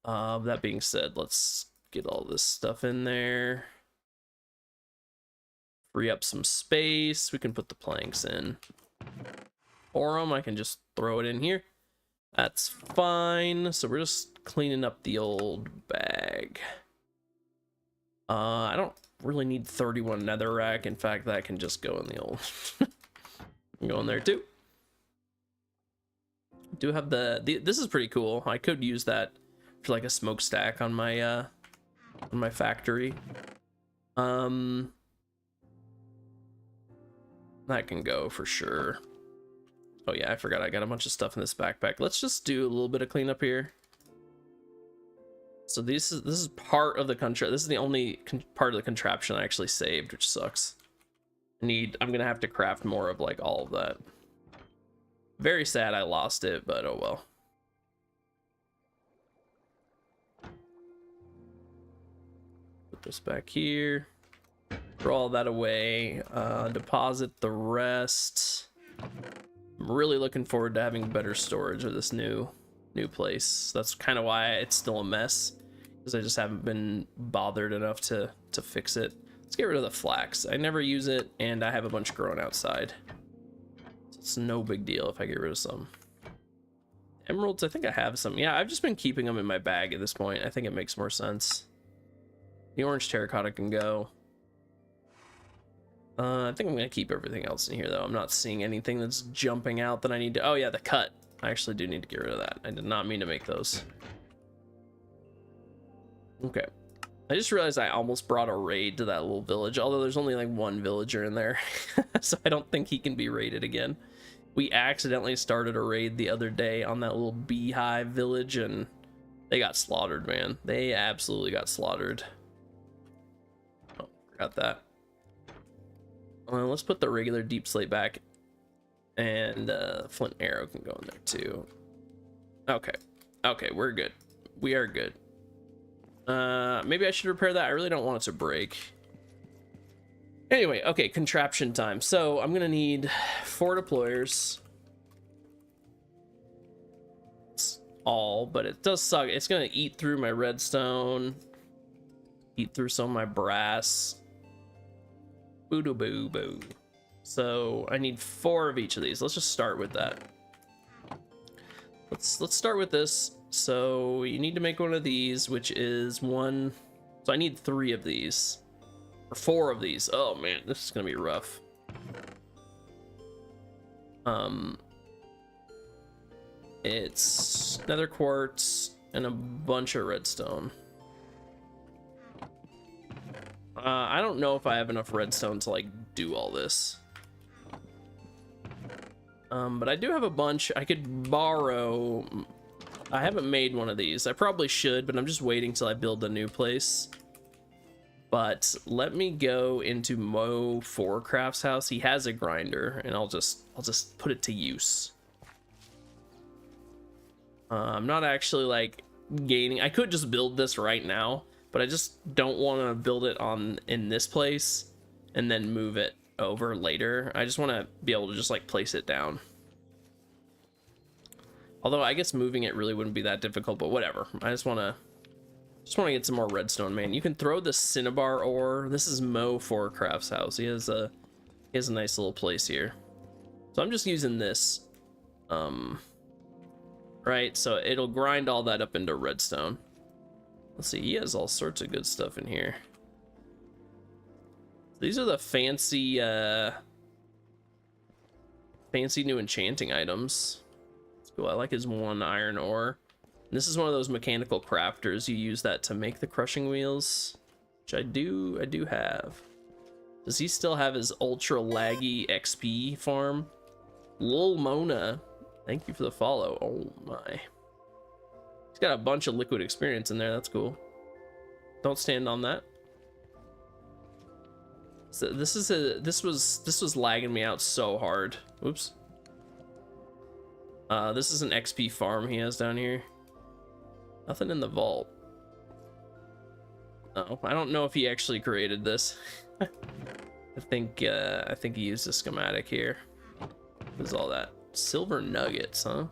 That being said, let's get all this stuff in there. Free up some space. We can put the planks in. Aurum, I can just throw it in here. That's fine. So we're just cleaning up the old bag. I don't really need 31 netherrack. In fact, that can just go in the old. Go in there too. Do have this is pretty cool. I could use that for like a smokestack on my factory. That can go for sure. Oh yeah, I forgot I got a bunch of stuff in this backpack. Let's just do a little bit of cleanup here. So this is part of the this is the only part of the contraption I actually saved, which sucks. I'm gonna have to craft more of like all of that. Very sad I lost it, but oh well. Put this back here. Throw all that away. Deposit the rest. I'm really looking forward to having better storage of this new place. That's kind of why it's still a mess, because I just haven't been bothered enough to fix it. Let's get rid of the flax. I never use it, and I have a bunch growing outside. So it's no big deal if I get rid of some. Emeralds, I think I have some. Yeah, I've just been keeping them in my bag at this point. I think it makes more sense. The orange terracotta can go. I think I'm gonna keep everything else in here though. I'm not seeing anything that's jumping out that I need to. Oh yeah, the cut. I actually do need to get rid of that. I did not mean to make those. Okay. I just realized I almost brought a raid to that little village, although there's only like one villager in there. So I don't think he can be raided again. We accidentally started a raid the other day on that little beehive village, and they got slaughtered, man. They absolutely got slaughtered. Oh, forgot that. Let's put the regular deep slate back, and flint arrow can go in there too. Okay, we're good. We are good. Maybe I should repair that. I really don't want it to break. Anyway, okay, contraption time. So I'm gonna need 4 deployers. It's all, but it does suck. It's gonna eat through my redstone, eat through some of my brass. Boo doo boo boo. So I need 4 of each of these. Let's just start with that. Let's start with this. So you need to make one of these, which is 1. So I need 3 of these. Or 4 of these. Oh man, this is gonna be rough. It's nether quartz and a bunch of redstone. I don't know if I have enough redstone to like do all this. But I do have a bunch. I could borrow. I haven't made one of these. I probably should, but I'm just waiting till I build a new place. But let me go into Mo4Craft's house. He has a grinder, and I'll just put it to use. I'm not actually like gaining. I could just build this right now, but I just don't want to build it in this place and then move it over later. I just want to be able to just like place it down. Although I guess moving it really wouldn't be that difficult, but whatever. I just want to get some more redstone, man. You can throw the cinnabar ore. This is Mo4Craft's house. He has a nice little place here. So I'm just using this. Right, so it'll grind all that up into redstone. Let's see, he has all sorts of good stuff in here. These are the fancy new enchanting items. That's cool. I like his 1 iron ore. And this is one of those mechanical crafters. You use that to make the crushing wheels, which I do have. Does he still have his ultra laggy XP farm? Lil Mona, thank you for the follow. Oh my. He's got a bunch of liquid experience in there. That's cool. Don't stand on that. So this was lagging me out so hard. Oops. This is an XP farm he has down here. Nothing in the vault. No, I don't know if he actually created this. I think he used a schematic here. What is all that? Silver nuggets, huh?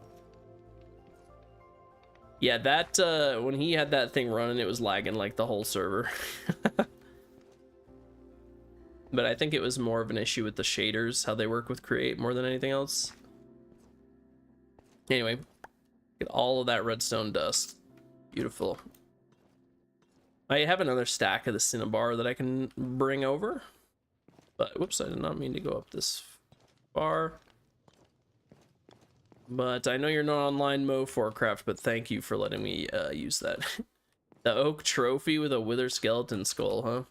Yeah, that when he had that thing running, it was lagging like the whole server. But I think it was more of an issue with the shaders, how they work with Create more than anything else. Anyway, get all of that redstone dust. Beautiful. I have another stack of the cinnabar that I can bring over. But, whoops, I did not mean to go up this far. But I know you're not online, Mo4Craft, but thank you for letting me use that. The oak trophy with a wither skeleton skull, huh?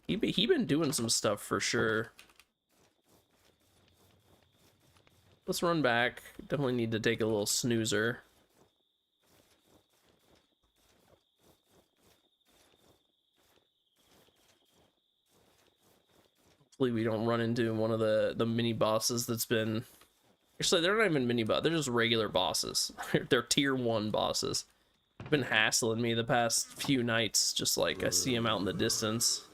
He been doing some stuff for sure. Let's run back. Definitely need to take a little snoozer. Hopefully we don't run into one of the mini bosses that's been... Actually, they're not even mini boss. They're just regular bosses. They're tier 1 bosses. Been hassling me the past few nights, just like I see them out in the distance.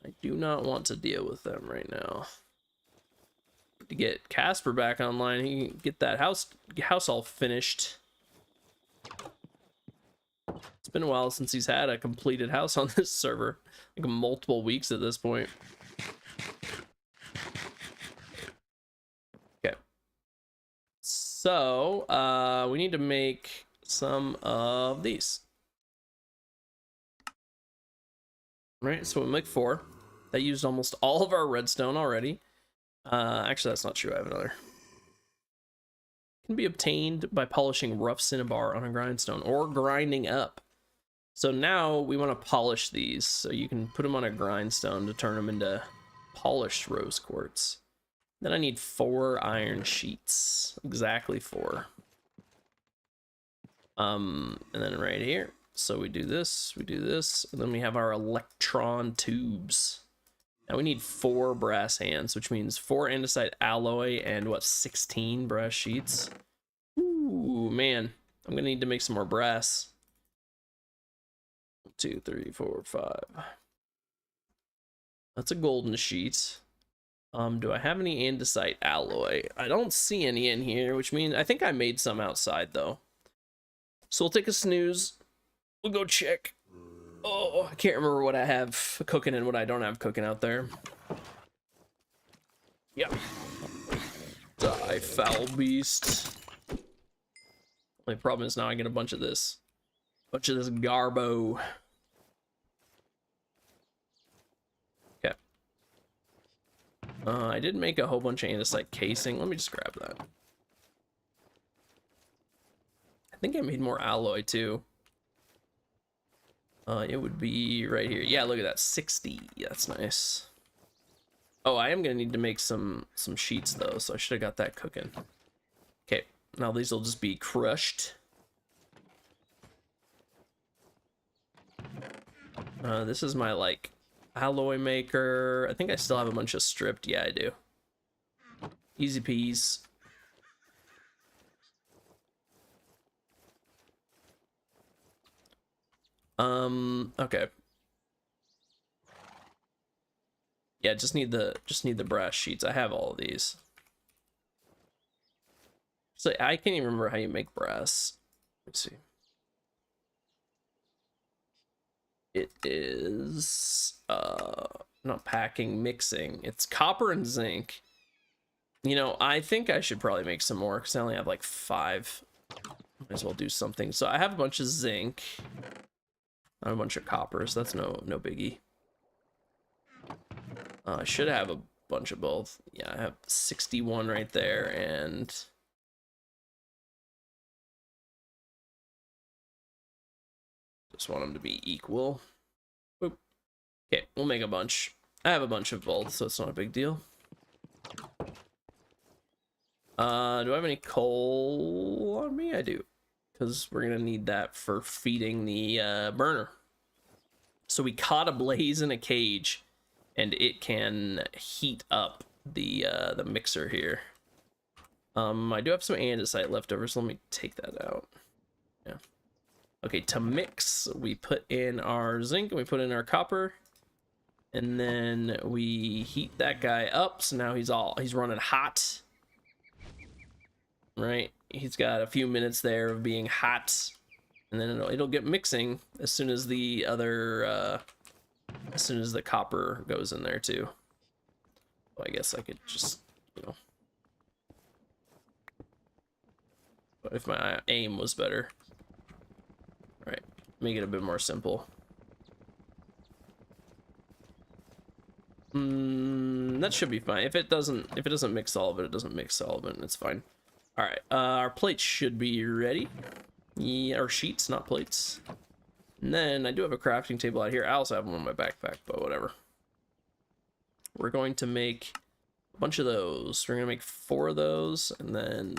I do not want to deal with them right now. To get Casper back online, he can get that house all finished. It's been a while since he's had a completed house on this server. Like multiple weeks at this point. Okay. So, we need to make some of these. Right, so we'll make 4. That used almost all of our redstone already. Actually, that's not true. I have another. Can be obtained by polishing rough cinnabar on a grindstone or grinding up. So now we want to polish these. So you can put them on a grindstone to turn them into polished rose quartz. Then I need 4 iron sheets. Exactly 4. And then right here. So we do this, and then we have our electron tubes. Now we need 4 brass hands, which means 4 andesite alloy and what, 16 brass sheets? Ooh, man. I'm gonna need to make some more brass. 1, 2, 3, 4, 5. That's a golden sheet. Do I have any andesite alloy? I don't see any in here, which means I think I made some outside though. So we'll take a snooze. We'll go check. Oh, I can't remember what I have cooking and what I don't have cooking out there. Yep. Die, foul beast. Only problem is now I get a bunch of this. Bunch of this garbo. Okay. I did make a whole bunch of andesite casing. Let me just grab that. I think I made more alloy too. It would be right here. Yeah, look at that. 60. That's nice. Oh, I am gonna need to make some sheets though, so I should have got that cooking. Okay, now these will just be crushed. This is my like alloy maker. I think I still have a bunch of stripped. Yeah, I do. Easy peas. Okay. Yeah, just need the brass sheets. I have all of these. So I can't even remember how you make brass. Let's see. It is not packing, mixing. It's copper and zinc. You know, I think I should probably make some more because I only have like 5. Might as well do something. So I have a bunch of zinc. I have a bunch of copper, so that's no biggie. I should have a bunch of both. Yeah, I have 61 right there, and just want them to be equal. Boop. Okay, we'll make a bunch. I have a bunch of both, so it's not a big deal. Do I have any coal on me? I do, because we're gonna need that for feeding the burner. So we caught a blaze in a cage, and it can heat up the mixer here. I do have some andesite left over, so let me take that out. Yeah. Okay, to mix, we put in our zinc and we put in our copper, and then we heat that guy up. So now he's running hot. Right, he's got a few minutes there of being hot, and then it'll get mixing as soon as the other as soon as the copper goes in there too. Well, I guess I could just, you know, but if my aim was better. All right, make it a bit more simple. That should be fine. If it doesn't mix all of it, it doesn't mix all of it, and it's fine. All right, our plates should be ready. Yeah, or sheets, not plates. And then I do have a crafting table out here. I also have one in my backpack, but whatever. We're going to make a bunch of those. We're gonna make 4 of those, and then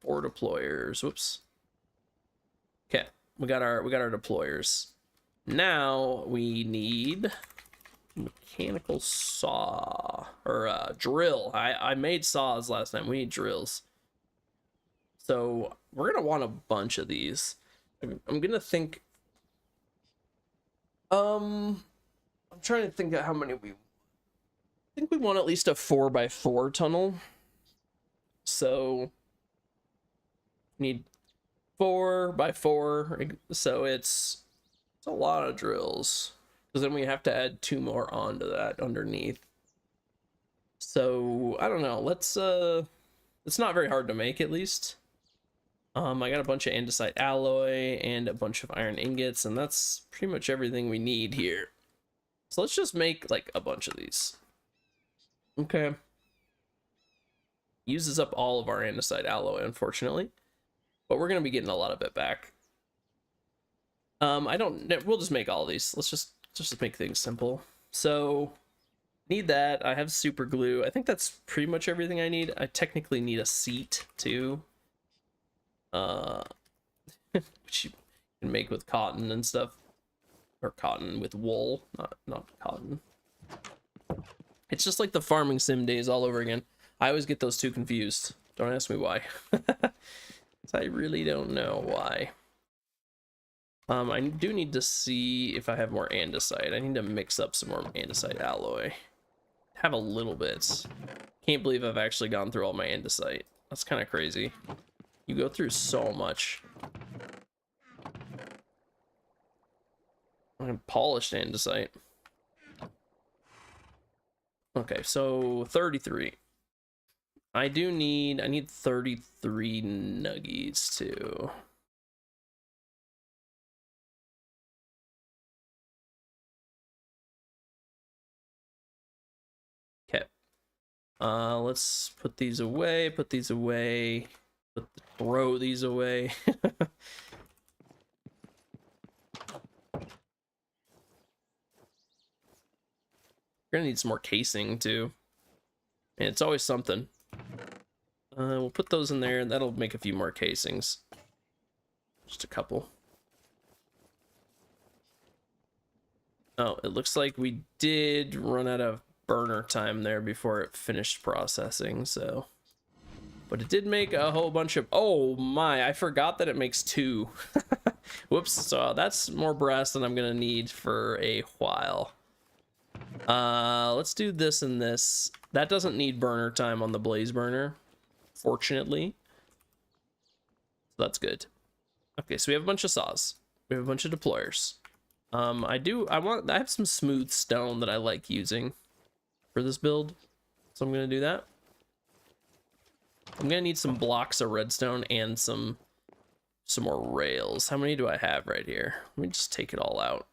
4 deployers. Whoops. Okay, we got our deployers. Now we need mechanical saw or drill. I made saws last time. We need drills. So we're gonna want a bunch of these. I'm gonna think. I'm trying to think of how many we. I think we want at least a 4x4 tunnel. So need 4x4. So it's a lot of drills. Because then we have to add 2 more onto that underneath. So I don't know. Let's it's not very hard to make, at least. I got a bunch of andesite alloy and a bunch of iron ingots, and that's pretty much everything we need here. So let's just make like a bunch of these. Okay. Uses up all of our andesite alloy, unfortunately, but we're gonna be getting a lot of it back. We'll just make all of these. Let's just make things simple. So need that. I have super glue. I think that's pretty much everything I need. I technically need a seat too. Which you can make with cotton and stuff, or cotton with wool, not cotton. It's just like the farming sim days all over again. I always get those two confused. Don't ask me why. I really don't know why. I do need to see if I have more andesite. I need to mix up some more andesite alloy. have a little bit. Can't believe I've actually gone through all my andesite. That's kind of crazy. You go through so much. Polished andesite. Okay, so 33. I need 33 nuggies too. Okay. Let's put these away, throw these away. We're gonna need some more casing too. And it's always something. We'll put those in there, and that'll make a few more casings. Just a couple. Oh, it looks like we did run out of burner time there before it finished processing, so. But it did make a whole bunch of, oh my, I forgot that it makes 2. Whoops, so that's more brass than I'm gonna need for a while. Let's do this and this. That doesn't need burner time on the blaze burner, fortunately. So that's good. Okay, so we have a bunch of saws. We have a bunch of deployers. I have some smooth stone that I like using for this build, so I'm gonna do that. I'm gonna need some blocks of redstone and some more rails. How many do I have right here? Let me just take it all out.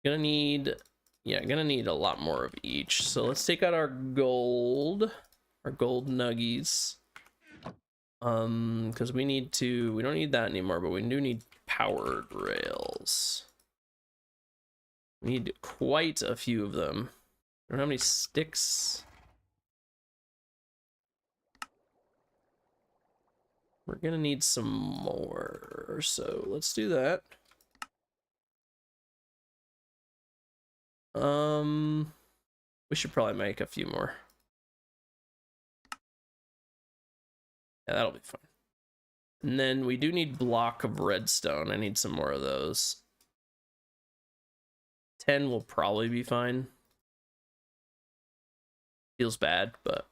Gonna need a lot more of each. So let's take out our gold nuggies. Because we don't need that anymore, but we do need powered rails. We need quite a few of them. I don't know how many sticks. We're gonna need some more, so let's do that. We should probably make a few more. Yeah, that'll be fine. And then we do need block of redstone. I need some more of those. 10 will probably be fine. Feels bad, but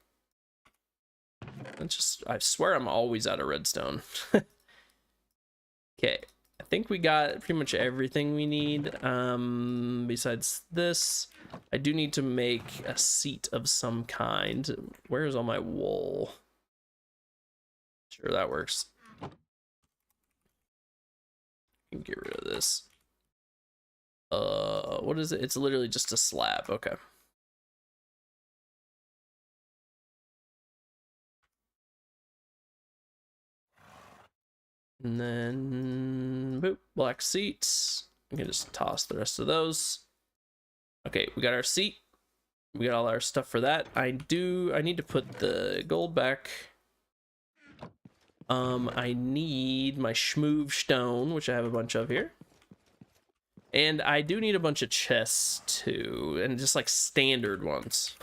I swear I'm always out of redstone. Okay, I think we got pretty much everything we need. Besides this, I do need to make a seat of some kind. Where's all my wool? Sure, that works. Can get rid of this. What is it? It's literally just a slab. Okay. And then boop, black seats. We can just toss the rest of those. Okay, we got our seat. We got all our stuff for that. I need to put the gold back. I need my schmoove stone, which I have a bunch of here. And I do need a bunch of chests too, and just like standard ones.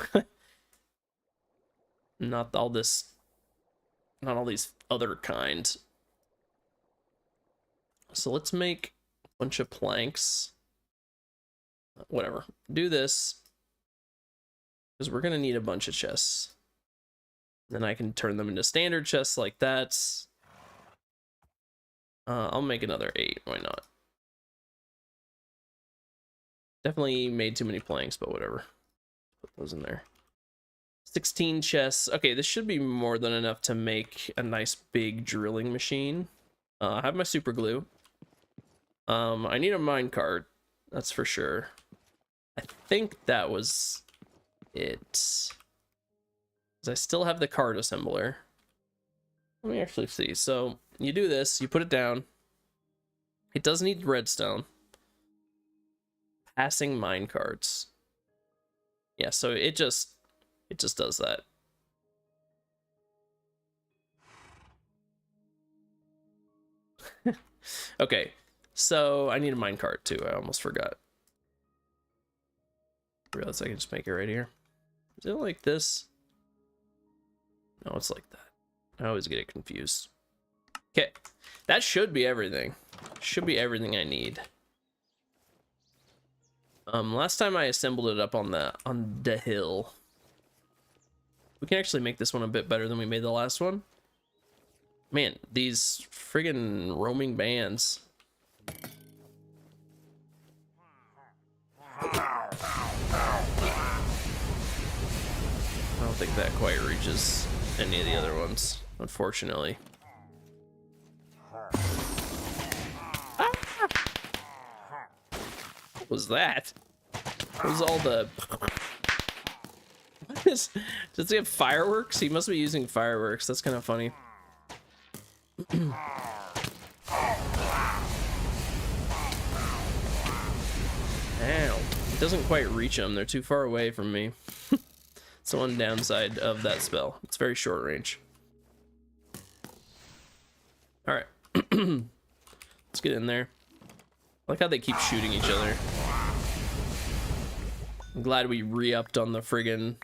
Not all these other kind. So let's make a bunch of planks. Whatever. Do this. Because we're going to need a bunch of chests. Then I can turn them into standard chests like that. I'll make another 8. Why not? Definitely made too many planks, but whatever. Put those in there. 16 chests. Okay, this should be more than enough to make a nice big drilling machine. I have my super glue. I need a minecart. That's for sure. I think that was it. Because I still have the card assembler. Let me actually see. So you do this, you put it down. It does need redstone. Passing minecarts. Yeah, so it just does that. Okay, so I need a minecart too. I almost forgot. I realize I can just make it right here. Is it like this? No, it's like that. I always get it confused. Okay, that should be everything. Should be everything I need. Last time I assembled it up on the hill. We can actually make this one a bit better than we made the last one. Man, these friggin' roaming bands. I don't think that quite reaches any of the other ones, unfortunately. Ah! What was that? What was all the... What is... Does he have fireworks? He must be using fireworks. That's kind of funny. Ow. It doesn't quite reach them. They're too far away from me. It's the one downside of that spell. It's very short range. Alright. Let's get in there. I like how they keep shooting each other. I'm glad we re-upped on the friggin'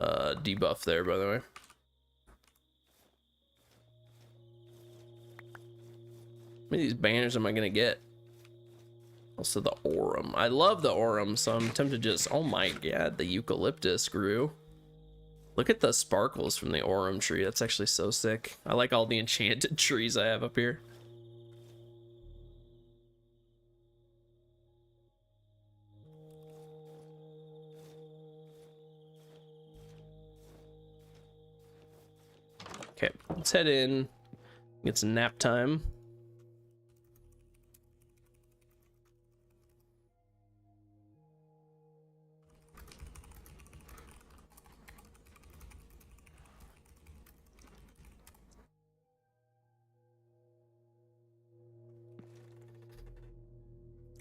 debuff there, by the way. How many of these banners am I gonna get? Also the Aurum. I love the Aurum, so I'm tempted to just... Oh my god, the eucalyptus grew. Look at the sparkles from the Aurum tree. That's actually so sick. I like all the enchanted trees I have up here. Okay, let's head in. It's nap time.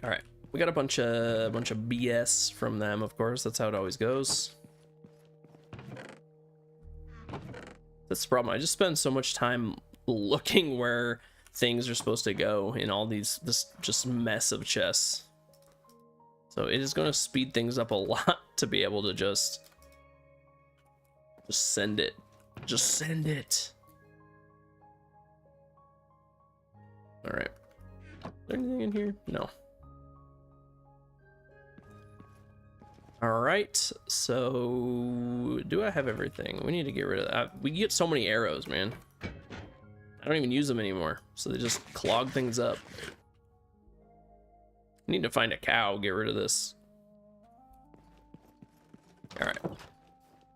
All right, we got a bunch of BS from them, of course. That's how it always goes. That's the problem. I just spend so much time looking where things are supposed to go in all this just mess of chests. So it is going to speed things up a lot to be able to just send it. Just send it. All right. Is there anything in here? No. All right, so do I have everything? We need to get rid of that. We get so many arrows, man. I don't even use them anymore, so they just clog things up. I need to find a cow, get rid of this. All right,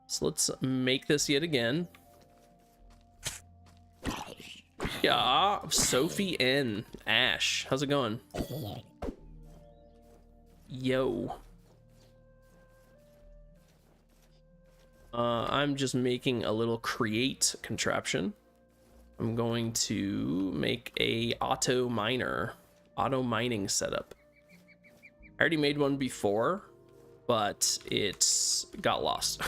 so let's make this yet again. Yeah, Sophie N. Ash, how's it going? Yo. I'm just making a little create contraption. I'm going to make a auto mining setup. I already made one before, but it got lost.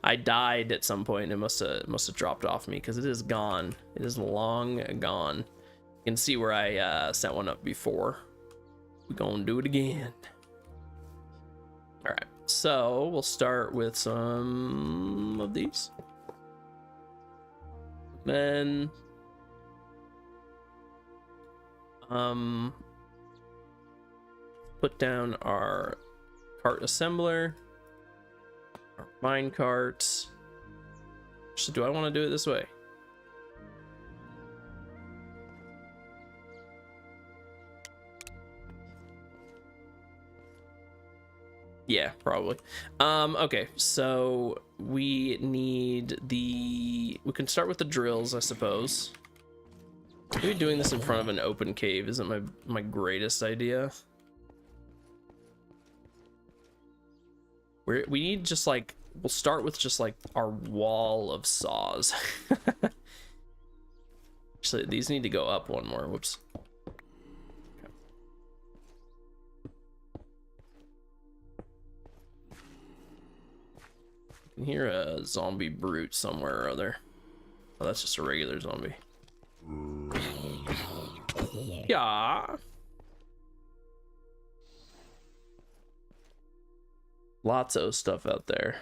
I died at some point and it must have dropped off me because it is gone. It is long gone. You can see where I set one up before. We're gonna do it again. All right. So we'll start with some of these. Then put down our cart assembler, our mine cart. So do I want to do it this way? Yeah, probably. Okay, so we need we can start with the drills, I suppose. Maybe doing this in front of an open cave isn't my greatest idea. We need just like, we'll start with just like our wall of saws. Actually, these need to go up one more. Whoops. I can hear a zombie brute somewhere or other. Oh, that's just a regular zombie. Yeah. Lots of stuff out there.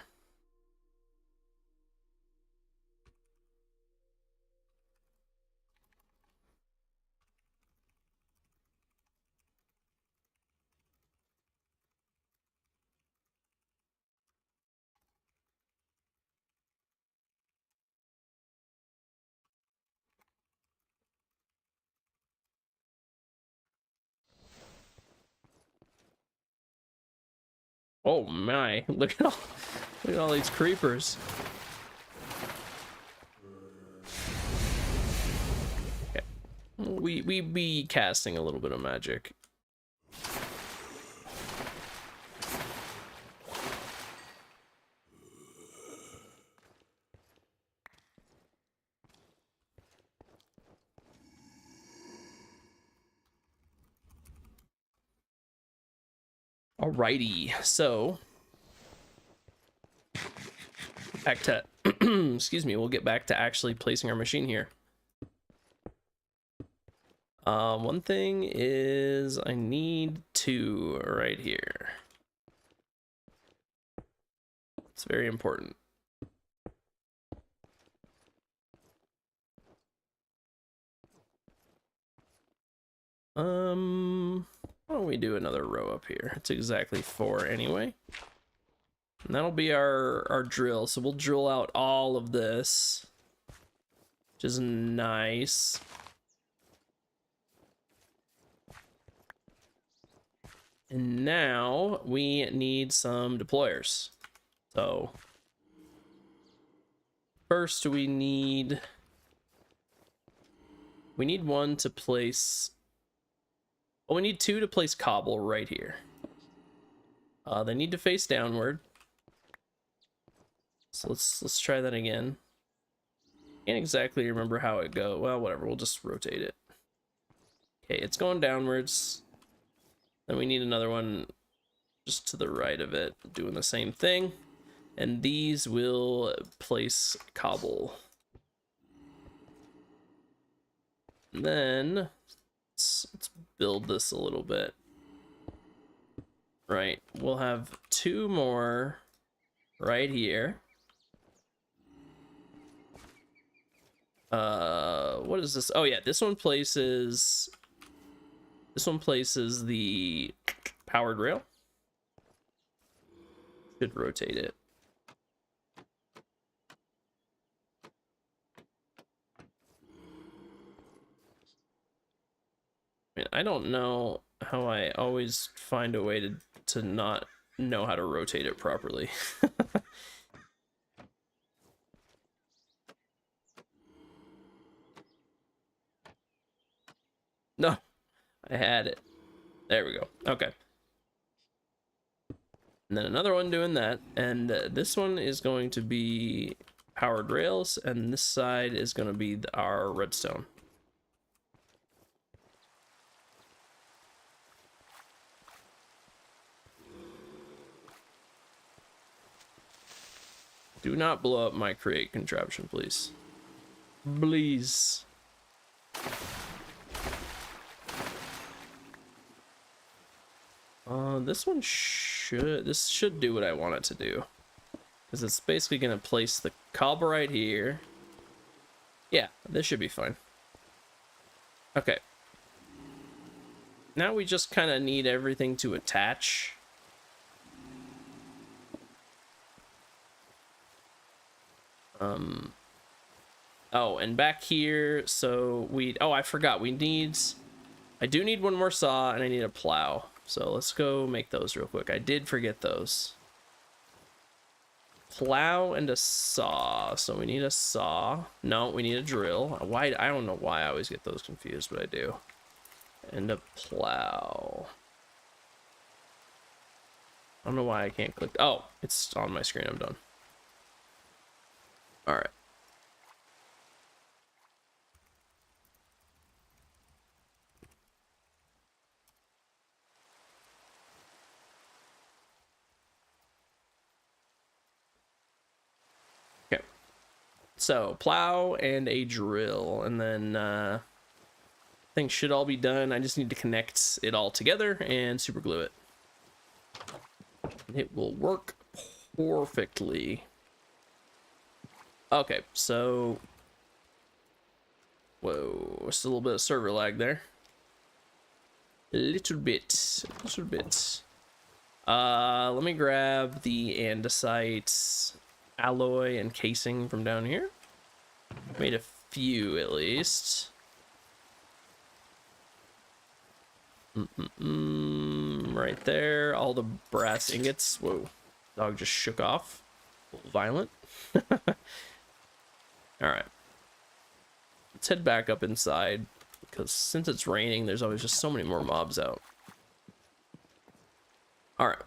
Oh my, look at all these creepers. Okay. We be casting a little bit of magic. Alrighty, so back to excuse me, we'll get back to actually placing our machine here. One thing is I need two right here. It's very important. Why don't we do another row up here? It's exactly 4 anyway. And that'll be our drill. So we'll drill out all of this, which is nice. And now we need some deployers. So first we need one to place. Well, we need 2 to place cobble right here. They need to face downward. So let's try that again. Can't exactly remember how it goes. Well, whatever. We'll just rotate it. Okay, it's going downwards. Then we need another one just to the right of it, doing the same thing. And these will place cobble. And then let's build this a little bit. Right, we'll have 2 more right here. What is this? Oh yeah, this one places the powered rail. Should rotate it. I mean, I don't know how I always find a way to not know how to rotate it properly. No, I had it. There we go. Okay. And then another one doing that. And this one is going to be powered rails. And this side is going to be our redstone. Do not blow up my create contraption, please. Please. This one should do what I want it to do. Because it's basically going to place the cobble right here. Yeah, this should be fine. Okay. Now we just kind of need everything to attach. Oh, and back here, so I forgot, I do need one more saw, and I need a plow. So let's go make those real quick. I did forget those. Plow and a saw. So we need a saw. No, we need a drill. Why? I don't know why I always get those confused, but I do. And a plow. I don't know why I can't click. Oh, it's on my screen. I'm done. All right. Okay. So plow and a drill, and then things should all be done. I just need to connect it all together and super glue it. It will work perfectly. Okay, so whoa, just a little bit of server lag there. A little bit. Let me grab the andesite alloy and casing from down here. Made a few at least. Right there. All the brass ingots. Whoa. Dog just shook off. A little violent. Alright. Let's head back up inside. Because since it's raining, there's always just so many more mobs out. Alright.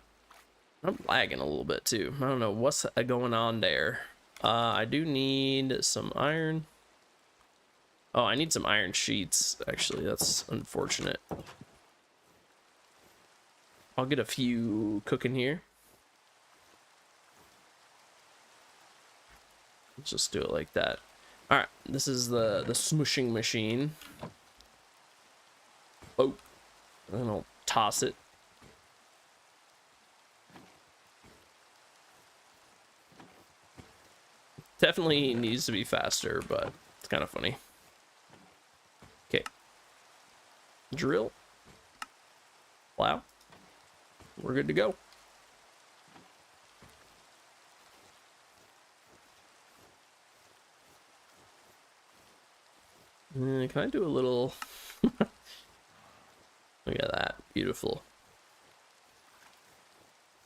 I'm lagging a little bit too. I don't know what's going on there. I do need some iron. Oh, I need some iron sheets. Actually, that's unfortunate. I'll get a few cooking here. Let's just do it like that. Alright, this is the smushing machine. Oh, and I'll toss it. Definitely needs to be faster, but it's kind of funny. Okay. Drill. Plow. We're good to go. Can I do a little... Look at that. Beautiful.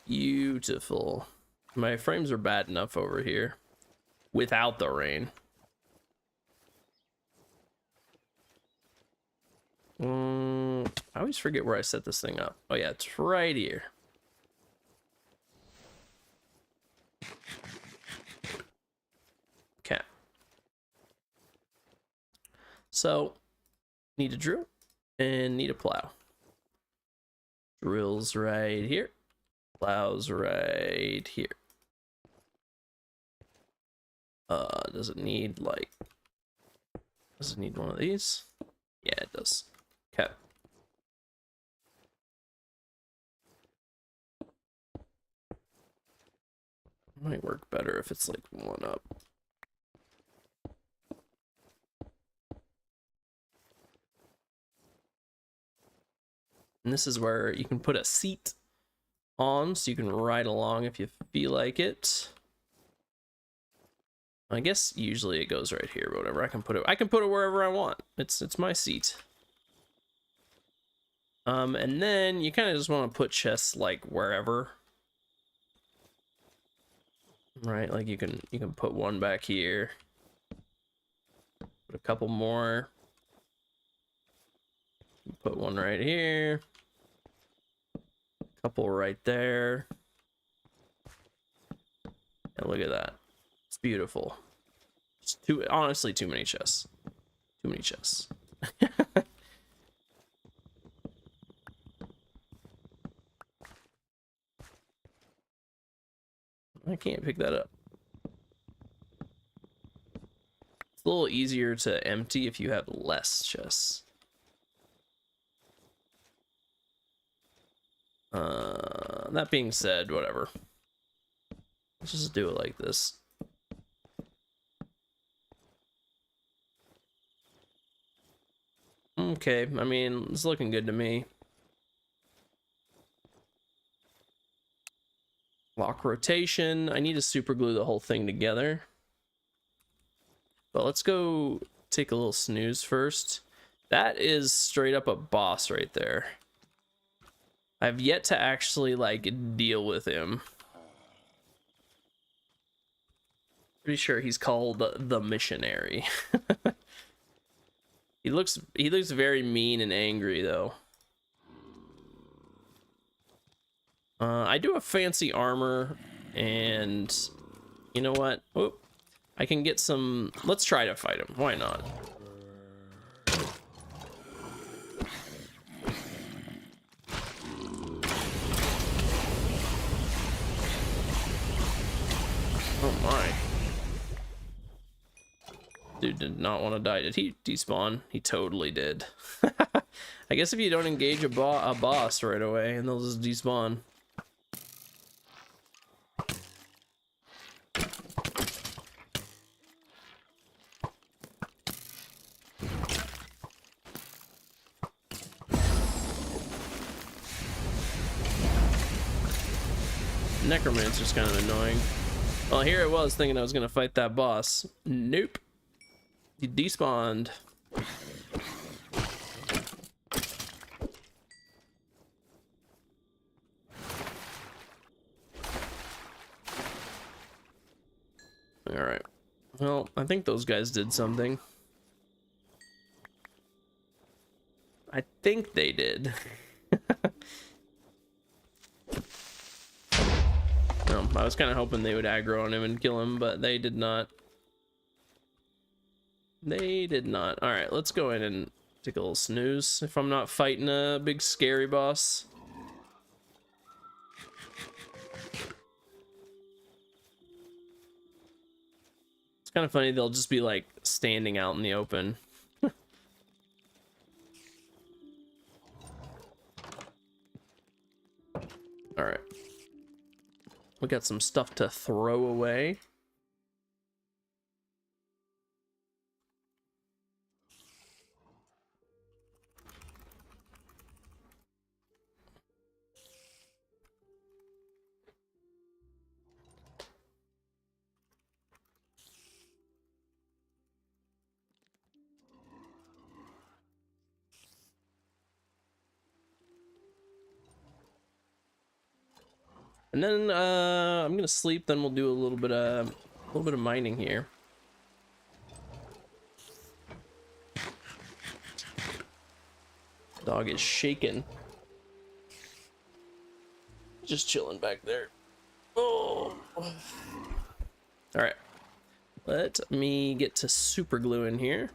Beautiful. My frames are bad enough over here without the rain. I always forget where I set this thing up. Oh yeah, it's right here. Okay. So, need a drill and need a plow. Drill's right here. Plow's right here. Does it need like... Does it need one of these? Yeah, it does. Okay. Might work better if it's like one up. And this is where you can put a seat on so you can ride along if you feel like it. I guess usually it goes right here, but whatever. I can put it wherever I want. It's my seat. And then you kind of just want to put chests like wherever. Right, like you can put one back here. Put a couple more. Put one right here. Couple right there. And look at that. It's beautiful. Just honestly, too many chests. Too many chests. I can't pick that up. It's a little easier to empty if you have less chests. That being said, whatever. Let's just do it like this. Okay, I mean, it's looking good to me. Lock rotation. I need to super glue the whole thing together. But let's go take a little snooze first. That is straight up a boss right there. I've yet to actually like deal with him. Pretty sure he's called the missionary. He looks very mean and angry though. I do have fancy armor, and you know what? Oh, I can get some. Let's try to fight him. Why not? Oh my. Dude did not want to die. Did he despawn? He totally did. I guess if you don't engage a boss right away, and they'll just despawn. Necromancer's kind of annoying. Well, here it was thinking I was gonna fight that boss. Nope. He despawned. Oh, Well, I think those guys did something. I think they did. I was kind of hoping they would aggro on him and kill him, but they did not. They did not. All right, let's go in and take a little snooze if I'm not fighting a big scary boss. It's kind of funny, they'll just be like standing out in the open. All right. We got some stuff to throw away. And then I'm gonna sleep. Then we'll do a little bit of mining here. Dog is shaking. Just chilling back there. Oh. All right. Let me get to super glue in here.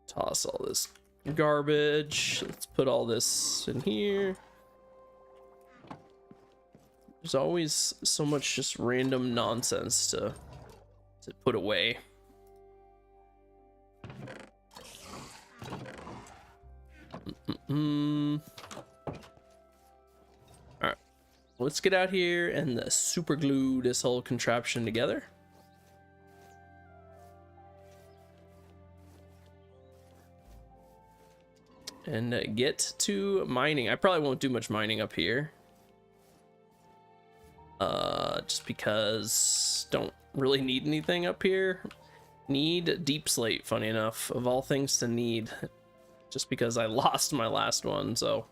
Toss all this garbage. Let's put all this in here. There's always so much just random nonsense to put away. Alright. Let's get out here and super glue this whole contraption together. And get to mining. I probably won't do much mining up here. Just because don't really need anything up here. Need deep slate, funny enough, of all things to need, just because I lost my last one. So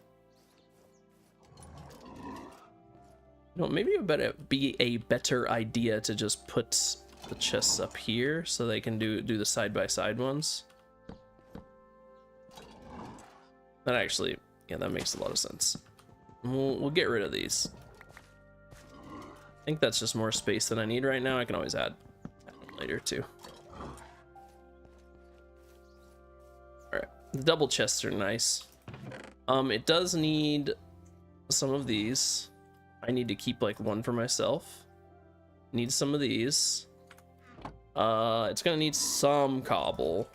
maybe it better be a better idea to just put the chests up here so they can do the side-by-side ones. That actually, yeah, that makes a lot of sense. We'll get rid of these. I think that's just more space than I need right now. I can always add them later too. All right, the double chests are nice. It does need some of these. I need to keep like one for myself. Need some of these. It's gonna need some cobble,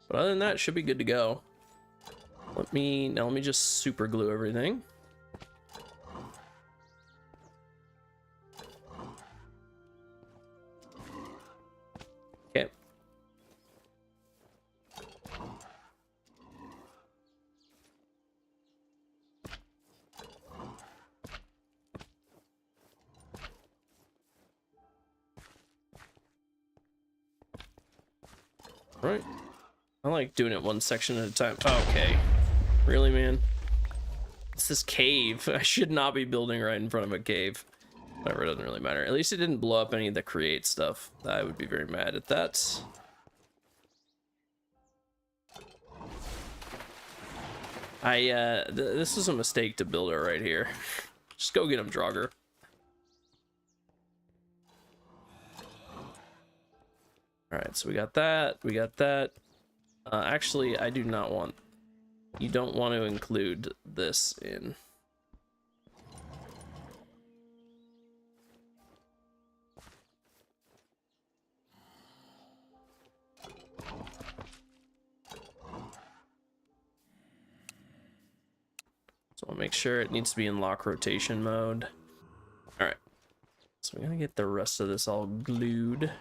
but other than that, it should be good to go. Let me just super glue everything. Okay. All right. I like doing it one section at a time. Okay. Really, man? It's this cave. I should not be building right in front of a cave. Whatever, it doesn't really matter. At least it didn't blow up any of the create stuff. I would be very mad at that. This is a mistake to build it right here. Just go get him, Draugr. Alright, so we got that. We got that. Actually, I do not want... You don't want to include this in. So I'll make sure it needs to be in lock rotation mode. All right. So we're gonna get the rest of this all glued.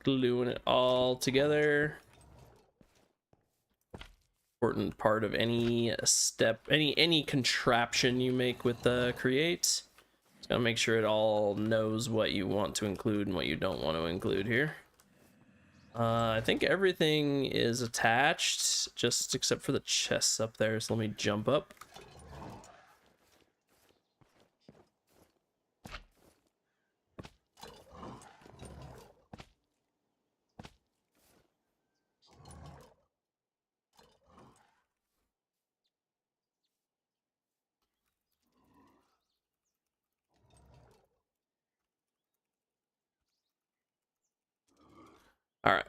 Gluing it all together. important part of any step, any contraption you make with the create. Just gotta make sure it all knows what you want to include and what you don't want to include here. I think everything is attached, just except for the chests up there, so let me jump up. All right,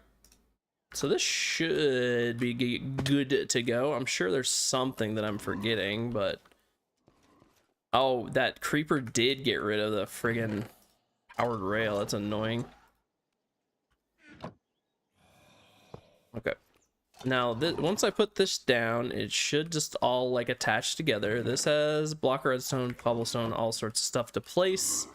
so this should be good to go. I'm sure there's something that I'm forgetting, but oh, that creeper did get rid of the friggin' powered rail. That's annoying. Okay, now once I put this down, it should just all like attach together. This has block redstone, cobblestone, all sorts of stuff to place.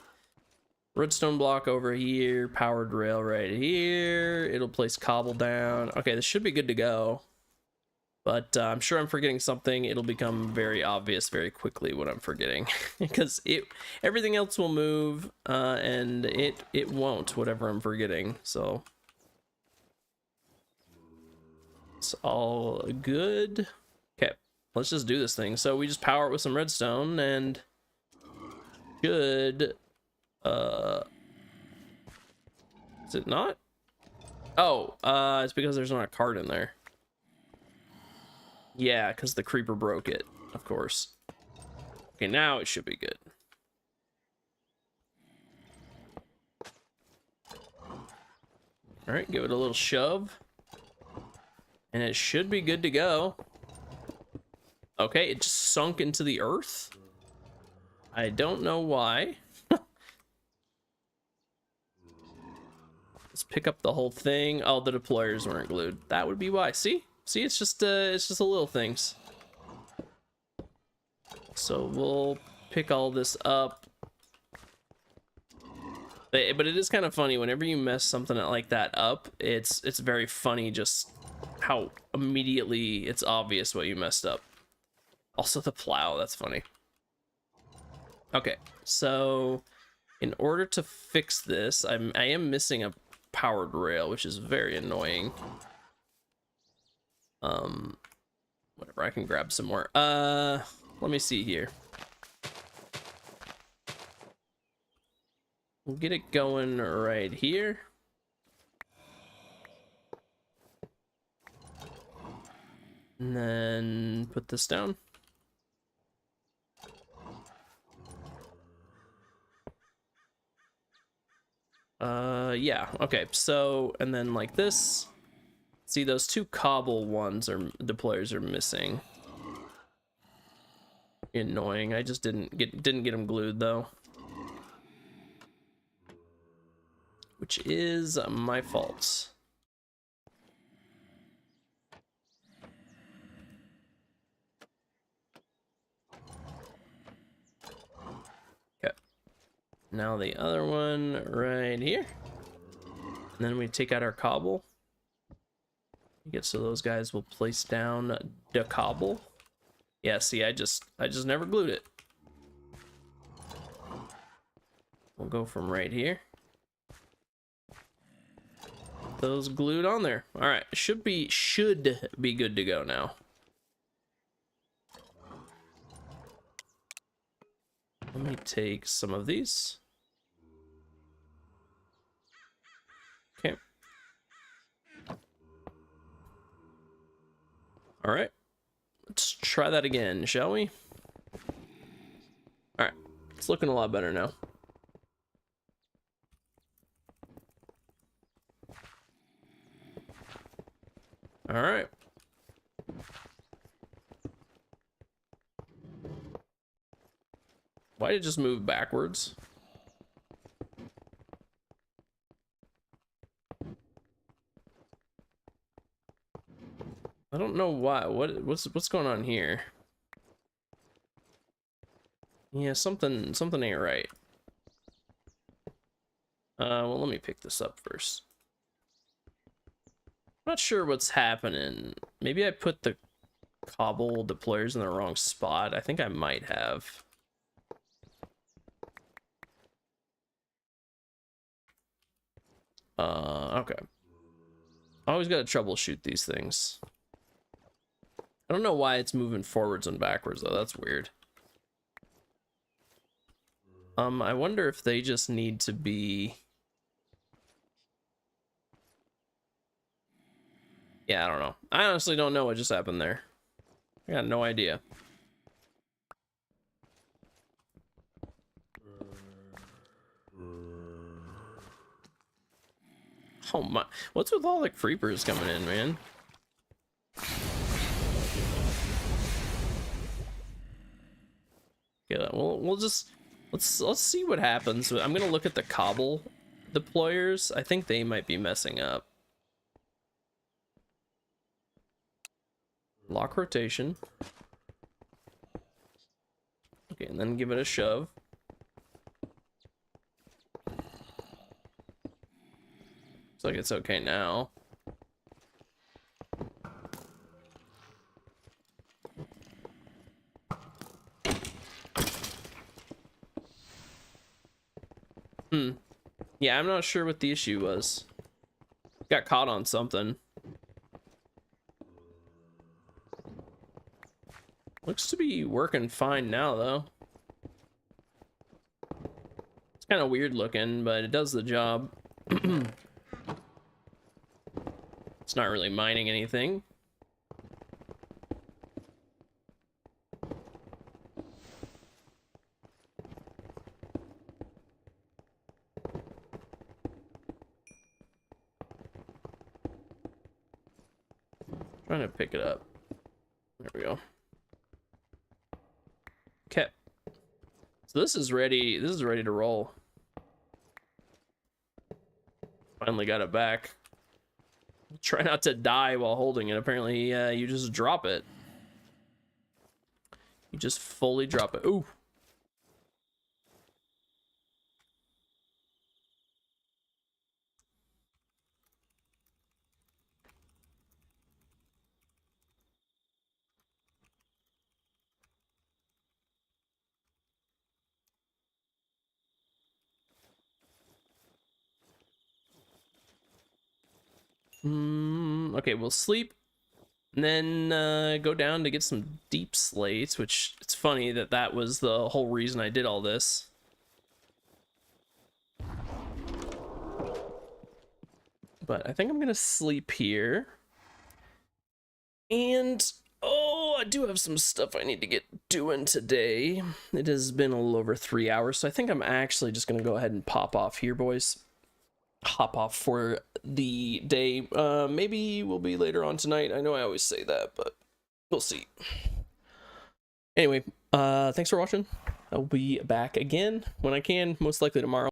Redstone block over here, powered rail right here. It'll place cobble down. Okay, this should be good to go. But I'm sure I'm forgetting something. It'll become very obvious very quickly what I'm forgetting. Because everything else will move, and it won't, whatever I'm forgetting. So it's all good. Okay, let's just do this thing. So we just power it with some redstone, and should... is it not? Oh, it's because there's not a card in there. Yeah, because the creeper broke it, of course. Okay, now it should be good. All right, give it a little shove. And it should be good to go. Okay, it just sunk into the earth. I don't know why. Let's pick up the whole thing. Oh, the deployers weren't glued. That would be why. See, it's just the little things. So we'll pick all this up. But it is kind of funny whenever you mess something like that up. It's very funny just how immediately it's obvious what you messed up. Also the plow, that's funny. Okay, so in order to fix this, I am missing a powered rail, which is very annoying. Whatever, I can grab some more. Let me see here. We'll get it going right here. And then put this down. Yeah, okay, so, and then like this. See, those two cobble ones deployers are missing. Annoying. I just didn't get them glued though. Which is my fault. Okay. Now the other one right here. And then we take out our cobble. Get so those guys will place down the cobble. Yeah, see, I just never glued it. We'll go from right here. Those glued on there. All right, should be good to go now. Let me take some of these. Okay. All right. Let's try that again, shall we? All right. It's looking a lot better now. All right. Why did it just move backwards? I don't know why. What's going on here? Yeah, something ain't right. Well, let me pick this up first. I'm not sure what's happening. Maybe I put the cobble deployers in the wrong spot. I think I might have. Okay. I always gotta troubleshoot these things. I don't know why it's moving forwards and backwards though. That's weird. I wonder if they just need to be... Yeah, I don't know. I honestly don't know what just happened there. I got no idea. Oh my, what's with all the creepers coming in, man? Yeah, we'll just let's see what happens. I'm gonna look at the cobble deployers. I think they might be messing up. Lock rotation. Okay, and then give it a shove. Looks like it's okay now. Yeah, I'm not sure what the issue was. Got caught on something. Looks to be working fine now, though. It's kind of weird looking, but it does the job. It's not really mining anything. Trying to pick it up. There we go. Okay. So this is ready. This is ready to roll. Finally got it back. Try not to die while holding it. Apparently, you just drop it. You just fully drop it. Ooh. Okay, we'll sleep and then go down to get some deep slates, which it's funny that that was the whole reason I did all this. But I think I'm gonna sleep here. And oh, I do have some stuff I need to get doing today. It has been a little over 3 hours, so I think I'm actually just gonna go ahead and pop off here, boys. Hop off for the day. Maybe we'll be later on tonight. I know I always say that, but we'll see. Anyway, thanks for watching. I'll be back again when I can, most likely tomorrow.